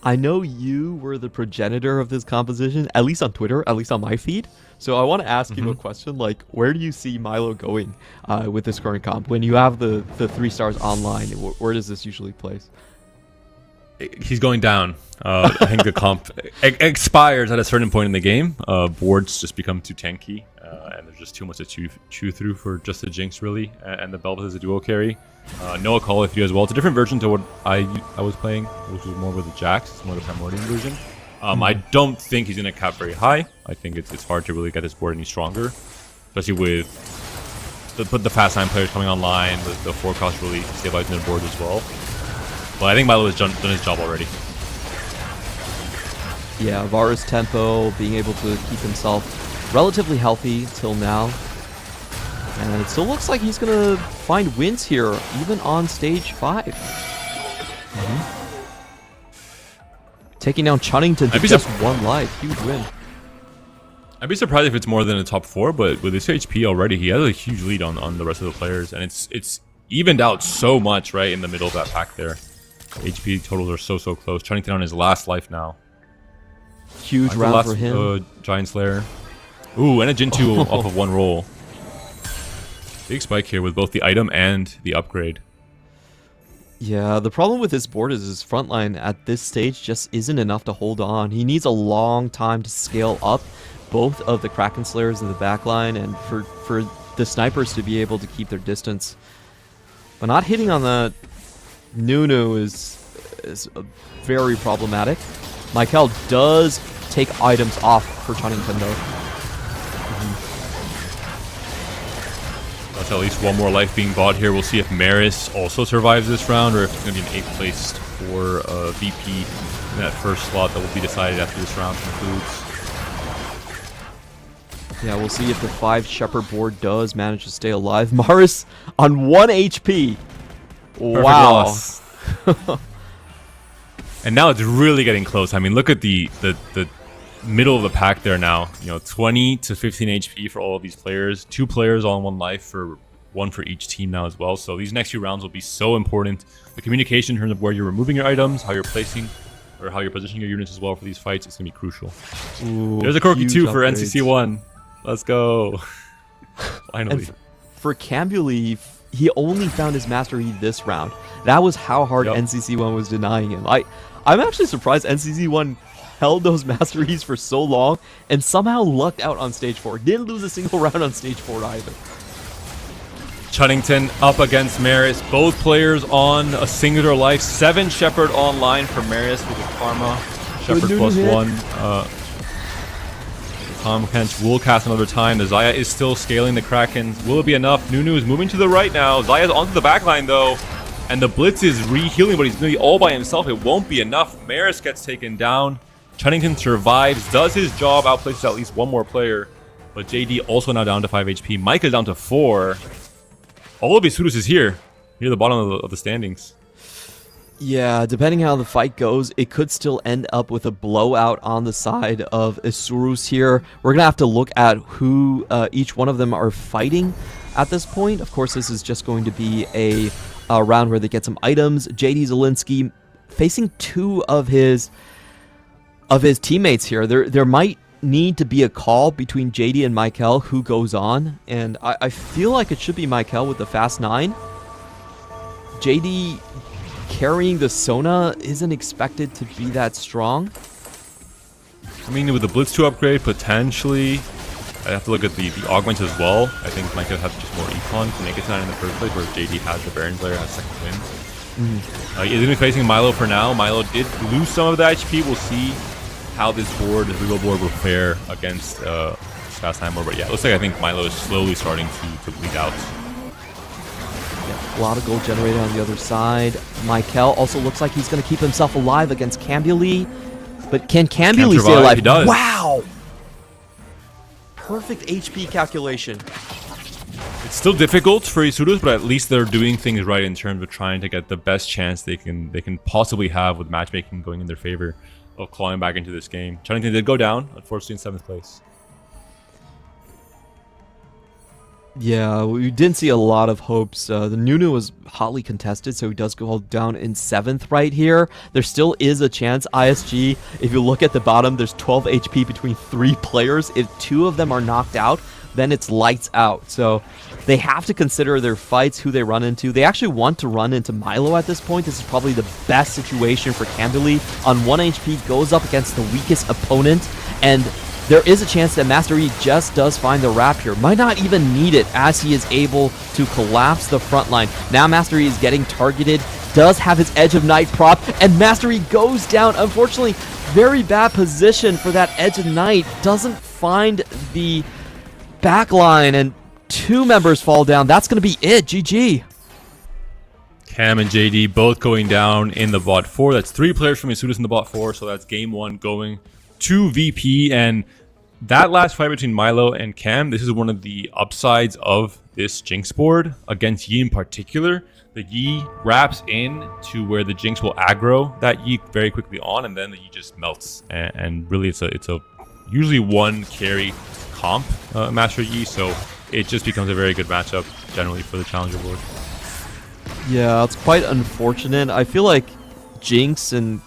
I know you were the progenitor of this composition, at least on Twitter, at least on my feed. So I want to ask you a question, like, where do you see Milo going with this current comp? When you have the 3 stars online, where does this usually place? He's going down. I think the comp expires at a certain point in the game. Boards just become too tanky, and there's just too much to chew through for just the Jinx, really, and the Bel'Veth is a duo carry. No Call of 3 as well. It's a different version to what I was playing, which was more with the Jax. It's more the Primordian version. I don't think he's going to cap very high. I think it's hard to really get his board any stronger, especially with the Fast 9 players coming online, the 4-cost really stabilizing their board as well. But I think Milo has done his job already. Yeah, Varus tempo, being able to keep himself relatively healthy till now. And it still looks like he's going to find wins here, even on stage 5. Taking down Chunnington to just 1 life. Huge win. I'd be surprised if it's more than a top 4, but with his HP already, he has a huge lead on the rest of the players. And it's evened out so much right in the middle of that pack there. HP totals are so close. Chunnington on his last life now. Huge round for him. Giant Slayer. Ooh, and a Jin 2 off of 1 roll. Big spike here with both the item and the upgrade. Yeah, the problem with this board is his frontline at this stage just isn't enough to hold on. He needs a long time to scale up both of the Kraken Slayers in the backline and for the snipers to be able to keep their distance. But not hitting on the Nunu is very problematic. Michael does take items off for Chunnington though. That's at least 1 more life being bought here. We'll see if Maris also survives this round or if it's going to be an 8th place for VP in that first slot that will be decided after this round concludes. Yeah, we'll see if the 5 Shepherd board does manage to stay alive. Maris on 1 HP. Wow. And now it's really getting close. I mean, look at the middle of the pack there now. You know, 20 to 15 HP for all of these players. 2 players all on 1 life, for 1 for each team now as well. So these next few rounds will be so important. The communication in terms of where you're removing your items, how you're placing, or how you're positioning your units as well for these fights, it's going to be crucial. Ooh, there's a Corki 2 for upgrades. NCC1. Let's go. Finally. And for Cambuli, he only found his mastery this round. That was how hard NCC1 was denying him. I'm actually surprised NCC1 held those masteries for so long and somehow lucked out on stage 4. Didn't lose a single round on stage 4 either. Chunnington up against Maris. Both players on a singular life. 7 Shepherd online for Maris with the Karma. Shepherd plus 1. Tom Kench will cast another time. The Xayah is still scaling the Krakens. Will it be enough? Nunu is moving to the right now. Xayah's onto the backline though. And the Blitz is re-healing, but he's going to be all by himself. It won't be enough. Maris gets taken down. Chunnington survives, does his job, outplaces at least one more player. But JD also now down to 5 HP. Mike is down to 4. All of Isurus is here. Near the bottom of the standings. Yeah, depending how the fight goes, it could still end up with a blowout on the side of Isurus here. We're going to have to look at who each one of them are fighting at this point. Of course, this is just going to be a round where they get some items. JD Zielinski facing 2 of his teammates here. There might need to be a call between JD and Michael who goes on, and I feel like it should be Michael with the fast 9. JD carrying the Sona isn't expected to be that strong. I mean, with the Blitz 2 upgrade, potentially. I have to look at the augments as well. I think Michael has just more econ to make it to 9 in the first place, where JD has the Baron Slayer, has second win. He's going to be facing Milo for now. Milo did lose some of the HP. We'll see how this board, the real board, will fare against Fast 9 board. But yeah, it looks like I think Milo is slowly starting to bleed out. A lot of gold generated on the other side. Michael also looks like he's going to keep himself alive against Cambuli. But can Cambuli stay alive? He does. Wow! Perfect HP calculation. It's still difficult for Isurus, but at least they're doing things right in terms of trying to get the best chance they can possibly have with matchmaking going in their favor of clawing back into this game. Chunnington did go down, unfortunately, in 7th place. Yeah, we didn't see a lot of hopes. The Nunu was hotly contested, so he does go down in 7th right here. There still is a chance. ISG, if you look at the bottom, there's 12 HP between 3 players. If 2 of them are knocked out, then it's lights out. So they have to consider their fights, who they run into. They actually want to run into Milo at this point. This is probably the best situation for Cambuli. On 1 HP, goes up against the weakest opponent, and there is a chance that Master E just does find the wrap here. Might not even need it, as he is able to collapse the front line. Now Master E is getting targeted, does have his Edge of Night prop, and Master E goes down. Unfortunately, very bad position for that Edge of Night. Doesn't find the backline, and 2 members fall down. That's going to be it. GG. Cam and JD both going down in the bot 4. That's 3 players from Isurus in the bot 4, so that's game 1 going to VP. And that last fight between Milo and Cam, this is one of the upsides of this Jinx board against Yi in particular. The Yi wraps in to where the Jinx will aggro that Yi very quickly on, and then the Yi just melts. And really, it's a usually 1 carry comp Master Yi, so it just becomes a very good matchup generally for the Challenger board. Yeah, it's quite unfortunate. I feel like Jinx and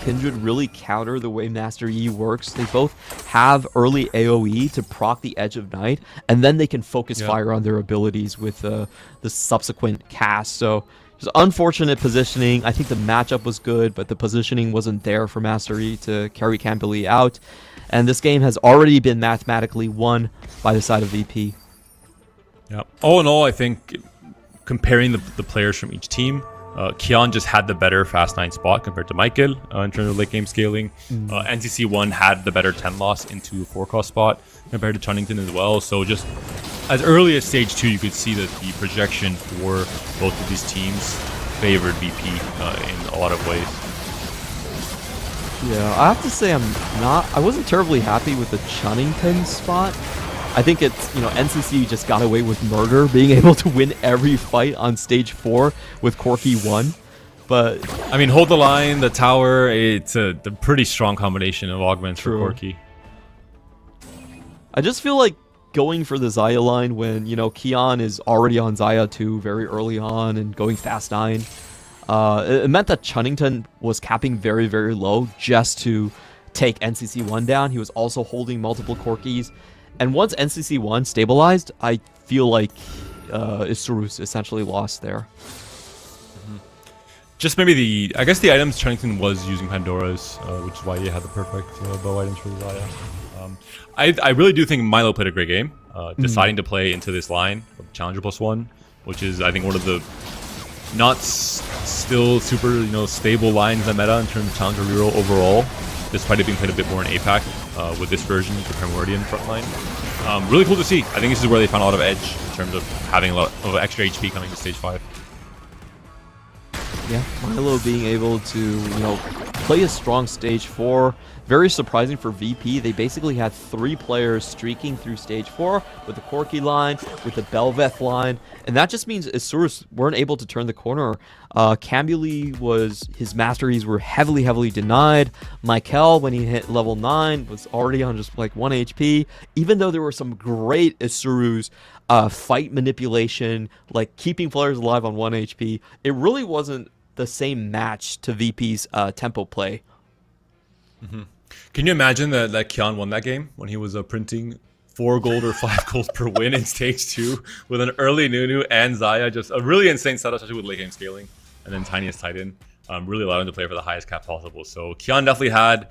Kindred really counter the way Master Yi works. They both have early AoE to proc the Edge of Night, and then they can focus fire on their abilities with the subsequent cast. So just unfortunate positioning. I think the matchup was good, but the positioning wasn't there for Master Yi to carry Cambuli out. And this game has already been mathematically won by the side of VP. Yeah. All in all, I think comparing the players from each team, Kian just had the better fast 9 spot compared to Michael in terms of late game scaling. NCC1 had the better 10 loss into a 4-cost spot compared to Chunnington as well. So just as early as stage 2, you could see that the projection for both of these teams favored VP in a lot of ways. Yeah, I have to say I wasn't terribly happy with the Chunnington spot. I think it's, NCC just got away with murder, being able to win every fight on stage 4 with Corki 1. But I mean, hold the line, the tower, it's a pretty strong combination of augments for Corki. I just feel like going for the Xayah line when, Kian is already on Xayah 2 very early on and going fast 9. It meant that Chunnington was capping very, very low just to take NCC1 down. He was also holding multiple Corkis. And once NCC1 stabilized, I feel like Isurus essentially lost there. Just maybe I guess the items Chunnington was using Pandora's, which is why he had the perfect bow items for the Xayah. I really do think Milo played a great game, deciding to play into this line of Challenger +1, which is, I think, one of the not still super stable lines in meta in terms of Challenger reroll overall, despite it being played a bit more in APAC with this version of the Primordian frontline. Really cool to see. I think this is where they found a lot of edge in terms of having a lot of extra HP coming to stage 5. Yeah, Milo being able to, play a strong stage 4. Very surprising for VP. They basically had 3 players streaking through stage 4 with the Corki line, with the Belveth line, and that just means Isurus weren't able to turn the corner. Cambuli his masteries were heavily denied. Michael, when he hit level 9, was already on just like 1 HP. Even though there were some great Isurus fight manipulation, like keeping players alive on 1 HP, it really wasn't the same match to VP's tempo play. Can you imagine that Kian won that game when he was printing 4 gold or 5 gold per win in stage 2 with an early Nunu and Xayah? Just a really insane setup, especially with late game scaling, and then Tiniest Titan really allowed him to play for the highest cap possible. So Kian definitely had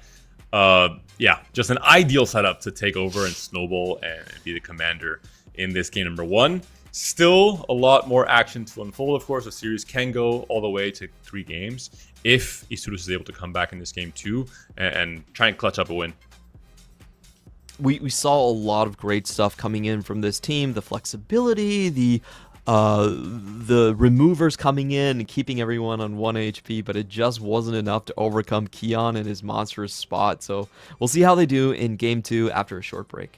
just an ideal setup to take over and snowball and be the commander in this game number 1. Still a lot more action to unfold, of course. The series can go all the way to 3 games if Isurus is able to come back in this game too and try and clutch up a win. We saw a lot of great stuff coming in from this team. The flexibility, the removers coming in and keeping everyone on 1 HP, but it just wasn't enough to overcome Kian and his monstrous spot. So we'll see how they do in game 2 after a short break.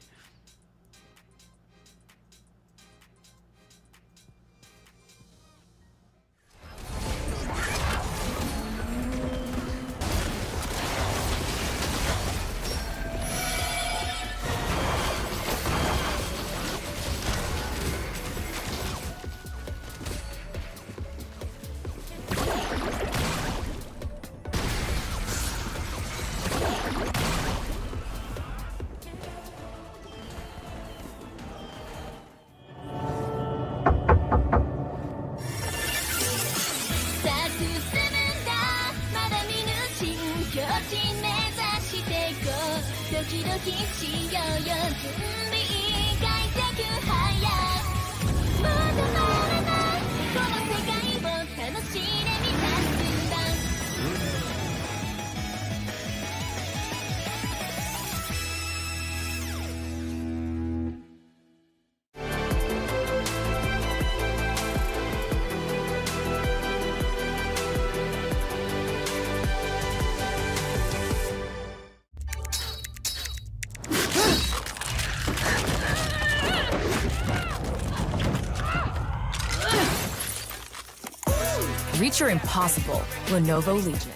Reach your impossible, Lenovo Legion.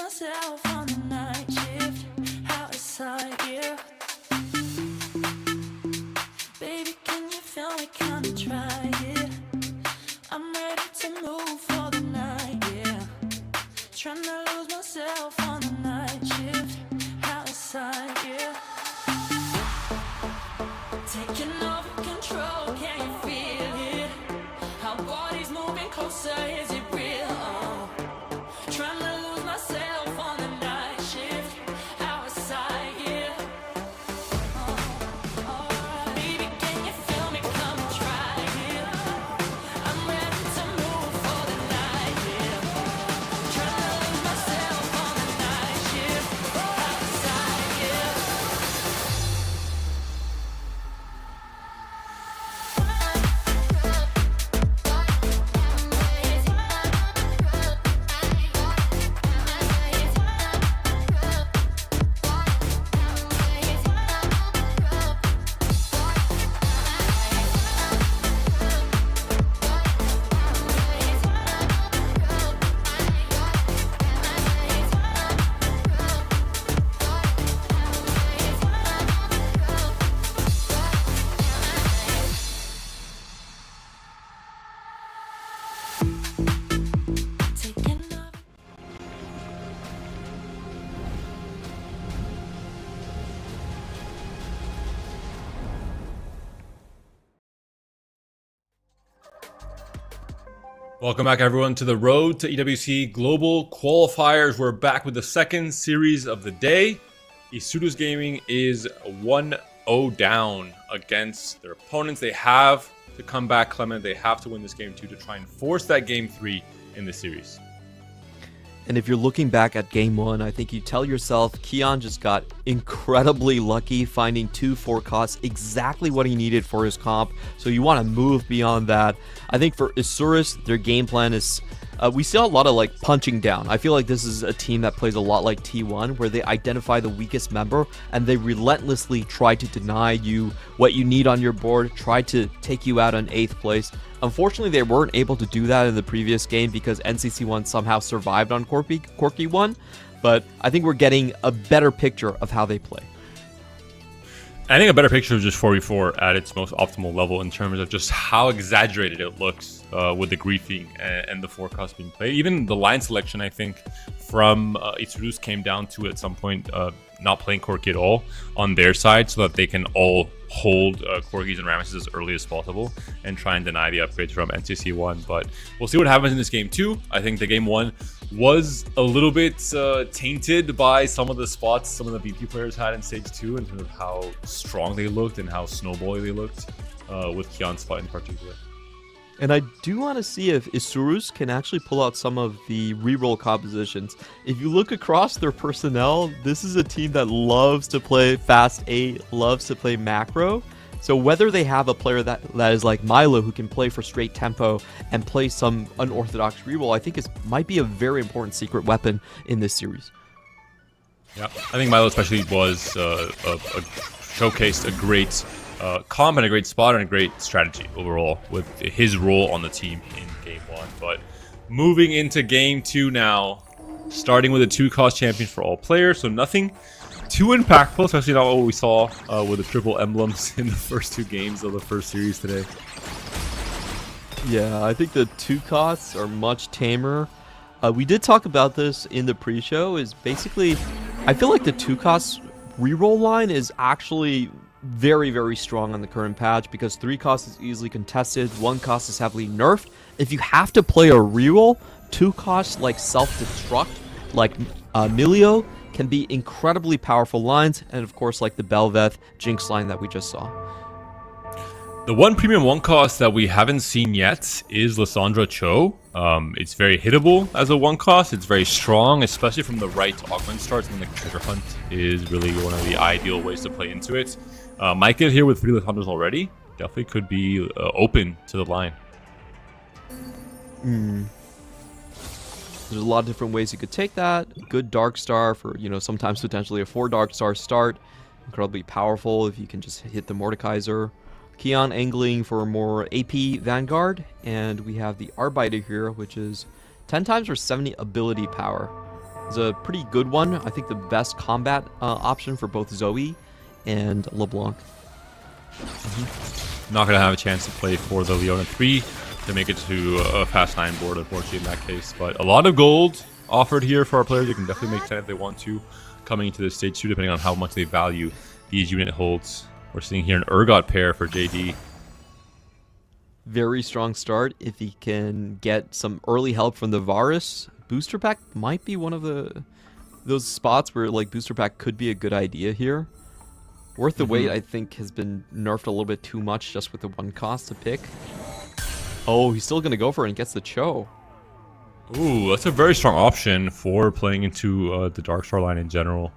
myself on the night shift. Outside, yeah. Baby, can you feel me? Come and try it. I'm ready to move for the night, yeah. Tryna lose myself on the night shift. Outside, yeah. Taking over control, can you feel it? Our bodies moving closer, is it real? Tryna lose myself on the night shift. Outside, yeah. Alright. Baby, can you feel me? Come and try it. I'm ready to move for the night, yeah. Tryna lose myself on the night shift. Outside, yeah. Taking over. Welcome back, everyone, to the road to EWC Global Qualifiers. We're back with the second series of the day. Isurus Gaming is 1-0 down against their opponents. They have to come back, Clement. They have to win this game 2 to try and force that game 3 in the series. And if you're looking back at game 1, I think you tell yourself Keon just got incredibly lucky finding 2 forecasts, exactly what he needed for his comp. So you want to move beyond that. I think for Isurus, their game plan is we saw a lot of like punching down. I feel like this is a team that plays a lot like T1, where they identify the weakest member and they relentlessly try to deny you what you need on your board, try to take you out on 8th place. Unfortunately, they weren't able to do that in the previous game because NCC1 somehow survived on Corky 1, but I think we're getting a better picture of how they play. I think a better picture of just 4v4 at its most optimal level in terms of just how exaggerated it looks with the griefing and the forecast being played. Even the line selection, I think, from Isurus came down to at some point not playing Corky at all on their side so that they can all hold Corgis and Ramesses as early as possible and try and deny the upgrades from NCC1. But we'll see what happens in this game 2. I think the game 1 was a little bit tainted by some of the spots some of the VP players had in stage 2 in terms of how strong they looked and how snowbally they looked, with Keon's spot in particular. And I do want to see if Isurus can actually pull out some of the reroll compositions. If you look across their personnel, this is a team that loves to play fast 8, loves to play macro. So whether they have a player that is like Milo who can play for straight tempo and play some unorthodox reroll, I think might be a very important secret weapon in this series. Yeah, I think Milo especially was showcased a great comp and a great spot and a great strategy overall with his role on the team in game 1. But moving into game 2 now, starting with a 2-cost champion for all players, so nothing too impactful, especially not what we saw with the triple emblems in the first 2 games of the first series today. Yeah, I think the 2 costs are much tamer. We did talk about this in the pre-show, is basically, I feel like the 2 costs reroll line is actually very, very strong on the current patch because 3 cost is easily contested, 1 cost is heavily nerfed. If you have to play a reroll, 2 costs like self-destruct, like Milio, can be incredibly powerful lines, and of course like the Belveth Jinx line that we just saw. The one premium 1 cost that we haven't seen yet is Lissandra Cho. It's very hittable as a 1 cost. It's very strong, especially from the right augment starts, and the treasure hunt is really one of the ideal ways to play into it. Michael here with 3 Lissandras already definitely could be open to the line. There's a lot of different ways you could take that. Good Dark Star for, sometimes potentially a 4 Dark Star start. Incredibly powerful if you can just hit the Mordekaiser. Keon angling for more AP Vanguard. And we have the Arbiter here, which is 10 times or 70 ability power. is a pretty good one. I think the best combat option for both Zoe and LeBlanc. Not going to have a chance to play for the Leona 3 to make it to a fast 9 board, unfortunately, in that case. But a lot of gold offered here for our players. They can definitely make 10 if they want to, coming into this stage 2, depending on how much they value these unit holds. We're seeing here an Urgot pair for JD. Very strong start. If he can get some early help from the Varus, booster pack might be one of those spots where like booster pack could be a good idea here. Worth the wait, I think, has been nerfed a little bit too much just with the 1 cost to pick. Oh, he's still going to go for it and gets the Cho. Ooh, that's a very strong option for playing into the Darkstar line in general.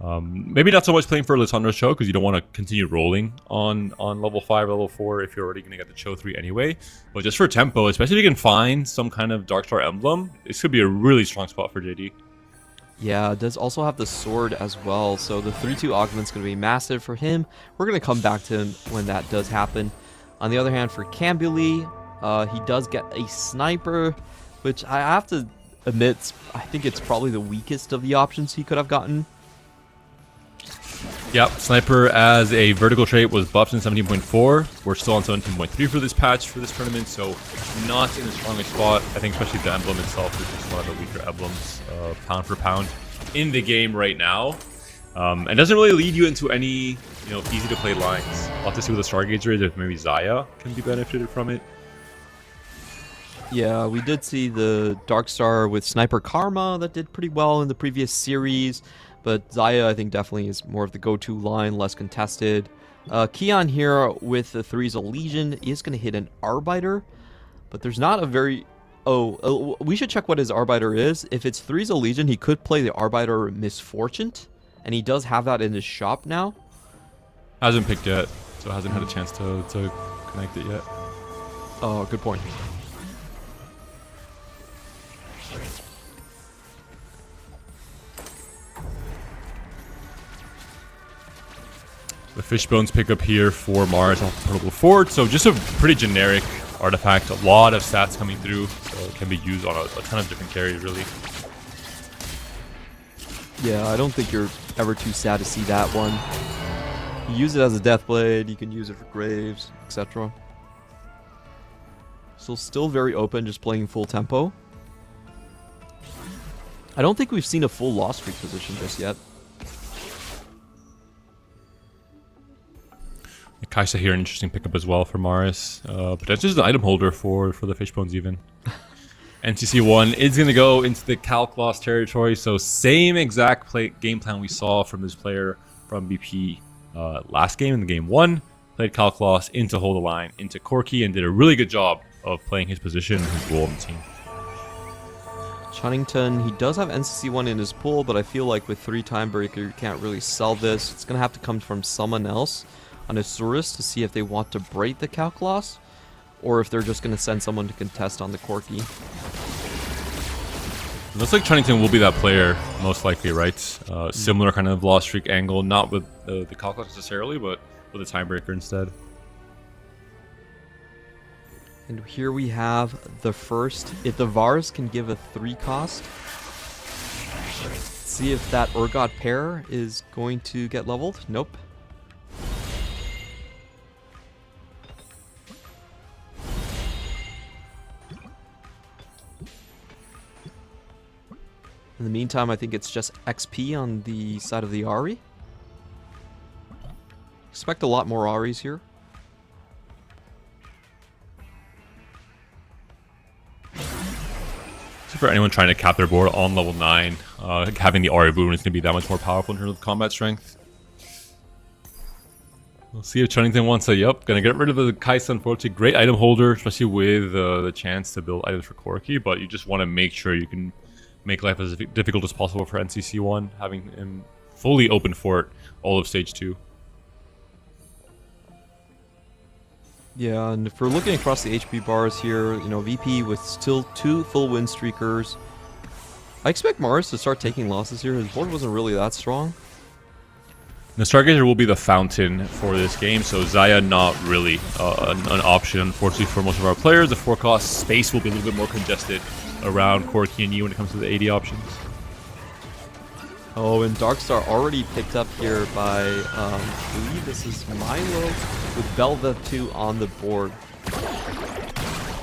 Maybe not so much playing for Lissandra's Cho, because you don't want to continue rolling on level 5, level 4 if you're already going to get the Cho 3 anyway. But just for tempo, especially if you can find some kind of Darkstar emblem, this could be a really strong spot for JD. Yeah, does also have the sword as well, so the 3-2 augment's going to be massive for him. We're going to come back to him when that does happen. On the other hand, for Cambuli, he does get a sniper, which I have to admit, I think it's probably the weakest of the options he could have gotten. Yep, Sniper as a vertical trait was buffed in 17.4. We're still on 17.3 for this patch, for this tournament, so not in the strongest spot. I think especially the emblem itself is just one of the weaker emblems, pound for pound, in the game right now. And doesn't really lead you into any, easy to play lines. I'll have to see what the Stargazer is, if maybe Xayah can be benefited from it. Yeah, we did see the Darkstar with Sniper Karma that did pretty well in the previous series. But Xayah, I think, definitely is more of the go-to line, less contested. Keon here with the 3's Legion is going to hit an Arbiter. But there's not a very... Oh, we should check what his Arbiter is. If it's 3's Legion, he could play the Arbiter Misfortune. And he does have that in his shop now. Hasn't picked yet, so hasn't had a chance to connect it yet. Oh, good point. The Fishbones pickup here for Mars off the Portable Fort. So just a pretty generic artifact. A lot of stats coming through. So it can be used on a ton of different carries, really. Yeah, I don't think you're ever too sad to see that one. You use it as a Deathblade, you can use it for Graves, etc. So still very open, just playing full tempo. I don't think we've seen a full loss streak position just yet. Kaisa here, an interesting pickup as well for Maris. But that's just an item holder for the Fishbones even. NCC1 is going to go into the Calc Loss territory. So same exact game plan we saw from this player from BP last game in the game 1. Played Calc Loss into Hold the Line, into Corki, and did a really good job of playing his position and his role in the team. Chunnington, he does have NCC1 in his pool, but I feel like with 3 Timebreaker, you can't really sell this. It's going to have to come from someone else on Isurus to see if they want to break the Calc Loss, or if they're just going to send someone to contest on the Corki. Looks like Chunnington will be that player, most likely, right? Similar kind of loss streak angle, not with the Calc Loss necessarily, but with a Timebreaker instead. And here we have the first. If the Vars can give a 3 cost, see if that Urgot pair is going to get leveled. Nope. In the meantime, I think it's just XP on the side of the Ahri. Expect a lot more Ahris here. So for anyone trying to cap their board on level 9, having the Ahri boon is going to be that much more powerful in terms of combat strength. We'll see if Chunnington wants to, gonna get rid of the Kaisa, unfortunately. Great item holder, especially with the chance to build items for Corki, but you just want to make sure you can make life as difficult as possible for NCC1, having him fully open fort all of stage 2. Yeah, and if we're looking across the HP bars here, VP with still 2 full win streakers. I expect Mars to start taking losses here. His board wasn't really that strong. The Stargazer will be the fountain for this game, so Xayah not really an option, unfortunately, for most of our players. The 4 cost space will be a little bit more congested around Corki and you when it comes to the AD options. Oh, and Darkstar already picked up here by, I believe this is Milo with Velvet 2 on the board.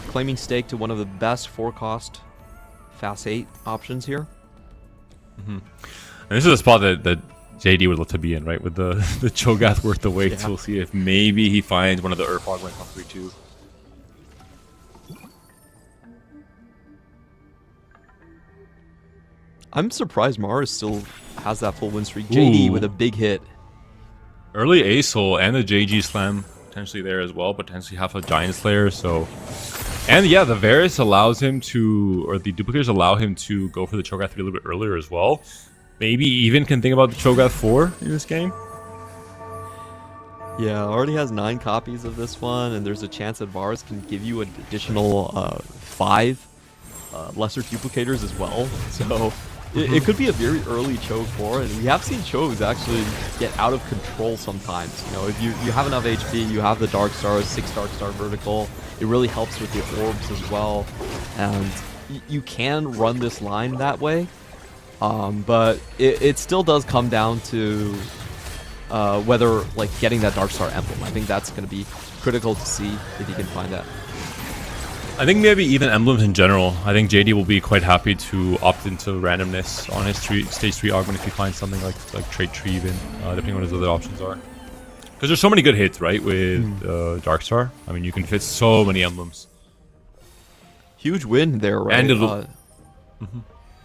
Claiming stake to one of the best 4-cost Fast 8 options here. And this is a spot that JD would love to be in, right? With the Cho'Gath worth the wait. Yeah. So we'll see if maybe he finds one of the Urfog when it comes 3-2. I'm surprised Mars still has that full win streak. JD Ooh. with a big hit. Early Ace-Hole and the JG Slam potentially there as well. Potentially half a Giant Slayer, so... And yeah, the Varus allows him to... Or the duplicators allow him to go for the Cho'Gath 3 a little bit earlier as well. Maybe even can think about the Cho'Gath 4 in this game. Yeah, already has 9 copies of this one, and there's a chance that Vars can give you an additional 5 lesser duplicators as well. So it could be a very early Cho 4, and we have seen Chos actually get out of control sometimes. You know, if you have enough HP, you have the Dark Star, 6 Dark Star vertical, it really helps with the orbs as well, and you can run this line that way, but it still does come down to whether like getting that Dark Star emblem. I think that's going to be critical to see if you can find that. I think maybe even emblems in general. I think JD will be quite happy to opt into randomness on his stage 3 augment if he finds something like Trait Tree even, depending on what his other options are. Because there's so many good hits, right, with Darkstar. I mean, you can fit so many emblems. Huge win there, right? And it'll...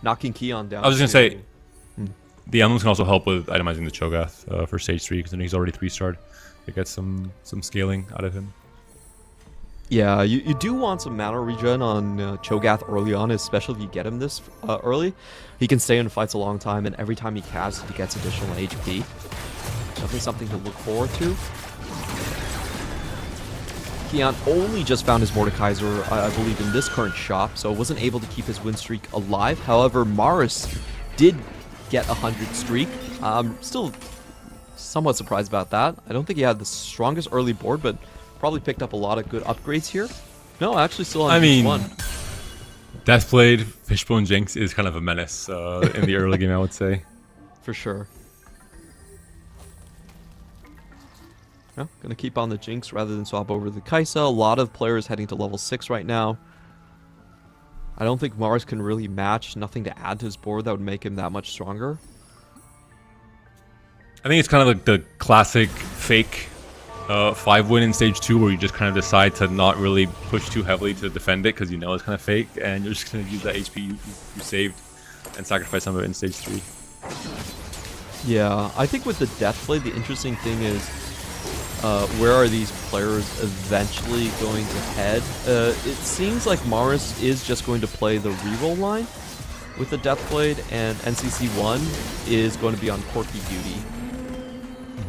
Knocking Keon down. I was just going to say, the emblems can also help with itemizing the Cho'Gath for stage 3, because then he's already 3-starred. It gets some scaling out of him. Yeah, you do want some mana regen on Cho'Gath early on, especially if you get him this early. He can stay in fights a long time, and every time he casts, he gets additional HP. Definitely something to look forward to. Keon only just found his Mordekaiser, I believe, in this current shop, so wasn't able to keep his win streak alive. However, Maris did get a 100 streak. I'm still somewhat surprised about that. I don't think he had the strongest early board, but probably picked up a lot of good upgrades here. No, actually still on one. Deathblade, Fishbone Jinx is kind of a menace in the early game, I would say. For sure. No, gonna keep on the Jinx rather than swap over the Kaisa. A lot of players heading to level 6 right now. I don't think Mars can really match. Nothing to add to his board that would make him that much stronger. I think it's kind of like the classic fake 5-win in stage 2 where you just kind of decide to not really push too heavily to defend it because you know it's kind of fake, and you're just going to use that HP you saved and sacrifice some of it in stage 3. Yeah, I think with the Deathblade, the interesting thing is where are these players eventually going to head? It seems like Maris is just going to play the reroll line with the Deathblade, and NCC1 is going to be on Corky duty.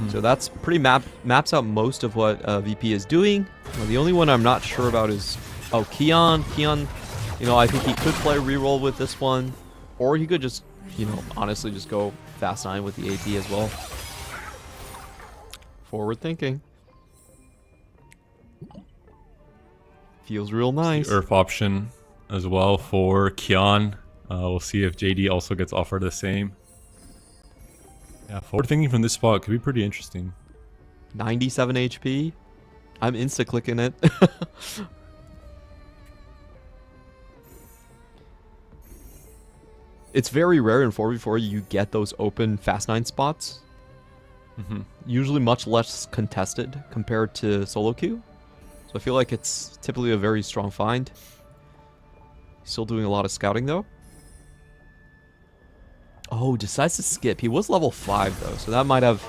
So that's pretty maps out most of what VP is doing. The only one I'm not sure about is Keon. Keon, you know, I think he could play reroll with this one, or he could just, you know, honestly just go fast 9 with the AP as well. Forward thinking. Feels real nice. The Earth option as well for Keon. We'll see if JD also gets offered the same. Yeah, forward thinking from this spot could be pretty interesting. 97 HP. I'm insta-clicking it. It's very rare in 4v4 you get those open fast 9 spots. Usually much less contested compared to solo queue. So I feel like it's typically a very strong find. Still doing a lot of scouting though. Oh, decides to skip. He was level 5 though, so that might have...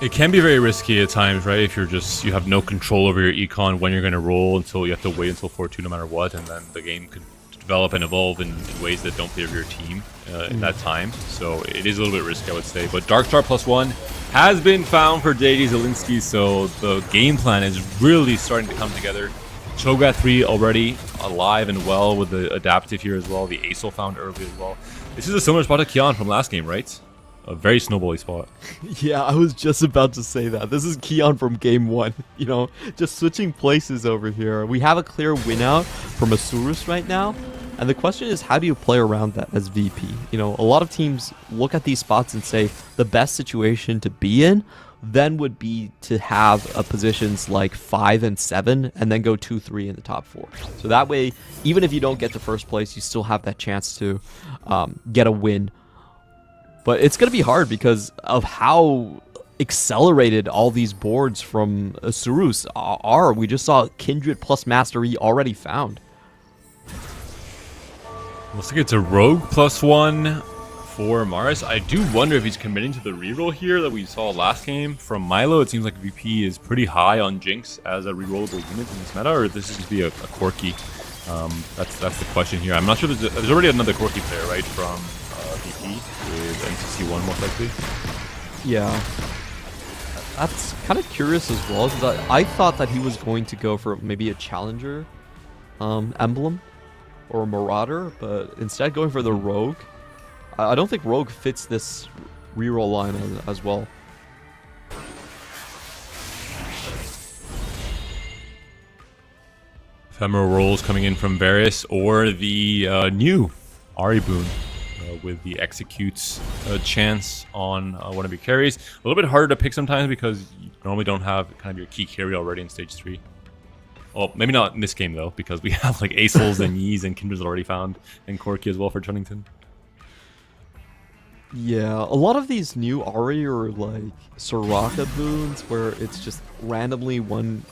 It can be very risky at times, right? If you have no control over your econ when you're going to roll until you have to wait until 4-2 no matter what, and then the game could develop and evolve in ways that don't favor your team in that time. So it is a little bit risky, I would say. But Darkstar +1 has been found for JD Zielinski, so the game plan is really starting to come together. Cho'Gath 3 already alive and well with the adaptive here as well. The Acel found early as well. This is a similar spot to Keon from last game, right? A very snowbally spot. Yeah, I was just about to say that. This is Keon from game 1. You know, just switching places over here. We have a clear win out from Isurus right now. And the question is, how do you play around that as VP? You know, a lot of teams look at these spots and say the best situation to be in then would be to have positions like 5 and 7 and then go 2-3 in the top 4. So that way, even if you don't get to first place, you still have that chance to get a win. But it's going to be hard because of how accelerated all these boards from Isurus are. We just saw Kindred plus Mastery already found. Looks like it's a Rogue +1 for Mars. I do wonder if he's committing to the reroll here that we saw last game from Milo. It seems like VP is pretty high on Jinx as a rerollable unit in this meta, or if this is going to be a Corki. That's the question here. I'm not sure. There's already another Corki player, right, from VP with NCC1 most likely. Yeah. That's kind of curious as well, because I thought that he was going to go for maybe a Challenger emblem or a Marauder, but instead going for the Rogue. I don't think Rogue fits this reroll line as well. Ephemeral rolls coming in from Varus or the new Ari boon with the executes chance on one of your carries. A little bit harder to pick sometimes because you normally don't have kind of your key carry already in stage 3. Well, maybe not in this game though, because we have like Acels and Yeez and Kindred's already found, and Corki as well for Chunnington. Yeah, a lot of these new Ari are like Soraka boons where it's just randomly one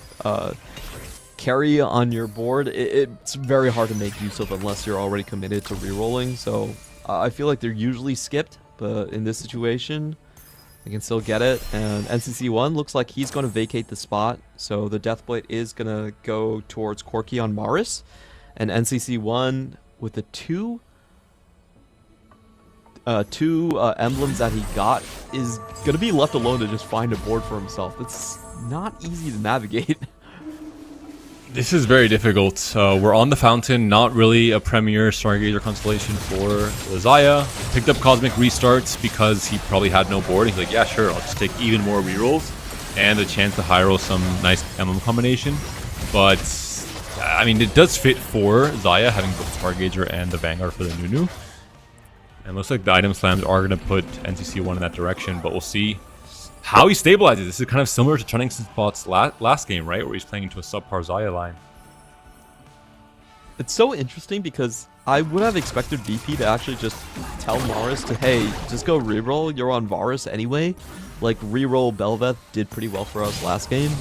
carry on your board. It's very hard to make use of unless you're already committed to rerolling. So I feel like they're usually skipped, but in this situation, they can still get it. And NCC1 looks like he's going to vacate the spot. So the Deathblade is going to go towards Corki on Maris. And NCC1 with the two emblems that he got is going to be left alone to just find a board for himself. It's not easy to navigate. This is very difficult. We're on the Fountain, not really a premier Stargazer constellation for Zaya. Picked up Cosmic Restarts because he probably had no board. He's like, yeah, sure, I'll just take even more rerolls and a chance to high roll some nice emblem combination. But, I mean, it does fit for Zaya having both Stargazer and the Vanguard for the Nunu. And looks like the item slams are going to put NCC1 in that direction, but we'll see how he stabilizes. This is kind of similar to Chunnington's spots last game, right? Where he's playing into a subpar Zaya line. It's so interesting because I would have expected VP to actually just tell Maris to, hey, just go reroll. You're on Varus anyway. Like, reroll Belveth did pretty well for us last game.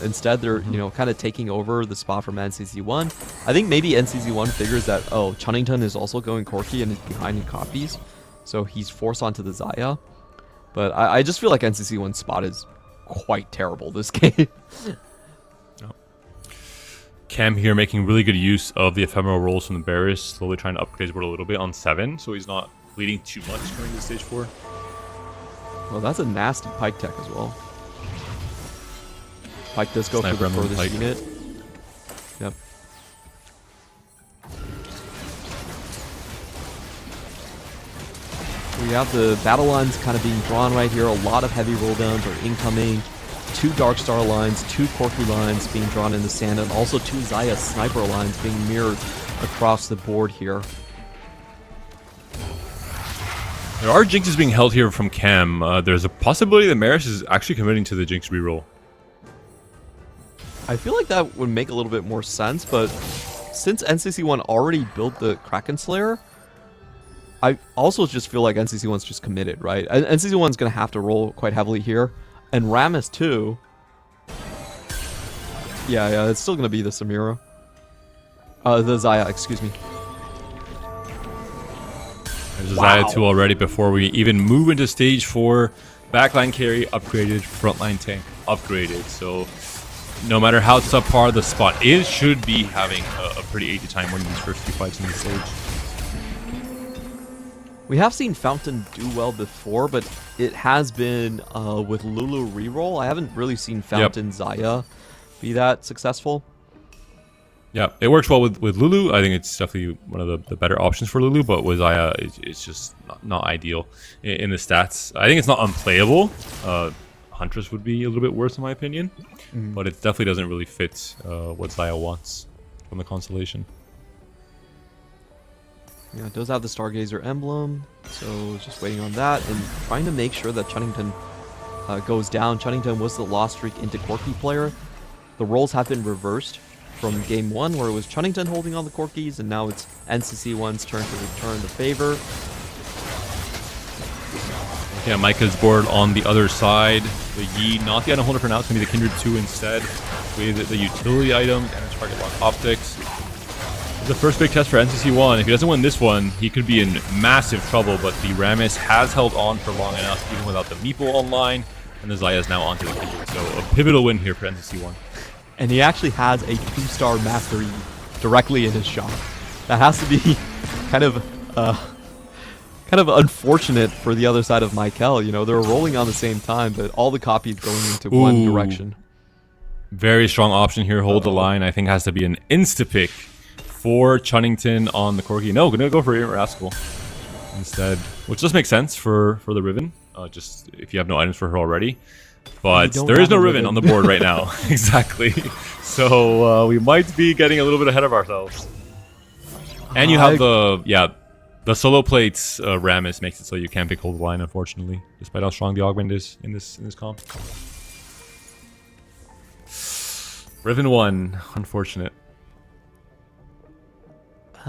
Instead, they're, you know, kind of taking over the spot from NCC1. I think maybe NCC1 figures that, oh, Chunnington is also going Corki and is behind in copies. So he's forced onto the Zaya. But I just feel like NCC1's spot is quite terrible this game. Cam here making really good use of the ephemeral rolls from the Barris, slowly trying to upgrade his board a little bit on 7, so he's not bleeding too much going to stage 4. Well, that's a nasty Pike tech as well. Pike does go Sniper for the Emblem furthest Pike. unit. Yep. We have the battle lines kind of being drawn right here. A lot of heavy rolldowns are incoming. 2 Dark Star lines, 2 Corki lines being drawn in the sand, and also 2 Zaya sniper lines being mirrored across the board here. There are Jinxes being held here from Cam. There's a possibility that Maris is actually committing to the Jinx reroll. I feel like that would make a little bit more sense, but since NCC1 already built the Kraken Slayer, I also just feel like NCC1's just committed, right? NCC1's going to have to roll quite heavily here. And Rammus too. Yeah, it's still going to be the Samira. The Zaya, excuse me. There's a Zaya 2 already before we even move into stage 4. Backline carry upgraded, frontline tank upgraded. So no matter how subpar the spot is, should be having a pretty easy time winning these first few fights in the stage. We have seen Fountain do well before, but it has been with Lulu reroll. I haven't really seen Fountain Zaya be that successful. Yeah, it works well with Lulu. I think it's definitely one of the better options for Lulu, but with Zaya, it's just not ideal in the stats. I think it's not unplayable. Huntress would be a little bit worse in my opinion, but it definitely doesn't really fit what Zaya wants from the constellation. Yeah, it does have the Stargazer emblem, so just waiting on that and trying to make sure that Chunnington goes down. Chunnington was the lost streak into Corki player. The roles have been reversed from game 1, where it was Chunnington holding on the Corkis, and now it's NCC1's turn to return the favor. Yeah, Micah's board on the other side. The Yi, not the item holder for now. It's going to be the Kindred 2 instead, with the utility items and the target lock optics. The first big test for NCC1. If he doesn't win this one, he could be in massive trouble, but the Rammus has held on for long enough, even without the Meeple online, and the Xayah is now onto the Kindred. So a pivotal win here for NCC1. And he actually has a 2-star Master Yi directly in his shop. That has to be kind of unfortunate for the other side of Michael. You know, they're rolling on the same time, but all the copies going into one direction. Very strong option here. Hold the line. I think has to be an insta-pick for Chunnington on the Corki. No, gonna go for Rascal instead, which does make sense for the Riven. Just if you have no items for her already. But there is no Riven on the board right now. Exactly. So we might be getting a little bit ahead of ourselves. And you have the solo plates Rammus makes it so you can't pick hold the line, unfortunately, despite how strong the augment is in this comp. Riven 1, unfortunate.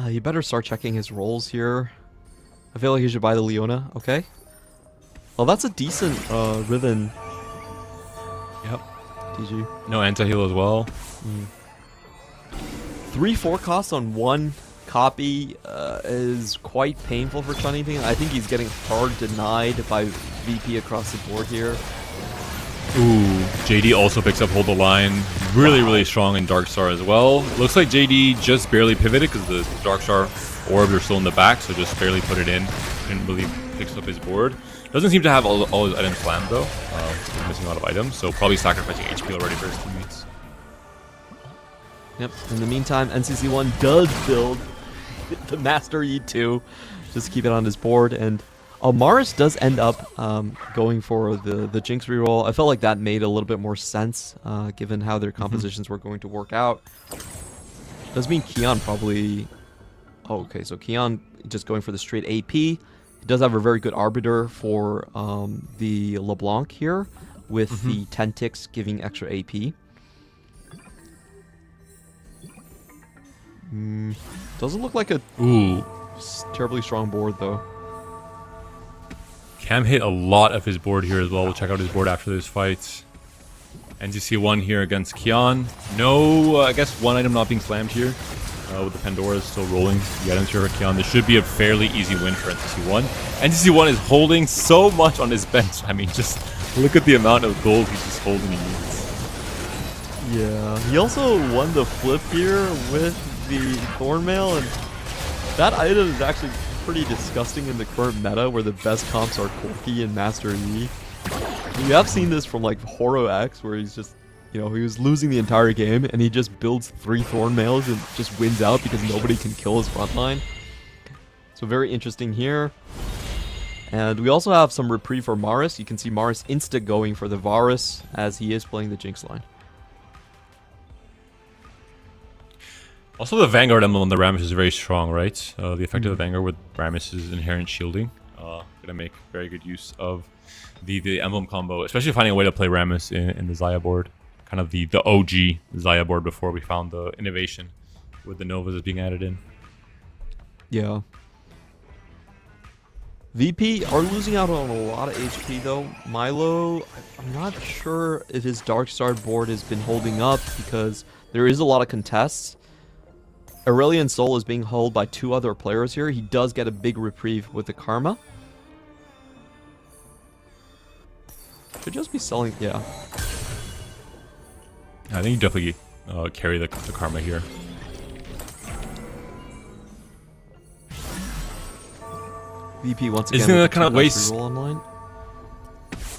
You better start checking his rolls here. I feel like you should buy the Leona. Okay. Well, that's a decent Riven. Yep. GG. No anti-heal as well. 3-4 costs on one copy is quite painful for Chunnington. I think he's getting hard denied by VP across the board here. Ooh, JD also picks up hold the line. Really, really strong in Darkstar as well. Looks like JD just barely pivoted because the Darkstar orbs are still in the back, so just barely put it in. Didn't really picks up his board. Doesn't seem to have all his items slammed though. He's missing a lot of items, so probably sacrificing HP already for his teammates. Yep. In the meantime, NCC1 does build the Master E2 just to keep it on his board, and Maris does end up going for the Jinx reroll. I felt like that made a little bit more sense given how their compositions were going to work out. Does mean Keon probably... Oh, okay, so Keon just going for the straight AP. He does have a very good Arbiter for the LeBlanc here, with the 10 ticks giving extra AP. Doesn't look like a terribly strong board, though. Cam hit a lot of his board here as well. We'll check out his board after this fight. NCC1 here against Keon. No, I guess one item not being slammed here. With the Pandoras still rolling the items here for Keon. This should be a fairly easy win for NCC1. NCC1 is holding so much on his bench. I mean, just look at the amount of gold he's just holding in units. Yeah, he also won the flip here with the Thornmail, and that item is actually pretty disgusting in the current meta, where the best comps are Corki and Master Yi. We have seen this from like Horo X, where he's just, you know, he was losing the entire game and he just builds 3 Thornmails and just wins out because nobody can kill his frontline. So very interesting here. And we also have some reprieve for Maris. You can see Maris insta going for the Varus as he is playing the Jinx line. Also, the Vanguard emblem on the Rammus is very strong, right? The effect of the Vanguard with Rammus' inherent shielding. Gonna make very good use of the emblem combo, especially finding a way to play Rammus in the Xayah board. Kind of the OG Xayah board before we found the innovation with the Novas as being added in. Yeah. VP are losing out on a lot of HP though. Milo, I'm not sure if his Darkstar board has been holding up because there is a lot of contests. Aurelian Soul is being held by 2 other players here. He does get a big reprieve with the Karma. Should just be selling, yeah. I think you definitely carry the Karma here. VP once again. Isn't it kind of waste? Online.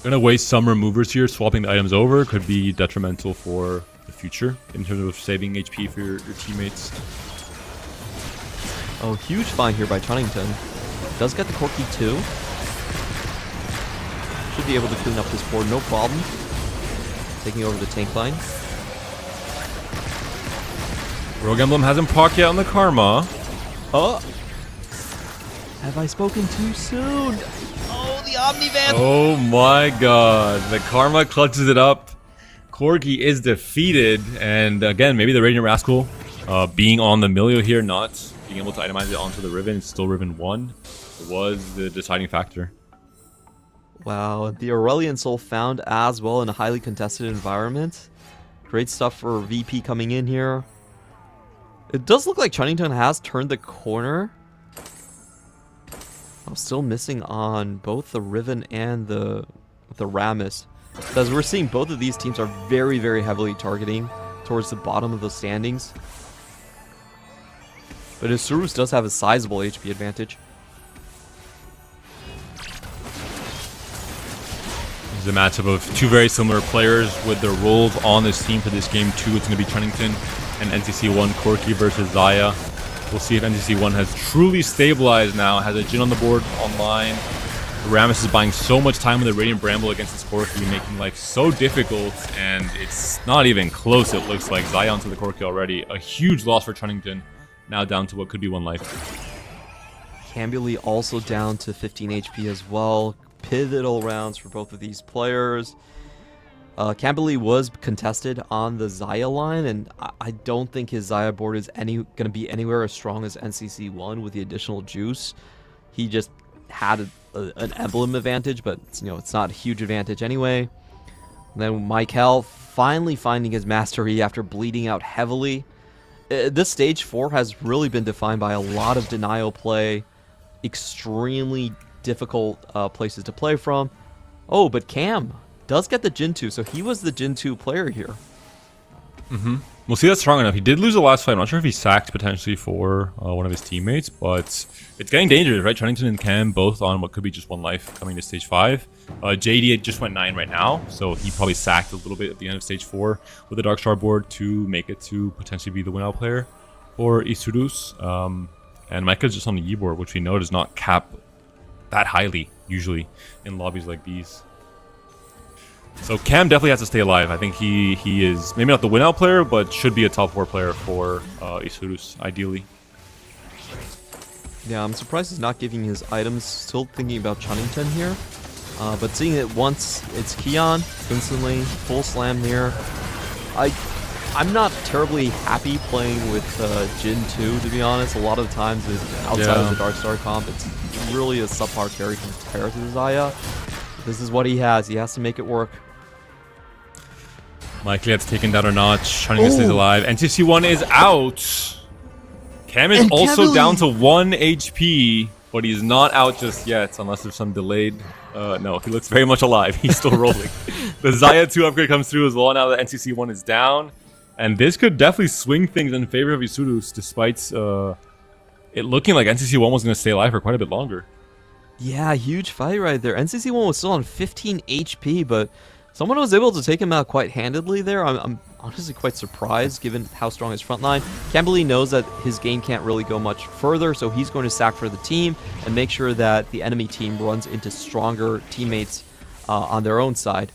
Gonna waste some removers here. Swapping the items over could be detrimental for the future in terms of saving HP for your teammates. Oh, huge find here by Chunnington. Does get the Corki too. Should be able to clean up this board, no problem. Taking over the tank line. Rogue Emblem hasn't proc yet on the Karma. Oh! Have I spoken too soon? Oh, the Omnivan! Oh my god. The Karma clutches it up. Corgi is defeated. And again, maybe the Radiant Rascal being on the Milio here, not being able to itemize it onto the Riven. It's still Riven 1. Was the deciding factor. Wow, the Aurelian Soul found as well in a highly contested environment. Great stuff for VP coming in here. It does look like Chunnington has turned the corner. I'm still missing on both the Riven and the Rammus. As we're seeing, both of these teams are very, very heavily targeting towards the bottom of the standings. But Isurus does have a sizable HP advantage. This is a matchup of two very similar players with their roles on this team for this game too. It's going to be Chunnington and NCC1 Corki versus Xayah. We'll see if NCC1 has truly stabilized now, has a Jhin on the board online. Rammus is buying so much time with the Radiant Bramble against this Corki, making life so difficult, and it's not even close, it looks like. Xayah onto the Corki already. A huge loss for Chunnington, now down to what could be 1 life. Camberley also down to 15 HP as well. Pivotal rounds for both of these players. Camberley was contested on the Xayah line, and I don't think his Xayah board is going to be anywhere as strong as NCC1 with the additional juice. He just had an emblem advantage, but it's not a huge advantage anyway. And then Michael finally finding his mastery after bleeding out heavily. This stage 4 has really been defined by a lot of denial play, extremely difficult places to play from. Oh, but Cam does get the Jhin 2, so he was the Jhin 2 player here. We'll see that's strong enough. He did lose the last fight. I'm not sure if he sacked potentially for one of his teammates, but it's getting dangerous, right? Chunnington and Cam both on what could be just 1 life coming to stage 5. JD just went 9 right now, so he probably sacked a little bit at the end of stage 4 with the Darkstar board to make it to potentially be the win-out player for Isurus. And Micah's just on the E board, which we know does not cap that highly usually in lobbies like these. So Cam definitely has to stay alive. I think he is maybe not the win-out player, but should be a top 4 player for Isurus ideally. Yeah, I'm surprised he's not giving his items. Still thinking about Chunnington here. But seeing it once, it's Keon instantly full slam here. I'm not terribly happy playing with Jhin 2, to be honest. A lot of times outside of the Darkstar comp, it's really a subpar carry compared to Xayah. This is what he has. He has to make it work. Mikey gets taken down a notch. Chunnington stays alive. NCC1 is out. Cam is also down to 1 HP, but he's not out just yet, unless there's some delayed. No, he looks very much alive. He's still rolling. The Xayah 2 upgrade comes through as well now that NCC1 is down. And this could definitely swing things in favor of Isurus, despite it looking like NCC1 was going to stay alive for quite a bit longer. Yeah, huge fight right there. NCC1 was still on 15 HP, but someone was able to take him out quite handedly there. I'm honestly quite surprised given how strong his front line. Camberley knows that his game can't really go much further, so he's going to sack for the team and make sure that the enemy team runs into stronger teammates on their own side.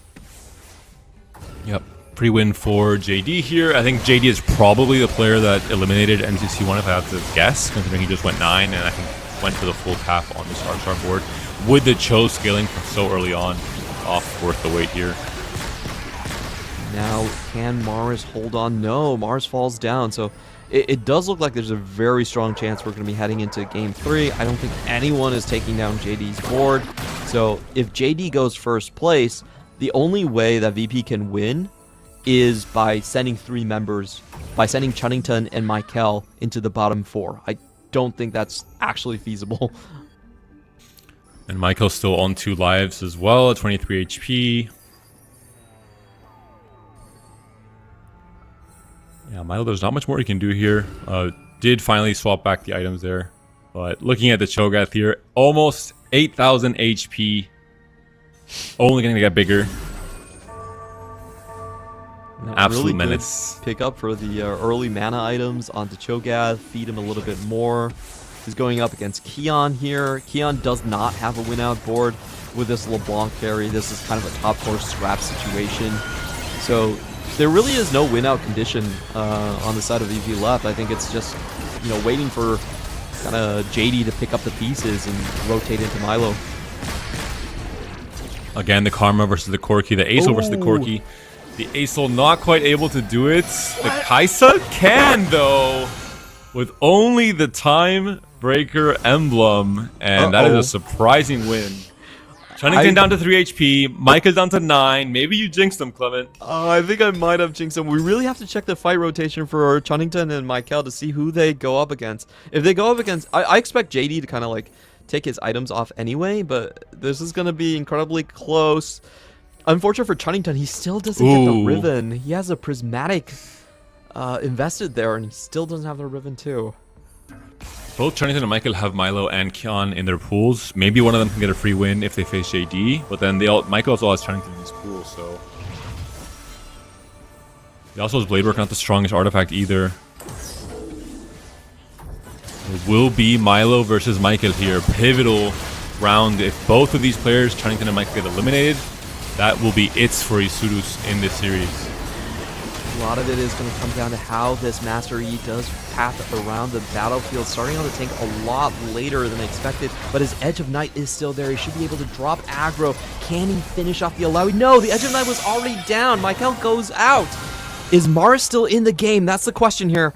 Yep. Pre-win for JD here. I think JD is probably the player that eliminated NCC1 if I have to guess, considering he just went 9 and I think went for the full cap on this Darkstar board with the Cho scaling from so early on. Off worth the wait here. Now, can Mars hold on? No, Mars falls down. So it does look like there's a very strong chance we're going to be heading into Game 3. I don't think anyone is taking down JD's board. So if JD goes first place, the only way that VP can win is by sending 3 members, by sending Chunnington and Michael into the bottom 4. I don't think that's actually feasible. And Michael's still on 2 lives as well at 23 HP. Yeah, Michael, there's not much more he can do here. Did finally swap back the items there. But looking at the Cho'Gath here, almost 8,000 HP. Only going to get bigger. Absolute really menace. Pick up for the early mana items onto Cho'Gath, feed him a little bit more. He's going up against Keon here. Keon does not have a win-out board with this LeBlanc carry. This is kind of a top 4 scrap situation. So there really is no win-out condition on the side of EV left. I think it's just, waiting for kind of JD to pick up the pieces and rotate into Milo. Again, the Karma versus the Corki, the Acel versus the Corki. The Acel not quite able to do it. The Kaisa can, though, with only the Time Breaker emblem. And that is a surprising win. Chunnington down to 3 HP. Micah's down to 9. Maybe you jinxed him, Clement. I think I might have jinxed him. We really have to check the fight rotation for Chunnington and Michael to see who they go up against. If they go up against... I expect JD to kind of like take his items off anyway, but this is going to be incredibly close. Unfortunate for Chunnington, he still doesn't get the Riven. He has a Prismatic invested there, and he still doesn't have the Riven too. Both Chunnington and Michael have Milo and Kian in their pools. Maybe one of them can get a free win if they face JD, but then Michael also has Chunnington in his pool, so... He also has Blade Work, not the strongest artifact either. It will be Milo versus Michael here. Pivotal round. If both of these players, Chunnington and Michael, get eliminated, that will be it for Isurus in this series. A lot of it is going to come down to how this Master Yi does path around the battlefield, starting on the tank a lot later than expected, but his Edge of Night is still there. He should be able to drop aggro. Can he finish off the Alawi? No, the Edge of Night was already down. Michael goes out. Is Mars still in the game? That's the question here.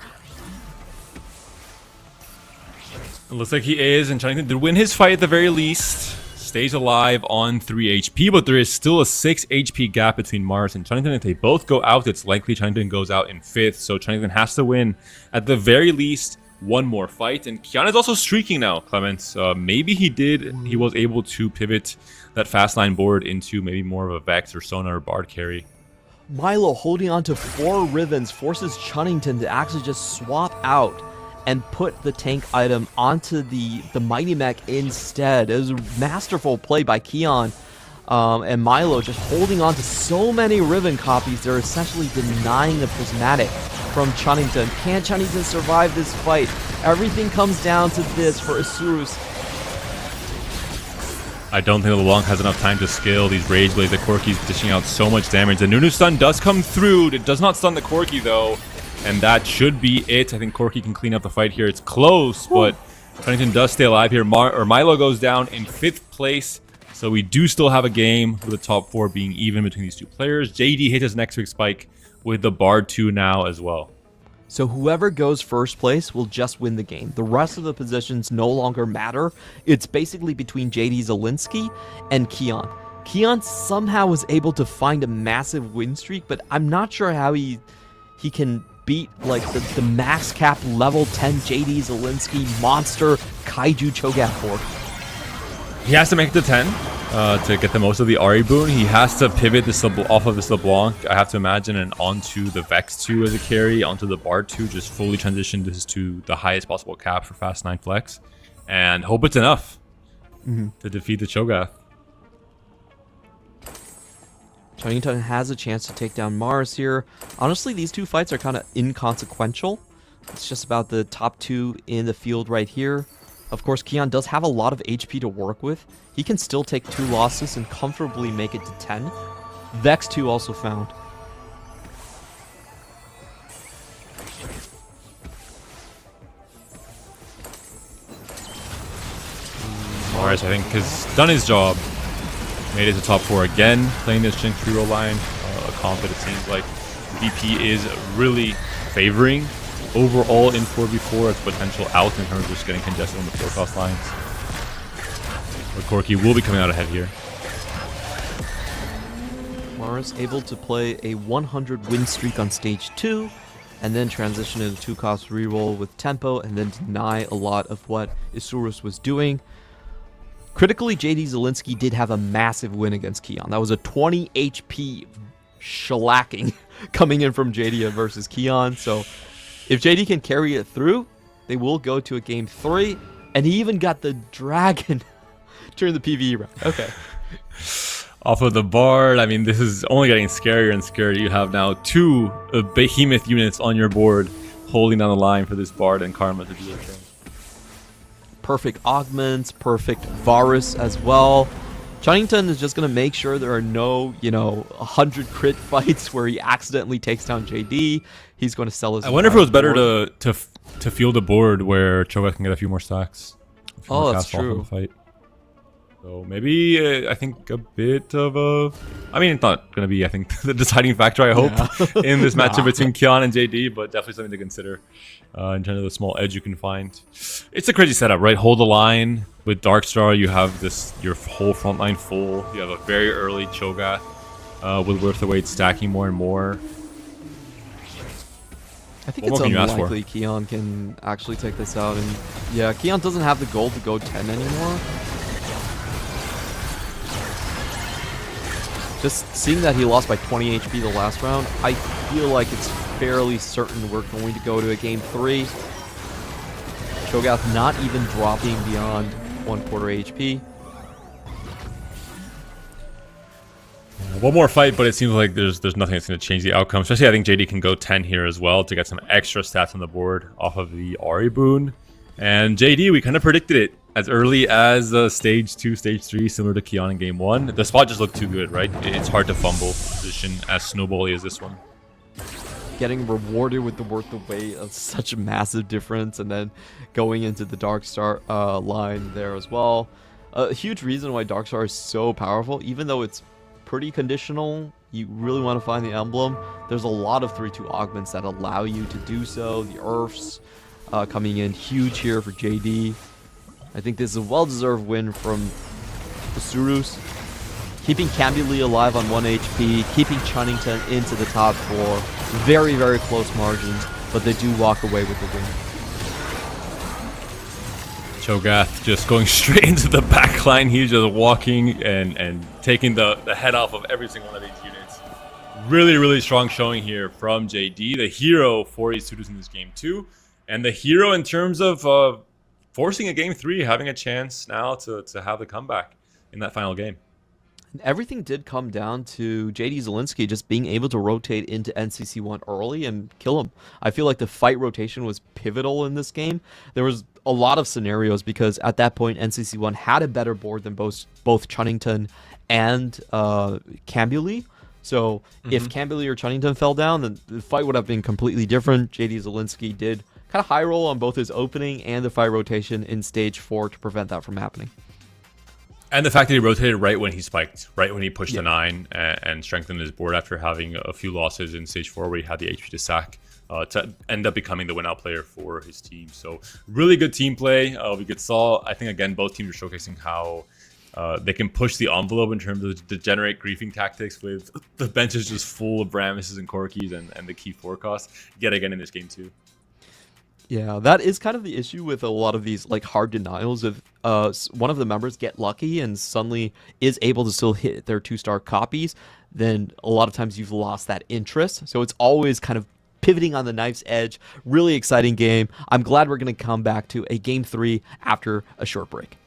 It looks like he is, and Chunnington did win his fight at the very least. Stays alive on 3 HP, but there is still a 6 HP gap between Mars and Chunnington. If they both go out, it's likely Chunnington goes out in 5th, so Chunnington has to win at the very least one more fight. And Kian is also streaking now, Clements. Maybe he was able to pivot that fast line board into maybe more of a Vex or Sona or Bard carry. Milo holding on to 4 Rivens forces Chunnington to actually just swap out and put the tank item onto the Mighty Mech instead. It was a masterful play by Kian. And Milo just holding on to so many Riven copies, they're essentially denying the Prismatic from Chunnington. Can Chunnington survive this fight? Everything comes down to this for Isurus. I don't think LeBlanc has enough time to scale these Rage Blades. The Corki's dishing out so much damage. The Nunu stun does come through. It does not stun the Corki, though. And that should be it. I think Corki can clean up the fight here. It's close, but Chunnington does stay alive here. Milo goes down in 5th place. So we do still have a game with the top 4 being even between these two players. JD hit his next big spike with the Bard 2 now as well. So whoever goes first place will just win the game. The rest of the positions no longer matter. It's basically between JD Zelinsky and Kian. Kian somehow was able to find a massive win streak, but I'm not sure how he can beat like the max cap level 10 JD Zelinsky monster Kaiju Cho'Gath board. He has to make it to 10 to get the most of the Ari boon. He has to pivot this off of this LeBlanc, I have to imagine, and onto the Vex 2 as a carry, onto the Bard 2, just fully transition this to the highest possible cap for Fast 9 Flex, and hope it's enough to defeat the Cho'Gath. Chunnington has a chance to take down Mars here. Honestly, these two fights are kind of inconsequential. It's just about the top 2 in the field right here. Of course, Kian does have a lot of HP to work with. He can still take 2 losses and comfortably make it to 10. Vex 2 also found. Mars, I think, has done his job. Made it to top 4 again, playing this Jinx reroll line. A comp that it seems like VP is really favoring overall in 4v4 as potential out in terms of just getting congested on the 4-cost lines. But Corki will be coming out ahead here. Mars able to play a 100 win streak on stage 2, and then transition into 2-cost reroll with tempo, and then deny a lot of what Isurus was doing. Critically, JD Zelinsky did have a massive win against Kian. That was a 20 HP shellacking coming in from JD versus Kian. So if JD can carry it through, they will go to a game 3. And he even got the dragon during the PvE round. Okay. Off of the Bard, I mean, this is only getting scarier and scarier. You have now 2 behemoth units on your board holding down the line for this Bard and Karma to do their thing. Perfect augments, perfect Varus as well. Chunnington is just going to make sure there are no, 100 crit fights where he accidentally takes down JD. He's going to sell his... I wonder if it was better to to field a board where Cho'Gath can get a few more stacks. A few more Oh, that's casts off in true. the fight. So maybe I think a bit of a. I mean, it's not going to be, I think, the deciding factor, I hope, in this matchup between Kion and JD, but definitely something to consider in terms of the small edge you can find. It's a crazy setup, right? Hold the line. With Darkstar, you have your whole front line full. You have a very early Cho'Gath with Worth the Wait stacking more and more. I think What it's more can you ask for? unlikely Kion can actually take this out. And yeah, Kion doesn't have the goal to go 10 anymore. Just seeing that he lost by 20 HP the last round, I feel like it's fairly certain we're going to go to a game 3. Cho'Gath not even dropping beyond 1/4 HP. One more fight, but it seems like there's nothing that's going to change the outcome. Especially, I think JD can go 10 here as well to get some extra stats on the board off of the Ahri boon. And JD, we kind of predicted it as early as stage 2, stage 3, similar to Kion in game 1. The spot just looked too good, right? It's hard to fumble a position as snowbally as this one. Getting rewarded with the worth the wait of such a massive difference, and then going into the Darkstar line there as well. A huge reason why Darkstar is so powerful, even though it's pretty conditional, you really want to find the emblem. There's a lot of 3-2 augments that allow you to do so. The Earths coming in huge here for JD. I think this is a well-deserved win from Isurus. Keeping Cambuly alive on 1 HP, keeping Chunnington into the top 4. Very, very close margins, but they do walk away with the win. Cho'Gath just going straight into the back line. He's just walking and taking the head off of every single one of these units. Really, really strong showing here from JD, the hero for Isurus in this game too, and the hero in terms of forcing a game 3, having a chance now to have the comeback in that final game. Everything did come down to JD Zielinski just being able to rotate into NCC1 early and kill him. I feel like the fight rotation was pivotal in this game. There was a lot of scenarios because at that point NCC1 had a better board than both Chunnington and Cambuly. So if Cambuly or Chunnington fell down, then the fight would have been completely different. JD Zielinski did kind of high roll on both his opening and the fight rotation in stage 4 to prevent that from happening. And the fact that he rotated right when he spiked, right when he pushed the 9 and strengthened his board after having a few losses in stage 4 where he had the HP to sack to end up becoming the win-out player for his team. So really good team play. We saw, I think, again, both teams are showcasing how they can push the envelope in terms of degenerate griefing tactics with the benches just full of Bramises and Corkis and the key forecast yet again in this game too. Yeah, that is kind of the issue with a lot of these like hard denials. If one of the members get lucky and suddenly is able to still hit their 2-star copies, then a lot of times you've lost that interest. So it's always kind of pivoting on the knife's edge. Really exciting game. I'm glad we're going to come back to a game 3 after a short break.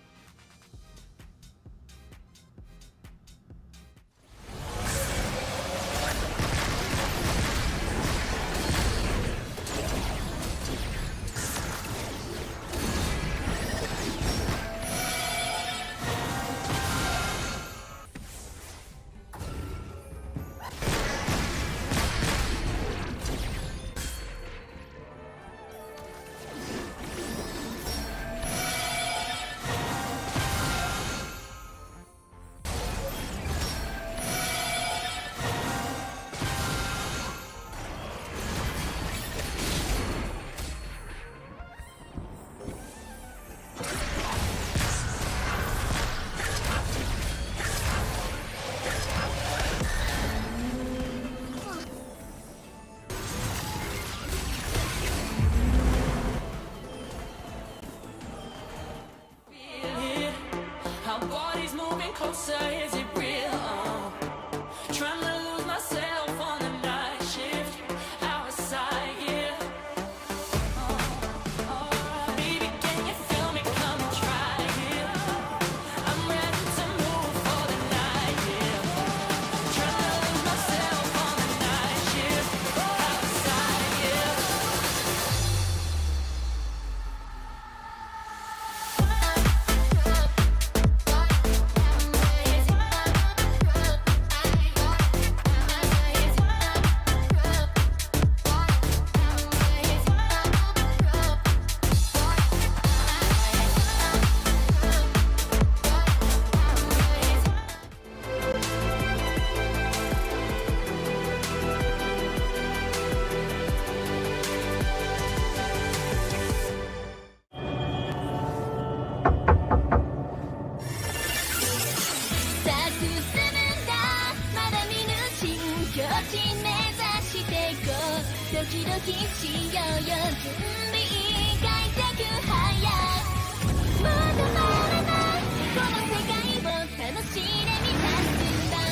Our bodies moving closer, is it real? Trying to lose myself on the night shift. Outside, yeah. Baby, can you feel me? Come and try it. I'm ready to move for the night, yeah. Trying to lose myself on the night shift. Outside, yeah. んだまだ見ぬ新境地目指していこうドキドキしようよ準備快適早もう止まらないこの世界を楽しんでみたんだ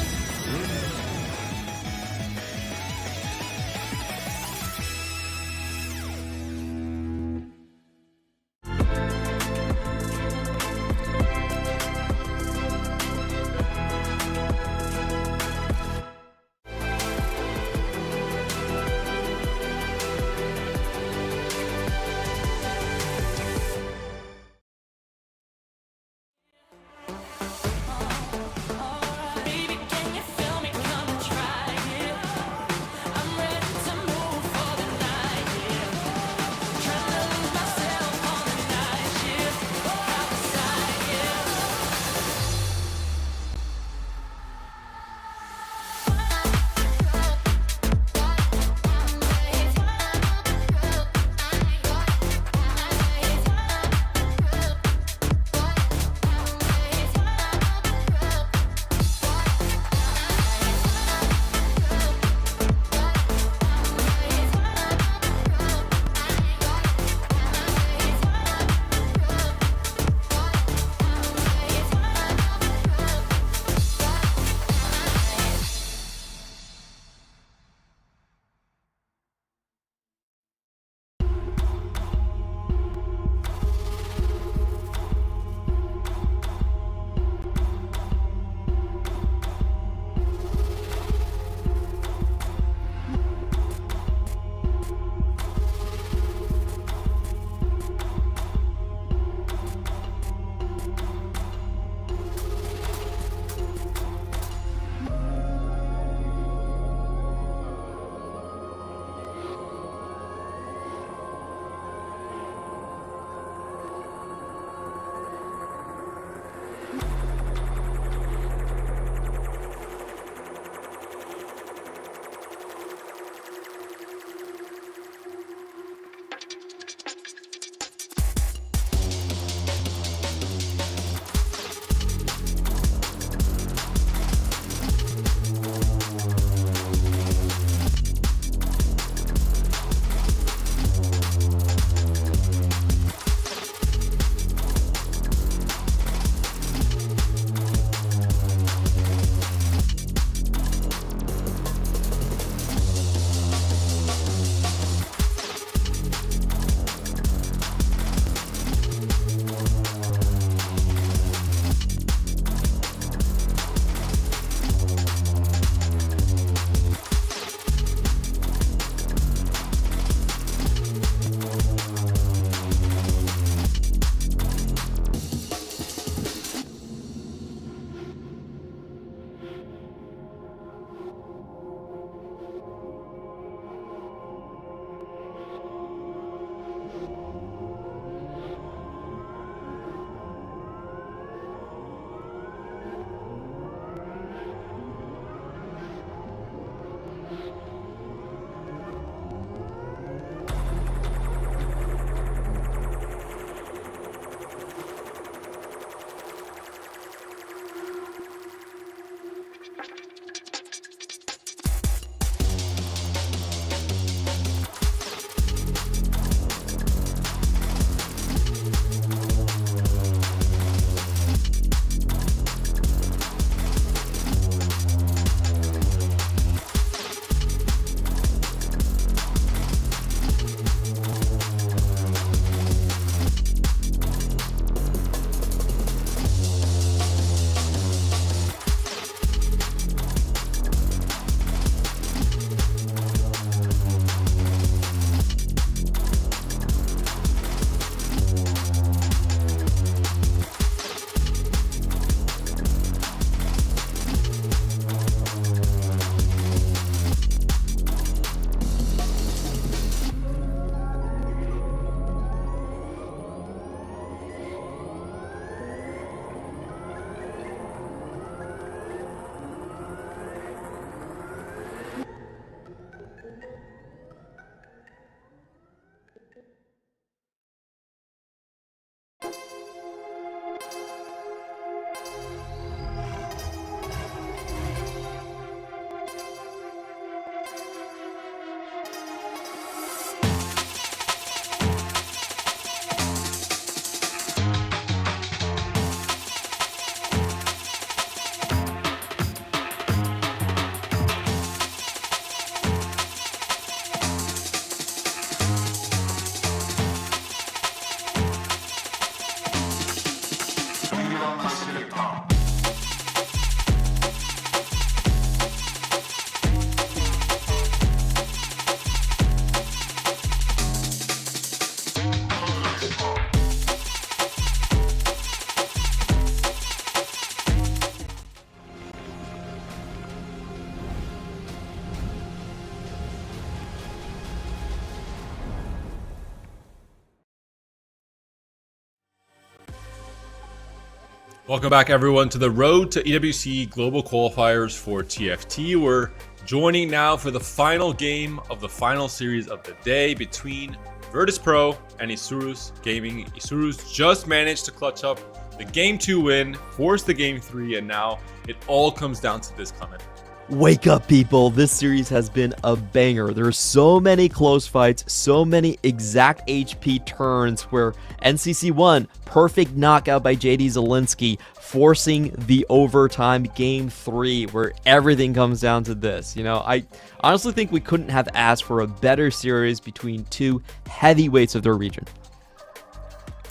Welcome back, everyone, to the road to EWC Global Qualifiers for TFT. We're joining now for the final game of the final series of the day between Virtus.pro and Isurus Gaming. Isurus just managed to clutch up the Game 2 win, force the Game 3, and now it all comes down to this comment. Wake up, people. This series has been a banger. There are so many close fights, so many exact HP turns where NCC won. Perfect knockout by JD Zielinski, forcing the overtime Game 3, where everything comes down to this. You know, I honestly think we couldn't have asked for a better series between two heavyweights of their region.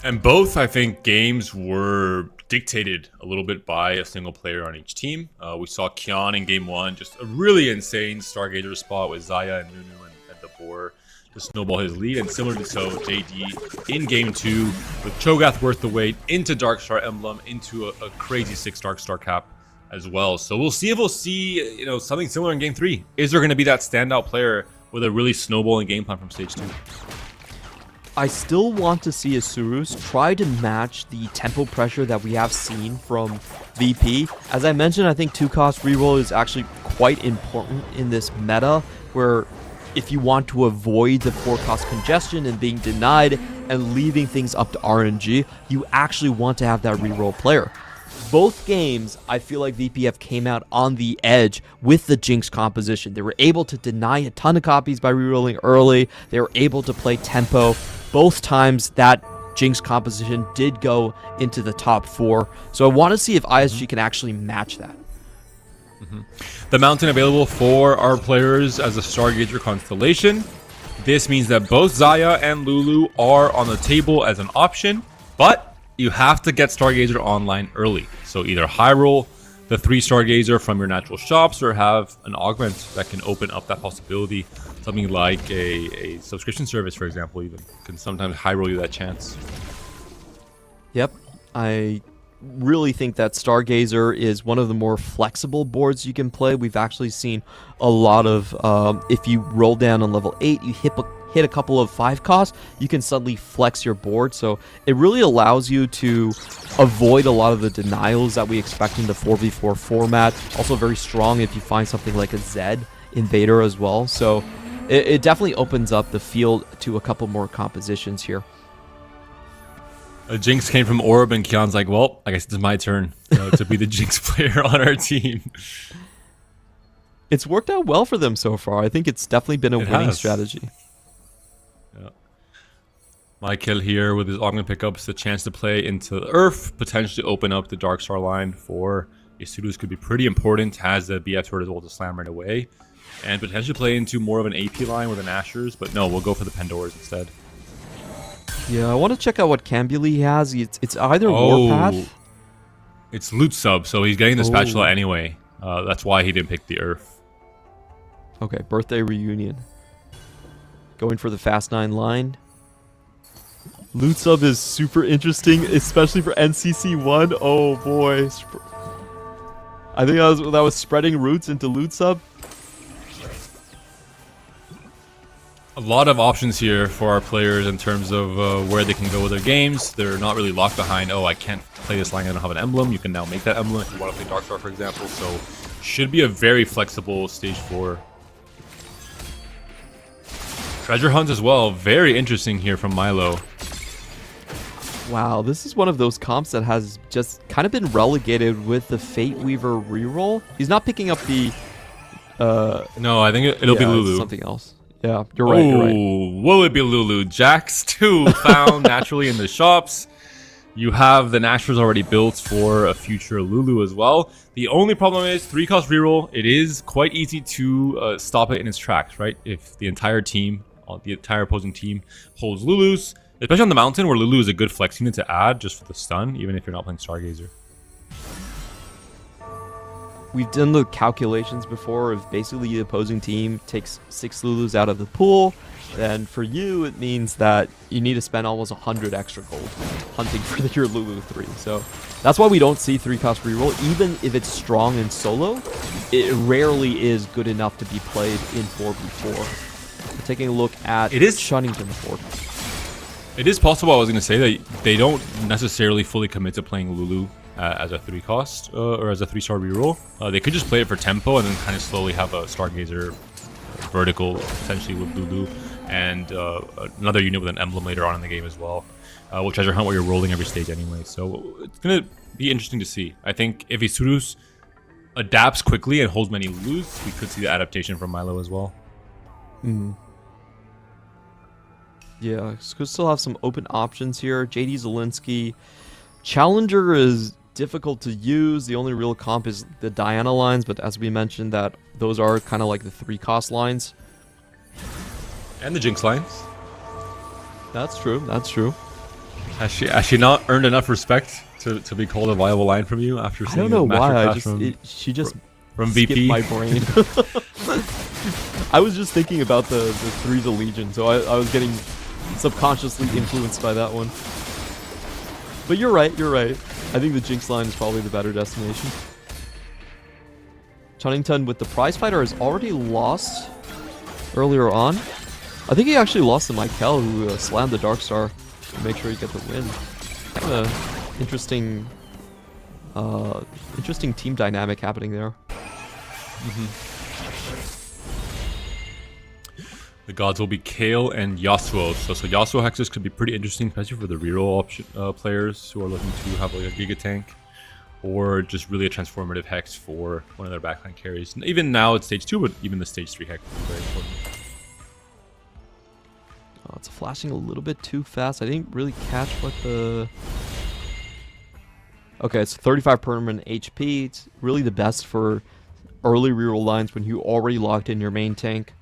And both, I think, games were dictated a little bit by a single player on each team. We saw Kian in Game 1, just a really insane Stargazer spot with Zaya and Nunu and the Boar to snowball his lead. And similar to so, JD in Game 2 with Cho'Gath worth the wait into Darkstar Emblem, into a crazy 6 Darkstar cap as well. So we'll see if we'll see, you know, something similar in Game 3. Is there going to be that standout player with a really snowballing game plan from Stage 2? I still want to see Isurus try to match the tempo pressure that we have seen from VP. As I mentioned, I think 2-cost reroll is actually quite important in this meta, where if you want to avoid the 4-cost congestion and being denied and leaving things up to RNG, you actually want to have that reroll player. Both games, I feel like VPF came out on the edge with the Jinx composition. They were able to deny a ton of copies by rerolling early. They were able to play tempo. Both times that Jinx composition did go into the top 4. So I want to see if ISG can actually match that. The mountain available for our players as a Stargazer constellation. This means that both Zaya and Lulu are on the table as an option, but you have to get Stargazer online early. So either high roll the 3 Stargazer from your natural shops or have an augment that can open up that possibility. Something like a subscription service, for example, even can sometimes high roll you that chance. Yep, I really think that Stargazer is one of the more flexible boards you can play. We've actually seen a lot of, if you roll down on level 8, you hit a couple of 5-costs, you can suddenly flex your board. So it really allows you to avoid a lot of the denials that we expect in the 4v4 format. Also very strong if you find something like a Zed in Vader as well. So it definitely opens up the field to a couple more compositions here. A Jinx came from Orb, and Kian's like, well, I guess it's my turn to be the Jinx player on our team. It's worked out well for them so far. I think it's definitely been a winning strategy. Yeah. Michael here with his augment pickups, the chance to play into the Earth, potentially open up the Darkstar line for Isurus could be pretty important. Has the BF sword as well to slam right away. And potentially play into more of an AP line with an Ashers, but no, we'll go for the Pandoras instead. Yeah, I want to check out what Cambuli he has. It's either Warpath. It's loot sub, so he's getting the spatula anyway. That's why he didn't pick the Earth. Okay, birthday reunion. Going for the Fast 9 line. Loot sub is super interesting, especially for NCC1. Oh boy. I think that was spreading roots into loot sub. A lot of options here for our players in terms of where they can go with their games. They're not really locked behind, oh, I can't play this line, I don't have an emblem. You can now make that emblem if you want to play Darkstar, for example. So should be a very flexible Stage 4. Treasure Hunt as well. Very interesting here from Milo. Wow, this is one of those comps that has just kind of been relegated with the Fate Weaver reroll. He's not picking up the... no, I think it'll be Lulu. Something else. Yeah, you're right, you're right. Will it be Lulu? Jax 2 found naturally in the shops. You have the Nashers already built for a future Lulu as well. The only problem is 3-cost reroll. It is quite easy to stop it in its tracks, right? If the entire team, the entire opposing team holds Lulus, especially on the mountain where Lulu is a good flex unit to add just for the stun, even if you're not playing Stargazer. We've done the calculations before of basically the opposing team takes 6 Lulus out of the pool. Then for you, it means that you need to spend almost 100 extra gold hunting for your Lulu 3. So that's why we don't see 3-cost reroll. Even if it's strong in solo, it rarely is good enough to be played in 4v4. We're taking a look at Shunnington's board. It is possible, I was going to say, that they don't necessarily fully commit to playing Lulu as a 3 cost or as a 3-star reroll. They could just play it for tempo and then kind of slowly have a Stargazer vertical essentially with Lulu and another unit with an emblem later on in the game as well. Will treasure hunt where you're rolling every stage anyway. So it's going to be interesting to see. I think if Isurus adapts quickly and holds many Lulus, we could see the adaptation from Milo as well. Yeah, could still have some open options here. JD Zelinsky. Challenger is difficult to use. The only real comp is the Diana lines, but as we mentioned, that those are kind of like the 3-cost lines. And the Jinx lines. That's true. That's true. Has she not earned enough respect to be called a viable line from you after I seeing don't know why. she Just from skipped VP? my brain. I was just thinking about the Threes of Legion, so I was getting subconsciously influenced by that one. But you're right. I think the Jinx line is probably the better destination. Chunnington with the prize fighter has already lost earlier on. I think he actually lost to Michael, who slammed the Dark Star to make sure he get the win. Kind of interesting team dynamic happening there. The gods will be Kale and Yasuo. So Yasuo hexes could be pretty interesting, especially for the reroll option players who are looking to have like a Giga Tank, or just really a transformative hex for one of their backline carries. And even now it's stage 2, but even the stage 3 hex is very important. Oh, it's flashing a little bit too fast. I didn't really catch what the... Okay, it's 35 permanent HP. It's really the best for early reroll lines when you already locked in your main tank.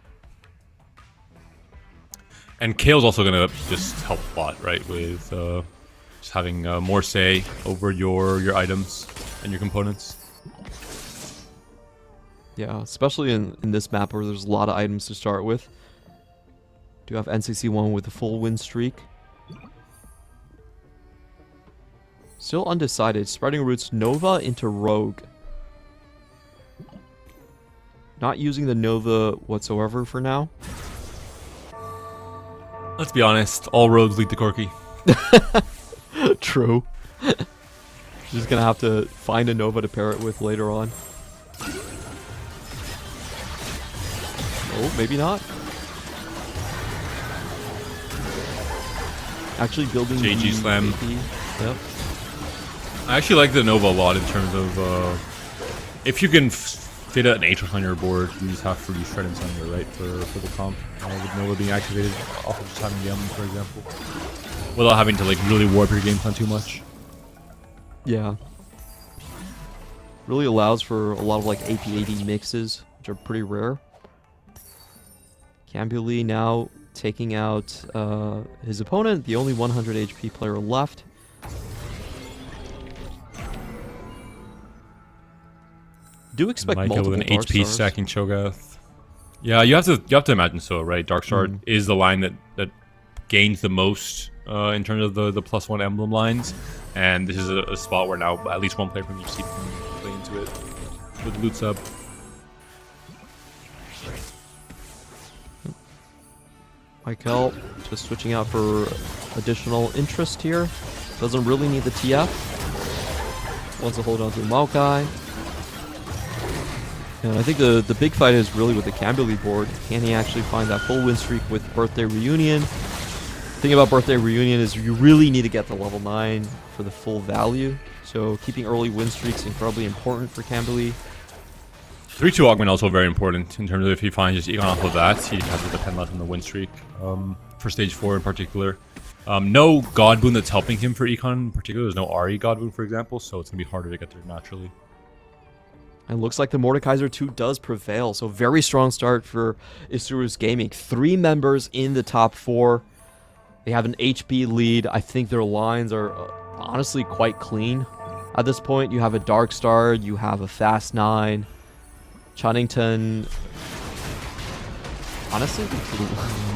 And Kale's also going to just help a lot, right? With just having more say over your items and your components. Yeah, especially in this map where there's a lot of items to start with. Do have NCC1 with a full win streak. Still undecided. Spreading roots Nova into Rogue. Not using the Nova whatsoever for now. Let's be honest, all roads lead to Corki. True. Just gonna have to find a Nova to pair it with later on. Oh, maybe not. Actually building JG the Slam. AP. Yep. I actually like the Nova a lot in terms of if you can fit an Aatrox on your board, you just have to use Shred and Sunder, right, for the comp. With Nova being activated off of just having the Emblem, for example. Without having to like really warp your game plan too much. Yeah. Really allows for a lot of like AP-AD mixes, which are pretty rare. Cambuli now taking out his opponent, the only 100 HP player left. Do expect Micah multiple with an Dark HP Stars. stacking Cho'Gath. Yeah, you have to imagine so, right? Darkstar is the line that gains the most in terms of the +1 emblem lines, and this is a spot where now at least one player from each team can play into it with loot sub. Michael just switching out for additional interest here. Doesn't really need the TF. Wants to hold on to the Maokai. And I think the big fight is really with the Cambuli board. Can he actually find that full win streak with Birthday Reunion? The thing about Birthday Reunion is you really need to get to level 9 for the full value. So keeping early win streaks is incredibly important for Cambuli. 3-2 Augment also very important in terms of if he finds just Econ off of that, he has to depend less on the win streak for stage 4 in particular. No God Boon that's helping him for Econ in particular. There's no RE God Boon, for example, so it's going to be harder to get there naturally. And looks like the Mordekaiser 2 does prevail. So very strong start for Isurus Gaming. 3 members in the top 4. They have an HP lead. I think their lines are honestly quite clean. At this point, you have a Dark Star, you have a Fast 9. Chunnington, honestly,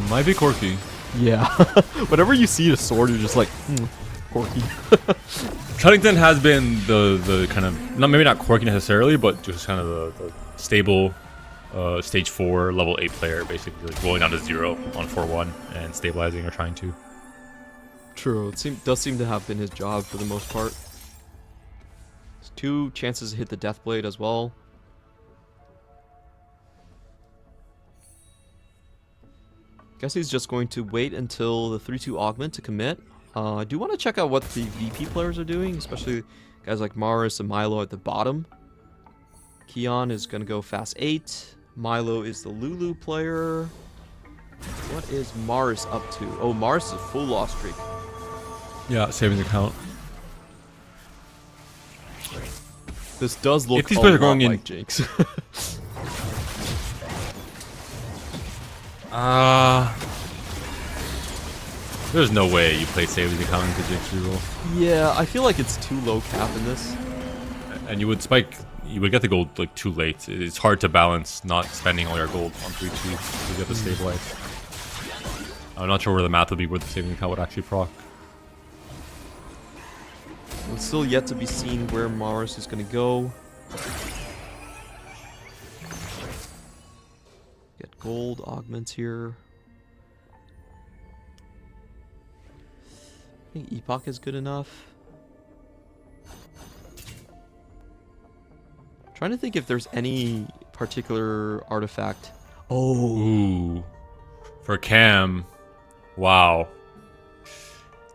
Might be Corki. yeah. Whenever you see a sword, you're just like, Corky. Chunnington has been the kind of, maybe not Corki necessarily, but just kind of the stable stage 4 level 8 player, basically like rolling down to 0 on 4-1 and stabilizing or trying to. True, it does seem to have been his job for the most part. 2 chances to hit the Death Blade as well. Guess he's just going to wait until the 3-2 augment to commit. I do want to check out what the VP players are doing, especially guys like Maris and Milo at the bottom. Keon is going to go fast 8. Milo is the Lulu player. What is Maris up to? Oh, Maris is a full loss streak. Yeah, savings account. This does look If these a players are lot going in- like Jinx. There's no way you play savings account into Jinx reroll. Yeah, I feel like it's too low cap in this. And you would spike, you would get the gold like too late. It's hard to balance not spending all your gold on 3-2 to get the stabilize. I'm not sure where the math would be where the saving account would actually proc. It's still yet to be seen where Maris is going to go. Get gold augments here. I think Epoch is good enough. Trying to think if there's any particular artifact. Oh, Ooh. For Cam, wow.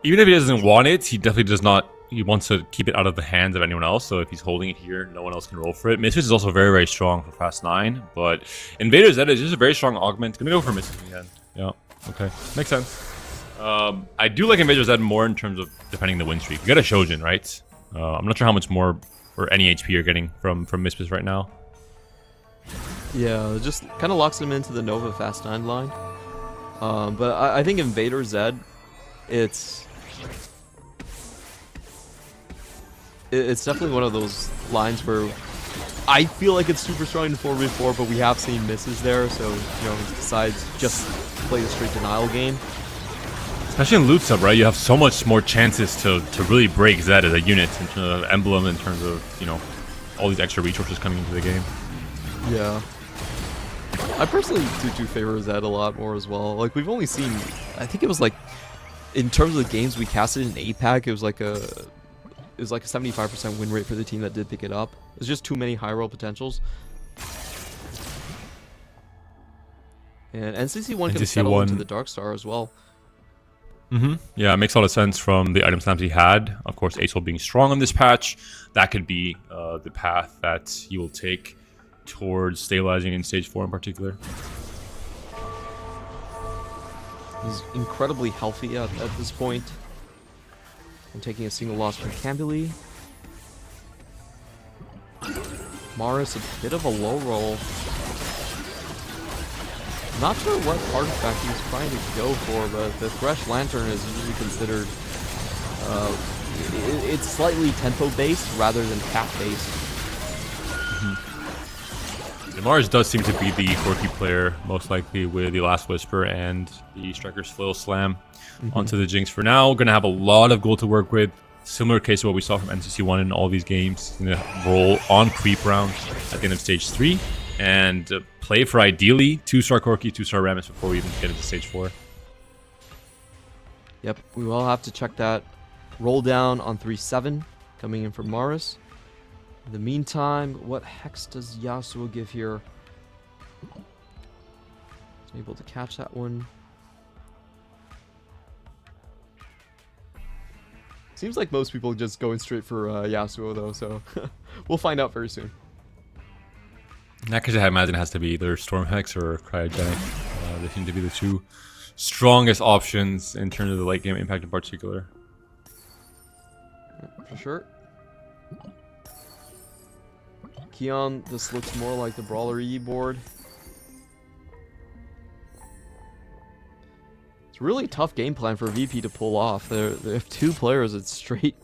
Even if he doesn't want it, he definitely does not. He wants to keep it out of the hands of anyone else. So if he's holding it here, no one else can roll for it. Mistress is also very, very strong for Fast 9. But Invader Zed is just a very strong augment. Gonna go for Mistress again. Yeah, okay. Makes sense. I do like Invader Zed more in terms of defending the win streak. You got a Shojin, right? I'm not sure how much more or any HP you're getting from Mistress right now. yeah, it just kind of locks him into the Nova Fast 9 line. But I think Invader Zed, it's definitely one of those lines where I feel like it's super strong in 4v4, but we have seen misses there, so, you know, he decides just play the straight denial game. Especially in loot sub, right? You have so much more chances to really break Zed as a unit in terms of emblem, in terms of, you know, all these extra resources coming into the game. Yeah. I personally do favor Zed a lot more as well. Like, we've only seen, I think it was like, in terms of the games we casted in 8-pack, it was like a 75% win rate for the team that did pick it up. There's just too many high roll potentials. And NCC1 can settle into the Dark Star as well. Yeah, it makes a lot of sense from the item slams he had. Of course, Acel being strong on this patch, that could be the path that he will take towards stabilizing in stage 4 in particular. He's incredibly healthy at this point. And taking a single loss from Cambly. Maris, a bit of a low roll. Not sure what artifact he's trying to go for, but the Thresh Lantern is usually considered... it's slightly tempo-based rather than cap-based. Mars does seem to be the quirky player, most likely with the Last Whisper and the Striker's Flail Slam onto the Jinx for now. Going to have a lot of gold to work with. Similar case to what we saw from NCC1 in all these games. Going to roll on creep round at the end of stage 3 and play for ideally 2-star Corki, 2-star Rammus before we even get into stage 4. Yep, we will have to check that roll down on 3-7 coming in from Maris. In the meantime, what hex does Yasuo give here? He's able to catch that one. Seems like most people just going straight for Yasuo though, so we'll find out very soon. In that case, I imagine it has to be either Storm Hex or Cryogenic. They seem to be the two strongest options in terms of the late game impact in particular. For sure. Keon, this looks more like the Brawler E board. It's a really tough game plan for VP to pull off. They have 2 players that's straight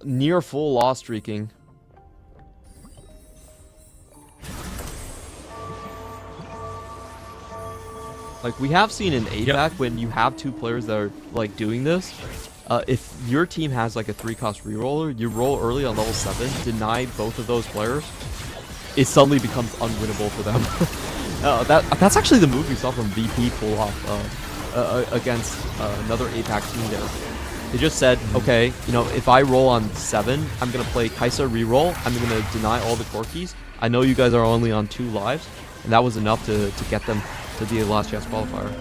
near full loss streaking. Like, we have seen in APAC when you have 2 players that are like doing this. If your team has like a 3-cost reroller, you roll early on level 7, deny both of those players, it suddenly becomes unwinnable for them. That's actually the move we saw from VP pull off against another APAC team there. They just said, okay, you know, if I roll on 7, I'm going to play Kaisa reroll. I'm going to deny all the Corkies. I know you guys are only on 2 lives, and that was enough to get them to the last chance qualifier.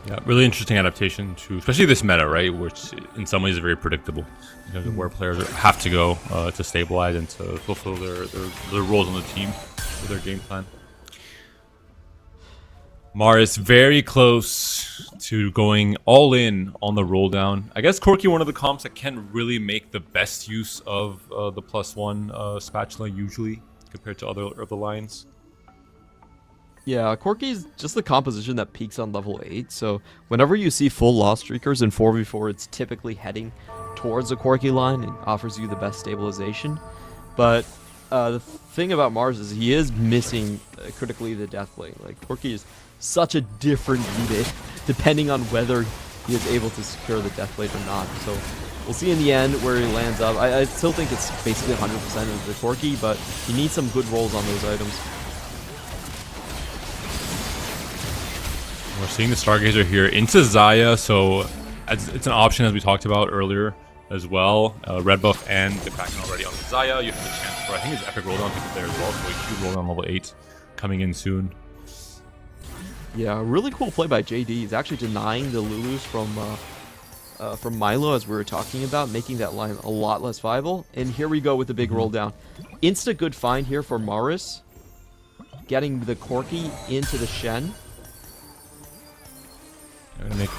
Yeah, really interesting adaptation to, especially this meta, right? Which in some ways is very predictable, because of where players have to go to stabilize and to fulfill their roles on the team with their game plan. Maris very close to going all in on the roll down. I guess Corki, one of the comps that can really make the best use of the +1 spatula usually compared to other of the lines. Yeah, Corki is just the composition that peaks on level 8, so whenever you see full Lost Streakers in 4v4, it's typically heading towards the Corki line and offers you the best stabilization. But the thing about Mars is he is missing critically the Deathblade. Like, Corki is such a different unit depending on whether he is able to secure the Deathblade or not. So we'll see in the end where he lands up. I still think it's basically 100% of the Corki, but he needs some good rolls on those items. We're seeing the Stargazer here into Xayah, so it's an option as we talked about earlier as well. Red buff and the Kraken already on the Xayah. You have the chance for, I think, his epic rolldown to get there as well, so a huge rolldown level 8 coming in soon. Yeah, really cool play by JD. He's actually denying the Lulus from Milo, as we were talking about, making that line a lot less viable. And here we go with the big roll down. Insta good find here for Maris, getting the Corki into the Shen. Gonna make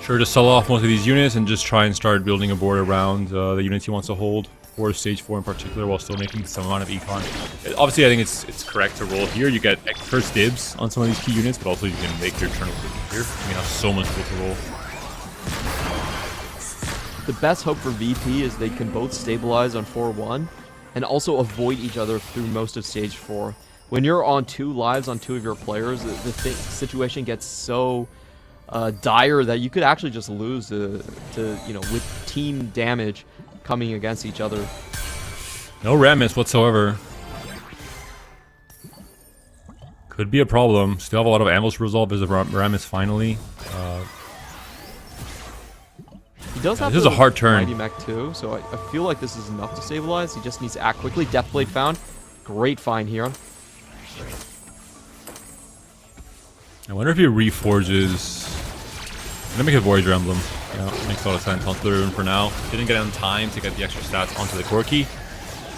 sure to sell off most of these units and just try and start building a board around the units he wants to hold, for stage 4 in particular, while still making some amount of econ. Obviously, I think it's correct to roll here. You get first dibs on some of these key units, but also you can make your turn here. You can have so much good to roll. The best hope for VP is they can both stabilize on 4-1 and also avoid each other through most of stage 4. When you're on 2 lives on 2 of your players, the situation gets so dire that you could actually just lose to you know, with team damage coming against each other. No Rammus whatsoever. Could be a problem. Still have a lot of ambos to resolve. There's a Rammus finally. He does have this is a hard turn. Mighty Mech too, so I feel like this is enough to stabilize. He just needs to act quickly. Deathblade found. Great find here. I wonder if he reforges. I'm gonna make a Voyager Emblem. Yeah, makes a lot of sense. Onto the rune for now. Didn't get on time to get the extra stats onto the Corki.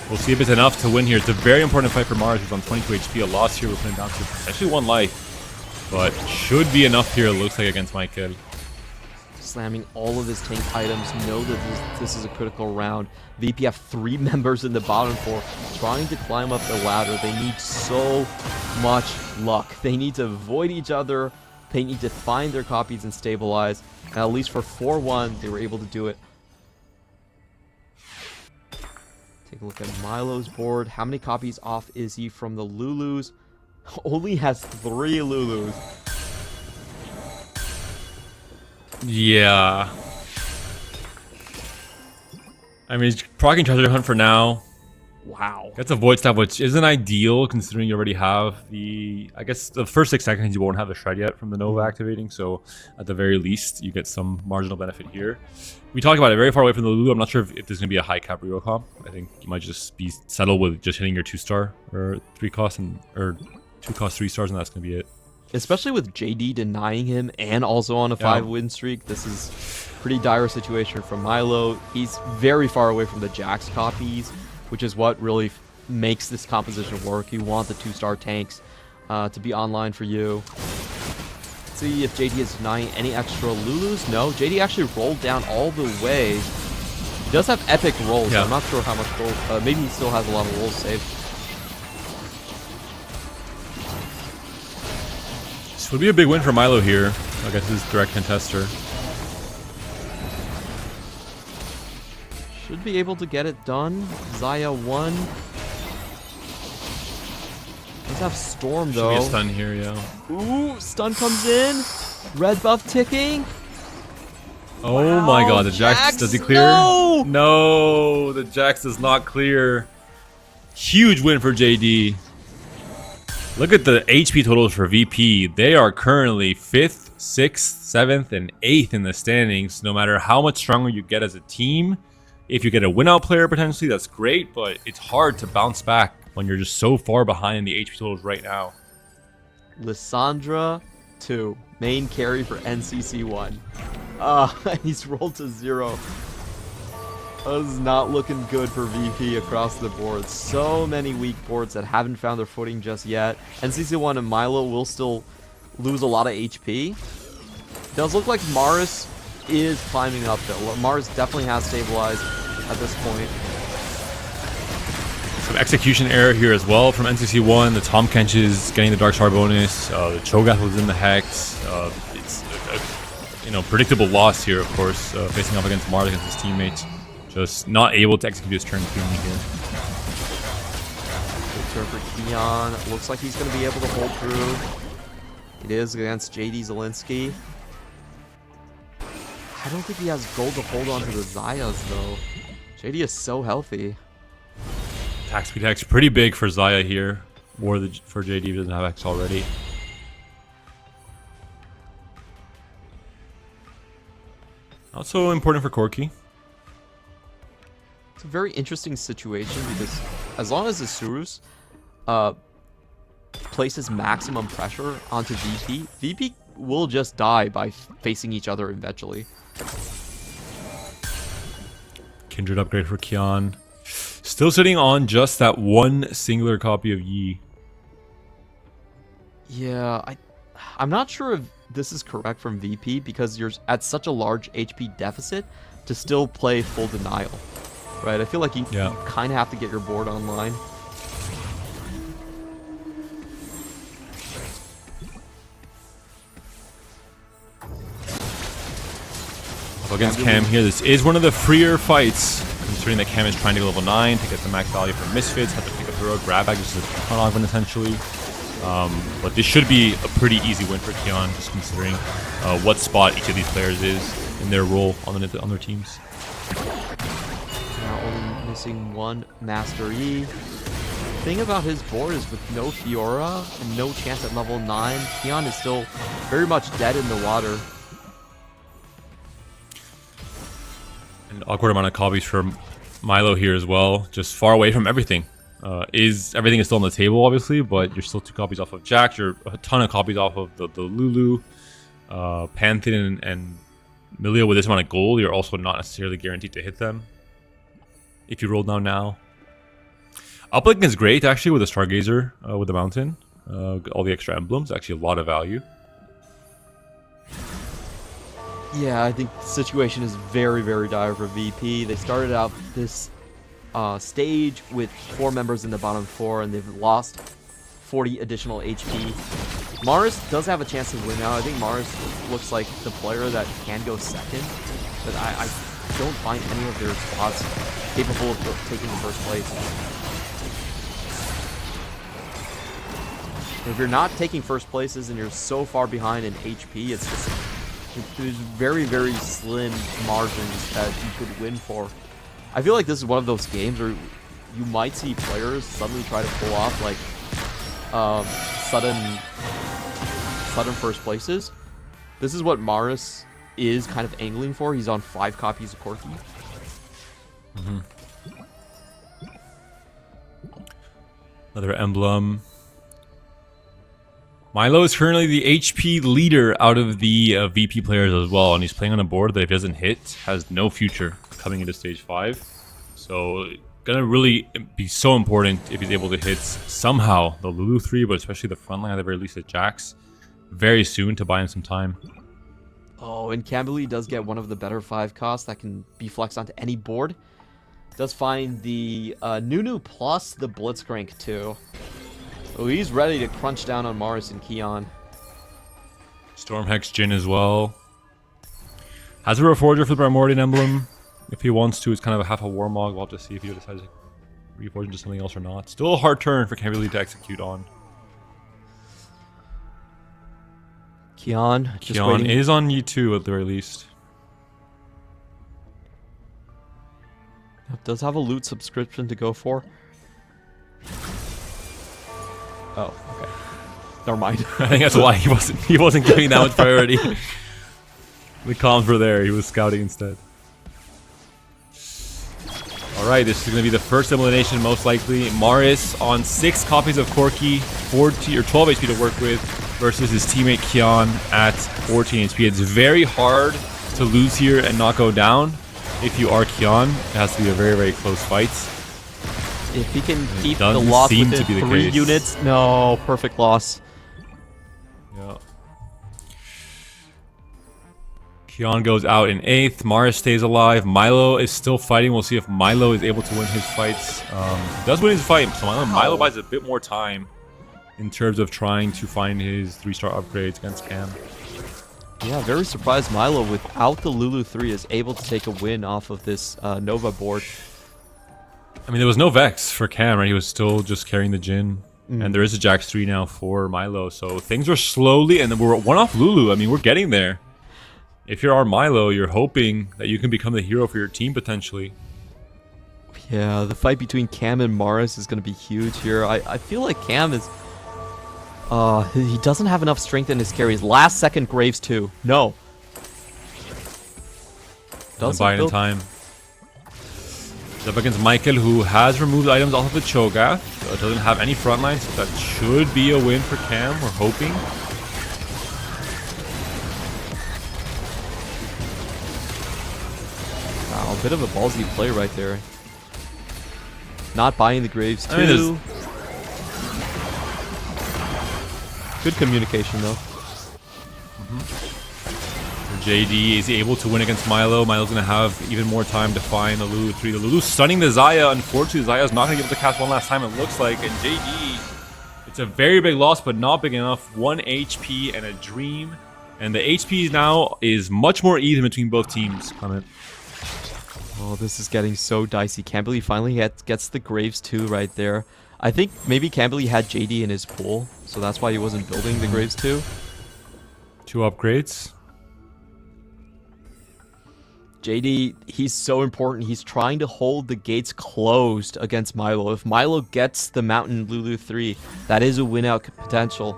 We'll see if it's enough to win here. It's a very important fight for Mars, who's on 22 HP. A loss here, we're putting down to potentially 1 life. But should be enough here, it looks like, against Michael. Slamming all of his tank items. Know that this is a critical round. VP have 3 members in the bottom 4 trying to climb up the ladder. They need so much luck. They need to avoid each other. They need to find their copies and stabilize. And at least for 4-1, they were able to do it. Take a look at Milo's board. How many copies off is he from the Lulus? Only has 3 Lulus. Yeah. I mean, he's proccing Treasure Hunt for now. Wow. That's a Void Staff, which isn't ideal considering you already have the... I guess the first 6 seconds you won't have the Shred yet from the Nova activating, so at the very least, you get some marginal benefit here. We talked about it very far away from the Lulu. I'm not sure if there's going to be a high cap reroll comp. I think you might just be settled with just hitting your 2-star or 3 cost and or 2 cost 3 stars, and that's going to be it. Especially with JD denying him and also on a 5-win streak, this is a pretty dire situation for Milo. He's very far away from the Jax copies, which is what really makes this composition work. You want the 2-star tanks to be online for you. Let's see if JD is denying any extra Lulus. No, JD actually rolled down all the way. He does have epic rolls, so I'm not sure how much roll. Maybe he still has a lot of rolls saved. This would be a big win for Milo here. I guess this is direct contester. Should be able to get it done. Xayah 1. Let's have Storm though. Should be a stun here, yeah. Ooh, stun comes in. Red buff ticking. Oh my god, the Jax, does he clear? No! No, the Jax does not clear. Huge win for JD. Look at the HP totals for VP. They are currently 5th, 6th, 7th, and 8th in the standings. No matter how much stronger you get as a team, if you get a win-out player potentially, that's great, but it's hard to bounce back when you're just so far behind in the HP totals right now. Lissandra 2, main carry for NCC1. He's rolled to 0. This is not looking good for VP across the board. So many weak boards that haven't found their footing just yet. NCC1 and Milo will still lose a lot of HP. Does look like Maris is climbing up though. Maris definitely has stabilized at this point. Some execution error here as well from NCC1. The Tom Kench is getting the Dark Star bonus. The Cho'Gath was in the Hex. It's a predictable loss here, of course, facing off against Mars against his teammates. Just not able to execute his turn cleanly here. Good turn for Keon. Looks like he's going to be able to hold through. It is against JD Zielinski. I don't think he has gold to hold on to the Zayas, though. JD is so healthy. Attack speed Hex pretty big for Zaya here. More for JD who doesn't have Hex already. Not so important for Corki. It's a very interesting situation because as long as Isurus places maximum pressure onto VP, VP will just die by facing each other eventually. Kindred upgrade for Kian. Still sitting on just that one singular copy of Yi. Yeah, I'm not sure if this is correct from VP because you're at such a large HP deficit to still play full denial. Right, I feel like you kind of have to get your board online. Up against Cam here, this is one of the freer fights, considering that Cam is trying to go level 9 to get the max value for Misfits, have to pick up the road, grab bag, which is a ton of one essentially. But this should be a pretty easy win for Keon, just considering what spot each of these players is in their role on their teams. Now only missing one Master E. The thing about his board is with no Fiora and no chance at level 9, Keon is still very much dead in the water. An awkward amount of copies for Milo here as well, just far away from everything. Everything is still on the table, obviously, but you're still 2 copies off of Jax. You're a ton of copies off of the Lulu, Pantheon, and Milio. With this amount of gold, you're also not necessarily guaranteed to hit them if you roll down now. Uplink is great, actually, with the Stargazer, with the Mountain. All the extra emblems, actually a lot of value. Yeah, I think the situation is very, very dire for VP. They started out this stage with 4 members in the bottom 4, and they've lost 40 additional HP. Mars does have a chance to win now. I think Mars looks like the player that can go second, but I don't find any of their spots capable of taking the first place. If you're not taking first places and you're so far behind in HP, it's just there's very, very slim margins that you could win for. I feel like this is one of those games where you might see players suddenly try to pull off like sudden first places. This is what Maris is kind of angling for. He's on 5 copies of Corki. Another emblem. Milo is currently the HP leader out of the VP players as well, and he's playing on a board that if he doesn't hit, has no future coming into stage 5. So, gonna really be so important if he's able to hit somehow the Lulu 3, but especially the front line at the very least at Jax, very soon to buy him some time. Oh, and Camberley does get one of the better 5 costs that can be flexed onto any board. Does find the Nunu plus the Blitzcrank too. Oh, he's ready to crunch down on Mars and Keon. Storm Hex Jin as well. Has a Reforger for the Primordial emblem. If he wants to, it's kind of a half a Warmog. We'll have to see if he decides to Reforge into something else or not. Still a hard turn for Camberley to execute on. Keon is on U2 at the very least. Does have a loot subscription to go for. Oh, okay. Never mind. I think that's why he wasn't giving that much priority. The comms were there. He was scouting instead. All right, this is going to be the first elimination, most likely. Maris on 6 copies of Corki, 12 HP to work with, versus his teammate Kian at 14 HP. It's very hard to lose here and not go down. If you are Kian, it has to be a very, very close fight. If he can keep the doesn't loss seem within to be the 3 case. units, no, perfect loss. Yeah. Kian goes out in 8th. Maris stays alive. Milo is still fighting. We'll see if Milo is able to win his fights. He does win his fight, so Milo buys a bit more time in terms of trying to find his 3-star upgrades against Cam. Yeah, very surprised Milo, without the Lulu 3, is able to take a win off of this Nova board. I mean, there was no Vex for Cam, right? He was still just carrying the Jin. And there is a Jax 3 now for Milo. So things are slowly, and then we're 1 off Lulu. I mean, we're getting there. If you're our Milo, you're hoping that you can become the hero for your team, potentially. Yeah, the fight between Cam and Maris is going to be huge here. I feel like Cam is... he doesn't have enough strength in his carries. Last second Graves too. No. Doesn't buy it in time. He's up against Michael, who has removed items off of the Cho'Gath. Doesn't have any frontline, so that should be a win for Cam. We're hoping. Wow, a bit of a ballsy play right there. Not buying the Graves too. I mean, good communication though. JD is able to win against Milo. Milo's going to have even more time to find the Lulu 3. The Lulu stunning the Xayah. Unfortunately, Xayah's not going to be able to cast one last time, it looks like. And JD, it's a very big loss, but not big enough. 1 HP and a dream. And the HP now is much more even between both teams. Clement. Oh, this is getting so dicey. Camberley finally gets the Graves too right there. I think maybe Camberley had JD in his pool, so that's why he wasn't building the Graves too. 2 upgrades. JD, he's so important. He's trying to hold the gates closed against Milo. If Milo gets the Mountain Lulu 3, that is a win-out potential.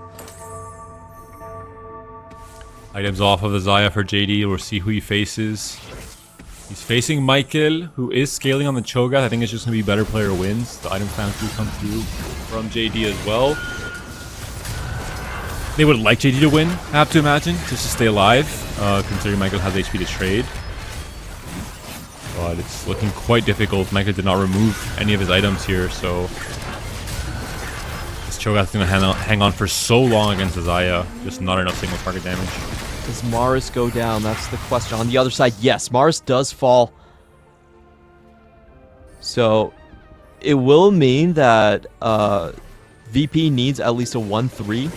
Items off of the Xayah for JD. We'll see who he faces. He's facing Michael, who is scaling on the Cho'Gath. I think it's just going to be better player wins. The item plans do come through from JD as well. They would like JD to win, I have to imagine, just to stay alive, considering Michael has HP to trade. But it's looking quite difficult. Michael did not remove any of his items here, so this Cho'Gath is going to hang on for so long against the Xayah. Just not enough single target damage. Does Maris go down? That's the question. On the other side, yes, Maris does fall. So it will mean that VP needs at least a 1-3.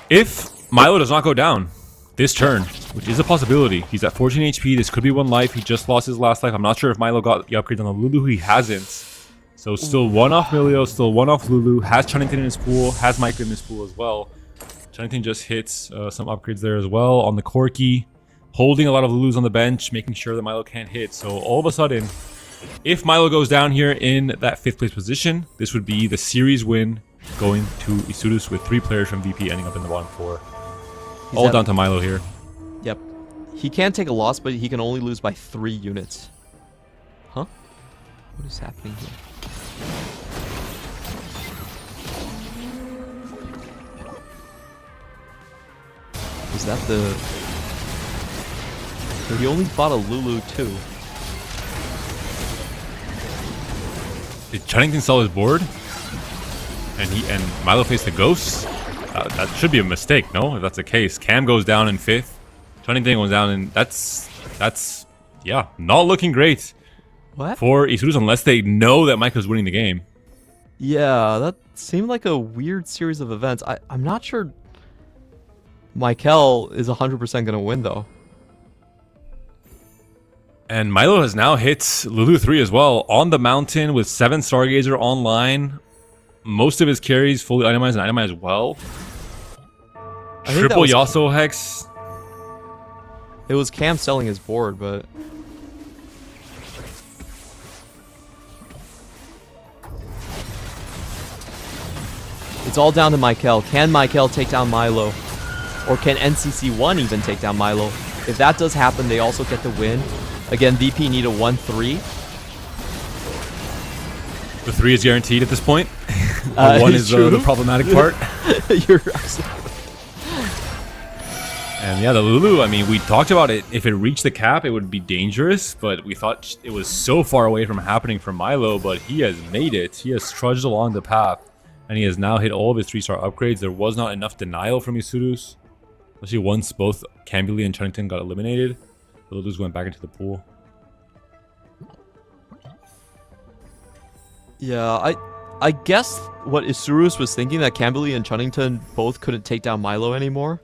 If Milo does not go down this turn, which is a possibility, he's at 14 HP. This could be 1 life. He just lost his last life. I'm not sure if Milo got the upgrades on the Lulu. He hasn't. So still 1 off Milio, still 1 off Lulu. Has Chunnington in his pool, has Michael in his pool as well. Chunnington just hits some upgrades there as well on the Corki, holding a lot of Lulus on the bench, making sure that Milo can't hit. So all of a sudden, if Milo goes down here in that 5th place position, this would be the series win going to Isurus with 3 players from VP ending up in the bottom 4. All down to Milo here. Yep. He can take a loss, but he can only lose by 3 units. Huh? What is happening here? Is that the... So he only bought a Lulu too. Did Chunnington sell his board? And Milo faced the ghosts? That should be a mistake, no? If that's the case. Cam goes down in 5th. Chunnington goes down and that's yeah, not looking great. What? For Isurus unless they know that Michael's winning the game. Yeah, that seemed like a weird series of events. I'm not sure Michael is 100% going to win, though. And Milo has now hit Lulu 3 as well on the mountain with 7 Stargazer online. Most of his carries fully itemized and itemized well. Triple Yasuo Hex. It was Cam selling his board, but... It's all down to Michael. Can Michael take down Milo? Or can NCC1 even take down Milo? If that does happen, they also get the win. Again, VP need a 1-3. The 3 is guaranteed at this point. Uh, 1 is true. the problematic part. You're absolutely... And yeah, the Lulu, I mean, we talked about it. If it reached the cap, it would be dangerous. But we thought it was so far away from happening for Milo. But he has made it. He has trudged along the path. And he has now hit all of his 3-star upgrades. There was not enough denial from Isurus. Especially once both Camberley and Chunnington got eliminated. The Lulus went back into the pool. Yeah, I guess what Isurus was thinking, that Camberley and Chunnington both couldn't take down Milo anymore.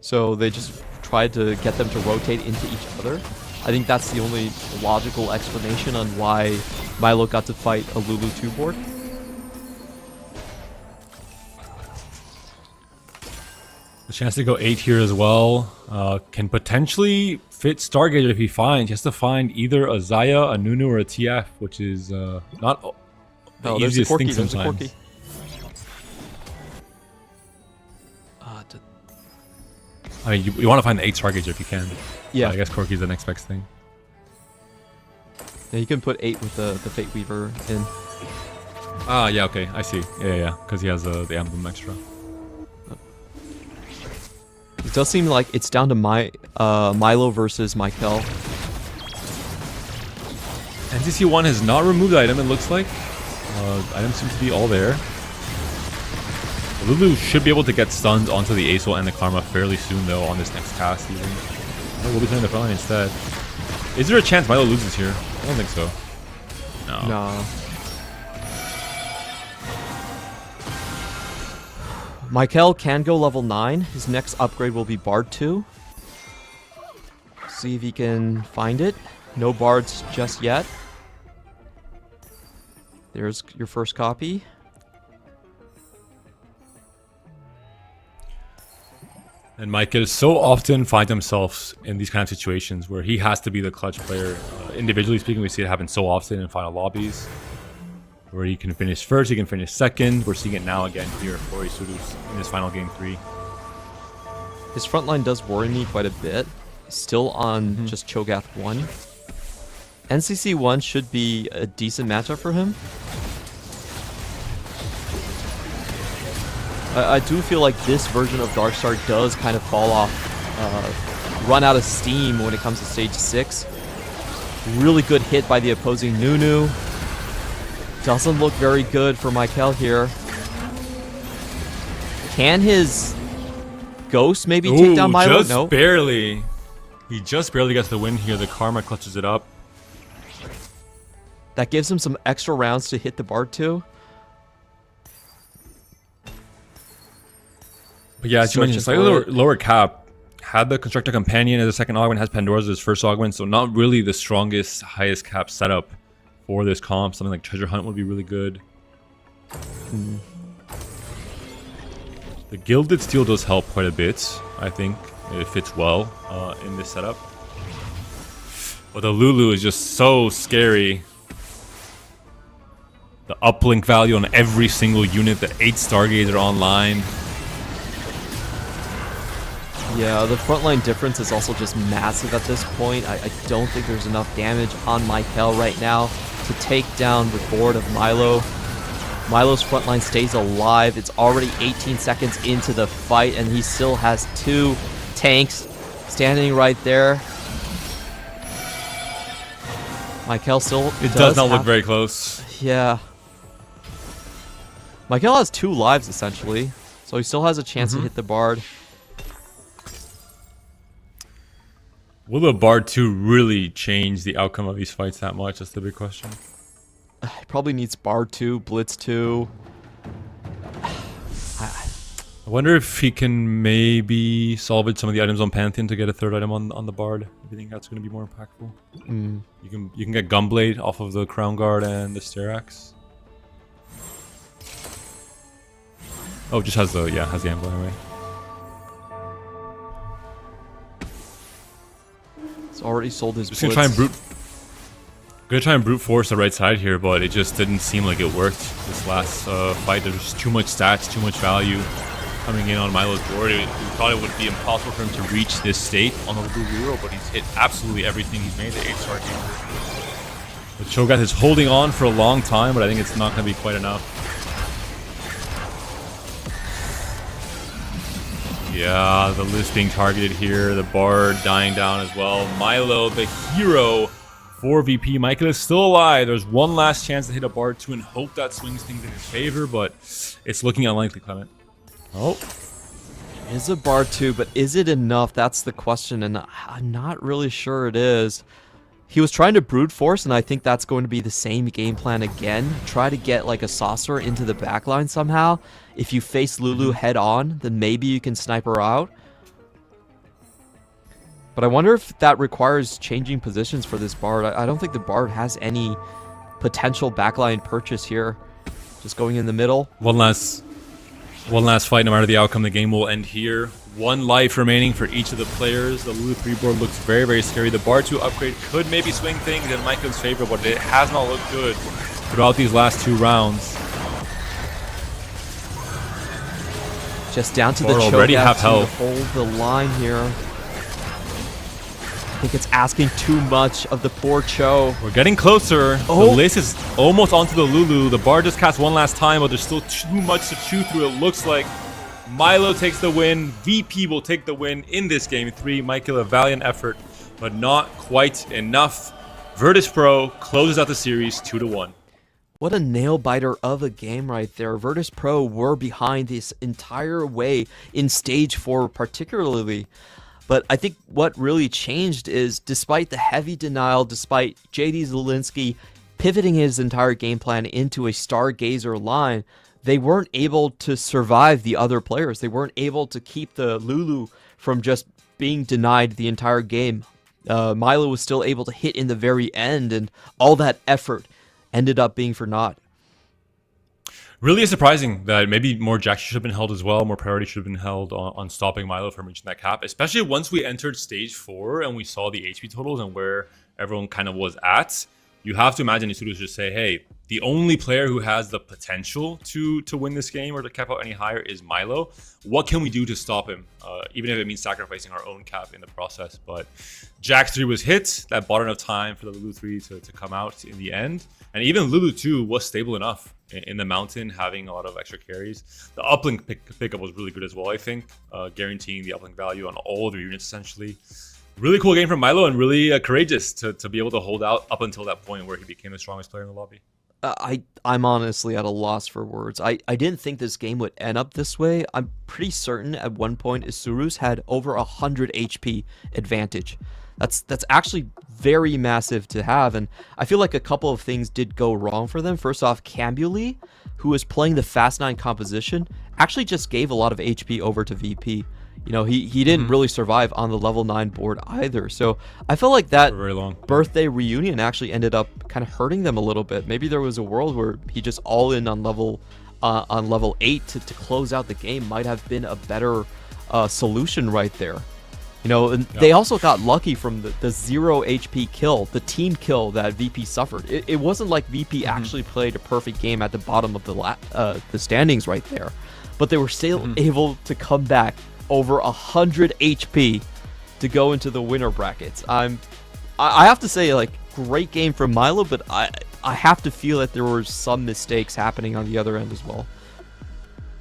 So they just tried to get them to rotate into each other. I think that's the only logical explanation on why Milo got to fight a Lulu 2 board. The chance to go 8 here as well. Can potentially fit Stargazer if he finds. He has to find either a Zaya, a Nunu, or a TF, which is not the Oh, there's a easiest Corki, thing there's a sometimes. Corki. I mean, you want to find the 8 Stargazer if you can. Yeah. I guess Corki's the next best thing. Yeah, you can put 8 with the Fate Weaver in. Ah, yeah, okay, I see. Yeah, because he has the emblem extra. It does seem like it's down to Milo versus Michael. NCC1 has not removed the item, it looks like. Items seem to be all there. Lulu should be able to get stunned onto the Acel and the Karma fairly soon, though, on this next cast, even. Oh, we'll be playing the front line instead. Is there a chance Milo loses here? I don't think so. No. Nah. Michael can go level 9. His next upgrade will be Bard 2. See if he can find it. No Bards just yet. There's your first copy. And Michael so often finds himself in these kind of situations where he has to be the clutch player. Individually speaking, we see it happen so often in final lobbies. Where he can finish first, he can finish second. We're seeing it now again here for Isurus in his final game 3. His front line does worry me quite a bit. Still on just Cho'Gath 1. NCC 1 should be a decent matchup for him. I do feel like this version of Darkstar does kind of fall off, run out of steam when it comes to stage 6. Really good hit by the opposing Nunu. Doesn't look very good for Michael here. Can his Ghost maybe take down Milo? Just No. barely. He just barely gets the win here. The Karma clutches it up. That gives him some extra rounds to hit the Bard 2. But yeah, as you mentioned, slightly lower cap. Had the Constructor Companion as a second augment, has Pandora's as his first augment, so not really the strongest, highest cap setup for this comp. Something like Treasure Hunt would be really good. The Gilded Steel does help quite a bit, I think. It fits well in this setup. But the Lulu is just so scary. The uplink value on every single unit, the 8 Stargates are online. Yeah, the frontline difference is also just massive at this point. I don't think there's enough damage on Michael right now to take down the board of Milo. Milo's frontline stays alive. It's already 18 seconds into the fight, and he still has 2 tanks standing right there. Michael still Does not look very close. Yeah. Michael has 2 lives, essentially. So he still has a chance to hit the Bard. Will the Bard 2 really change the outcome of these fights that much? That's the big question. He probably needs Bard 2, Blitz 2. I wonder if he can maybe salvage some of the items on Pantheon to get a 3rd item on the Bard. If you think that's going to be more impactful. You can get Gunblade off of the Crown Guard and the Sterax. Oh, it just has the Anvil anyway. He's already sold his Just Blitz. gonna try and brute. Gonna try and brute force the right side here, but it just didn't seem like it worked this last fight. There's just too much stats, too much value coming in on Milo's board. We thought it would be impossible for him to reach this state on the Lulu, but he's hit absolutely everything. He's made the 8-star game. The Cho'Gath is holding on for a long time, but I think it's not going to be quite enough. Yeah, the list being targeted here. The Bard dying down as well. Milo, the hero for VP. Michael is still alive. There's one last chance to hit a Bard 2 and hope that swings things in his favor, but it's looking unlikely, Clement. Oh. It is a Bard 2, but is it enough? That's the question, and I'm not really sure it is. He was trying to brute force, and I think that's going to be the same game plan again. Try to get like a saucer into the backline somehow. If you face Lulu head on, then maybe you can snipe her out. But I wonder if that requires changing positions for this Bard. I don't think the Bard has any potential backline purchase here. Just going in the middle. One last fight, no matter the outcome, the game will end here. One life remaining for each of the players. The Lulu 3 board looks very, very scary. The Bard 2 upgrade could maybe swing things in Michael's favor, but it has not looked good throughout these last 2 rounds. Just down to the Bard already have Cho'Gath health. to hold the line here. I think it's asking too much of the poor Cho. We're getting closer. Oh. The list is almost onto the Lulu. The Bard just cast one last time, but there's still too much to chew through. It looks like Milo takes the win. VP will take the win in this game 3. Michael, a valiant effort, but not quite enough. Virtus.pro closes out the series 2-1. What a nail biter of a game right there. Virtus.pro were behind this entire way in stage 4 particularly. But I think what really changed is, despite the heavy denial, despite JD Zielinski pivoting his entire game plan into a Stargazer line, they weren't able to survive the other players. They weren't able to keep the Lulu from just being denied the entire game. Milo was still able to hit in the very end, and all that effort ended up being for naught. Really is surprising that maybe more jacks should have been held as well. More priority should have been held on stopping Milo from reaching that cap, especially once we entered stage 4 and we saw the HP totals and where everyone kind of was at. You have to imagine Isurus just say, hey, the only player who has the potential to win this game or to cap out any higher is Milo. What can we do to stop him? Even if it means sacrificing our own cap in the process. But Jax 3 was hit. That bought enough time for the Lulu 3 to come out in the end. And even Lulu 2 was stable enough in the mountain, having a lot of extra carries. The uplink pickup was really good as well, I think. Guaranteeing the uplink value on all of their units, essentially. Really cool game from Milo, and really courageous to be able to hold out up until that point where he became the strongest player in the lobby. I'm honestly at a loss for words. I didn't think this game would end up this way. I'm pretty certain at one point Isurus had over 100 HP advantage. That's actually very massive to have, and I feel like a couple of things did go wrong for them. First off, Cambuli, who was playing the Fast 9 composition, actually just gave a lot of HP over to VP. You know, he didn't really survive on the level 9 board either. So I felt like that very long birthday reunion actually ended up kind of hurting them a little bit. Maybe there was a world where he just all in on level 8 to close out the game might have been a better solution right there. You know, and they also got lucky from the 0 HP kill, the team kill that VP suffered. It wasn't like VP actually played a perfect game at the bottom of the standings right there, but they were still able to come back over 100 HP to go into the winner brackets. I have to say, like, great game from Milo, but I have to feel that there were some mistakes happening on the other end as well.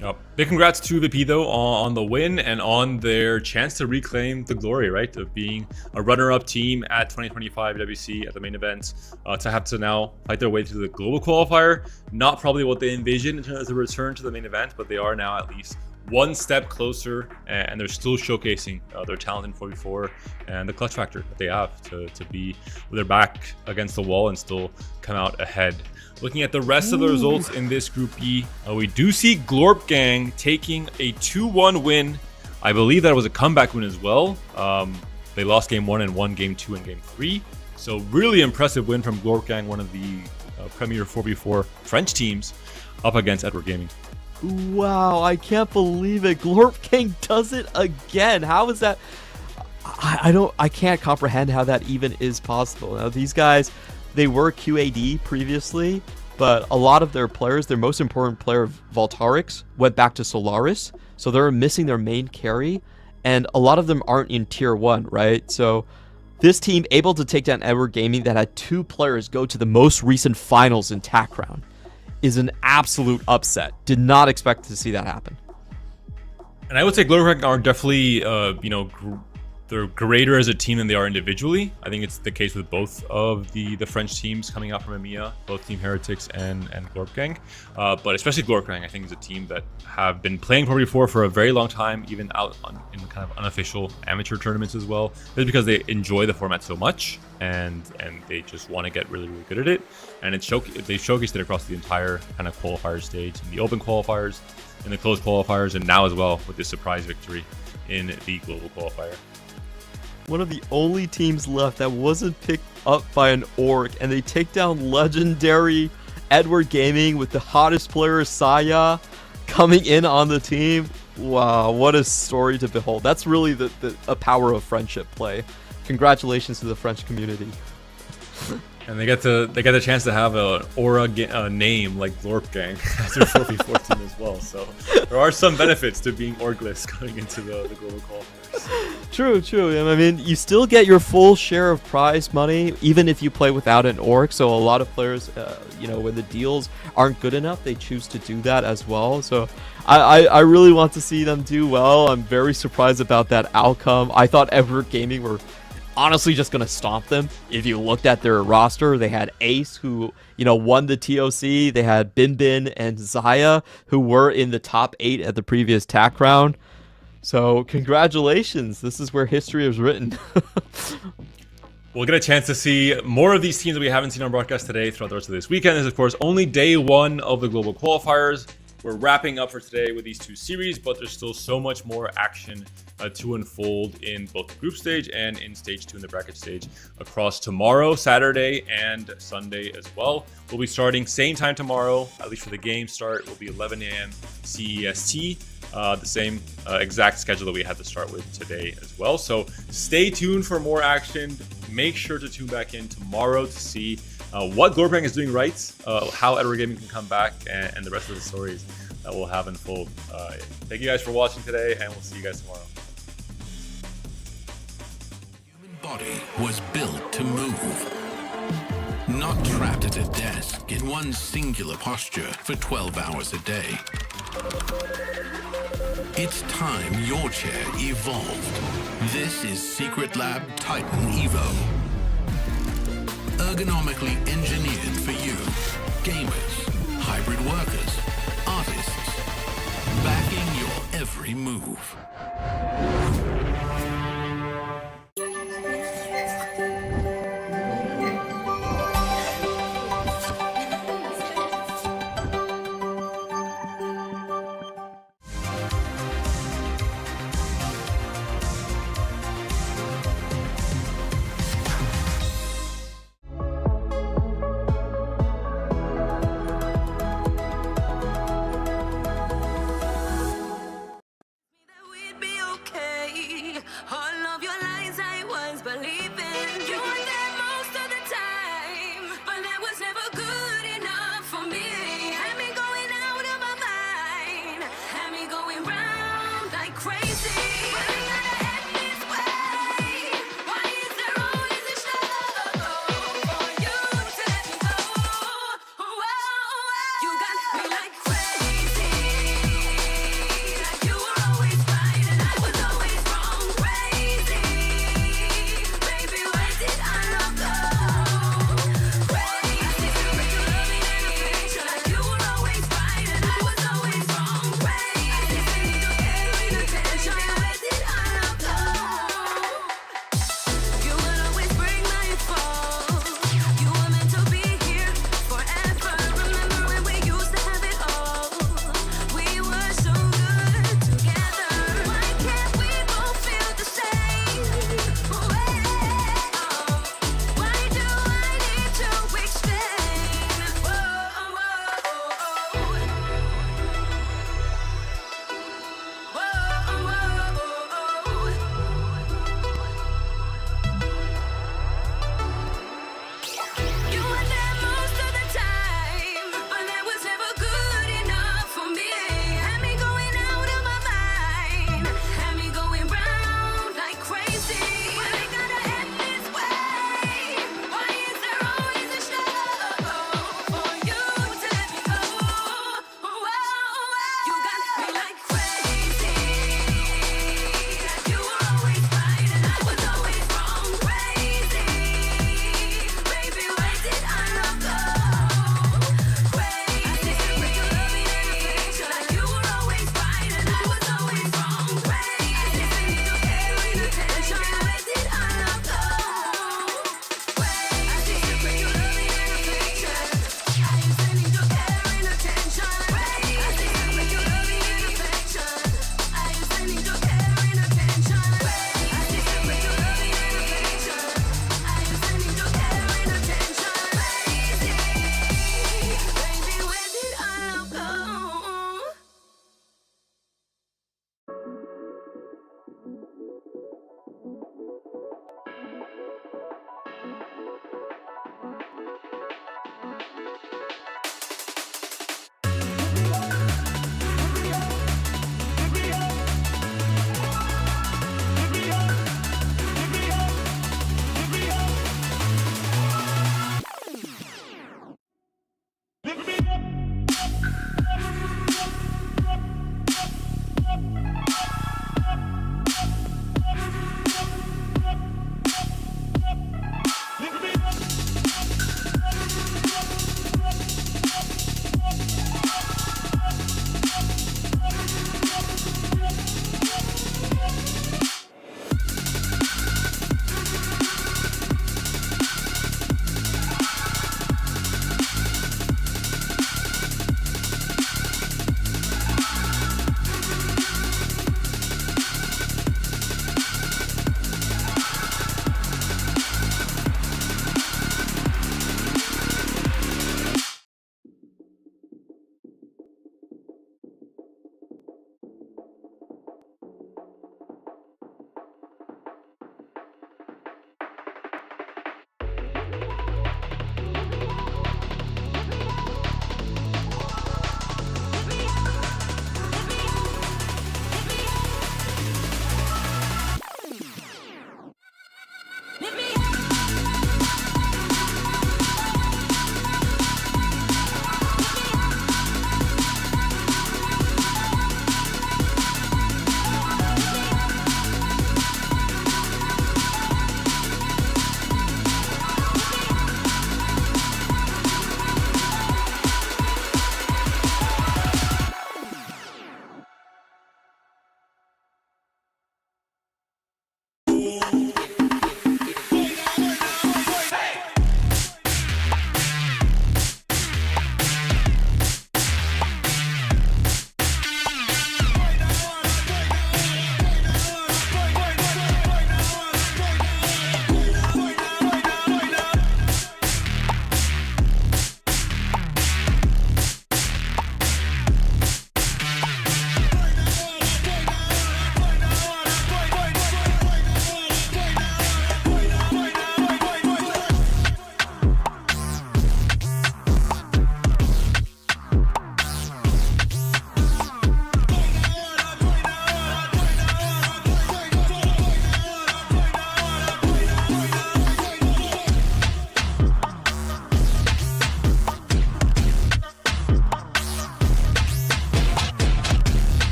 Yep. Big congrats to VP though on the win and on their chance to reclaim the glory, right, of being a runner-up team at 2025 EWC at the main event, to have to now fight their way through the global qualifier. Not probably what they envisioned in terms of the return to the main event, but they are now at least one step closer, and they're still showcasing their talent in 4v4 and the clutch factor that they have to be with their back against the wall and still come out ahead. Looking at the rest of the results in this Group E, we do see Glorp Gang taking a 2-1 win. I believe that was a comeback win as well. They lost Game 1 and won Game 2 and Game 3. So really impressive win from Glorp Gang, one of the premier 4v4 French teams, up against Edward Gaming. Wow, I can't believe it. Glorp Gang does it again. How is that? I can't comprehend how that even is possible. Now these guys, they were QAD previously, but a lot of their players, their most important player, Voltarix, went back to Solaris, so they're missing their main carry, and a lot of them aren't in tier 1, right? So this team able to take down Edward Gaming that had 2 players go to the most recent finals in TAC round is an absolute upset. Did not expect to see that happen. And I would say Global are definitely, they're greater as a team than they are individually. I think it's the case with both of the French teams coming out from EMEA, both Team Heretics and Glorpgang. But especially Glorpgang, I think, is a team that have been playing Pro 4 for a very long time, even out in kind of unofficial amateur tournaments as well. Just because they enjoy the format so much and they just want to get really, really good at it. And they showcased it across the entire kind of qualifier stage, in the open qualifiers, in the closed qualifiers, and now as well with this surprise victory in the global qualifier. One of the only teams left that wasn't picked up by an orc, and they take down legendary Edward Gaming with the hottest player, Saya, coming in on the team. Wow, what a story to behold. That's really a power of friendship play. Congratulations to the French community. And they get the chance to have an aura name like Glorpgang as their 4v14 as well. So there are some benefits to being orgless going into the global qualifiers. True. And I mean, you still get your full share of prize money, even if you play without an orc. So a lot of players, when the deals aren't good enough, they choose to do that as well. So I really want to see them do well. I'm very surprised about that outcome. I thought Edward Gaming were honestly just going to stomp them. If you looked at their roster, they had Ace, who, won the TOC. They had Bin and Zaya, who were in the top 8 at the previous TAC round. So congratulations. This is where history is written. We'll get a chance to see more of these teams that we haven't seen on broadcast today throughout the rest of this weekend. This is, of course, only day 1 of the global qualifiers. We're wrapping up for today with these 2 series, but there's still so much more action to unfold in both the group stage and in stage 2 in the bracket stage across tomorrow, Saturday, and Sunday as well. We'll be starting same time tomorrow, at least for the game start. Will be 11 a.m. CEST, the same exact schedule that we had to start with today as well. So stay tuned for more action. Make sure to tune back in tomorrow to see what Glorpgang is doing right, how Edward Gaming can come back, and the rest of the stories that we'll have unfold. Thank you guys for watching today, and we'll see you guys tomorrow. Human body was built to move, not trapped at a desk in one singular posture for 12 hours a day. It's time your chair evolved. This is Secret Lab Titan Evo. Ergonomically engineered for you, gamers, hybrid workers, artists, backing your every move.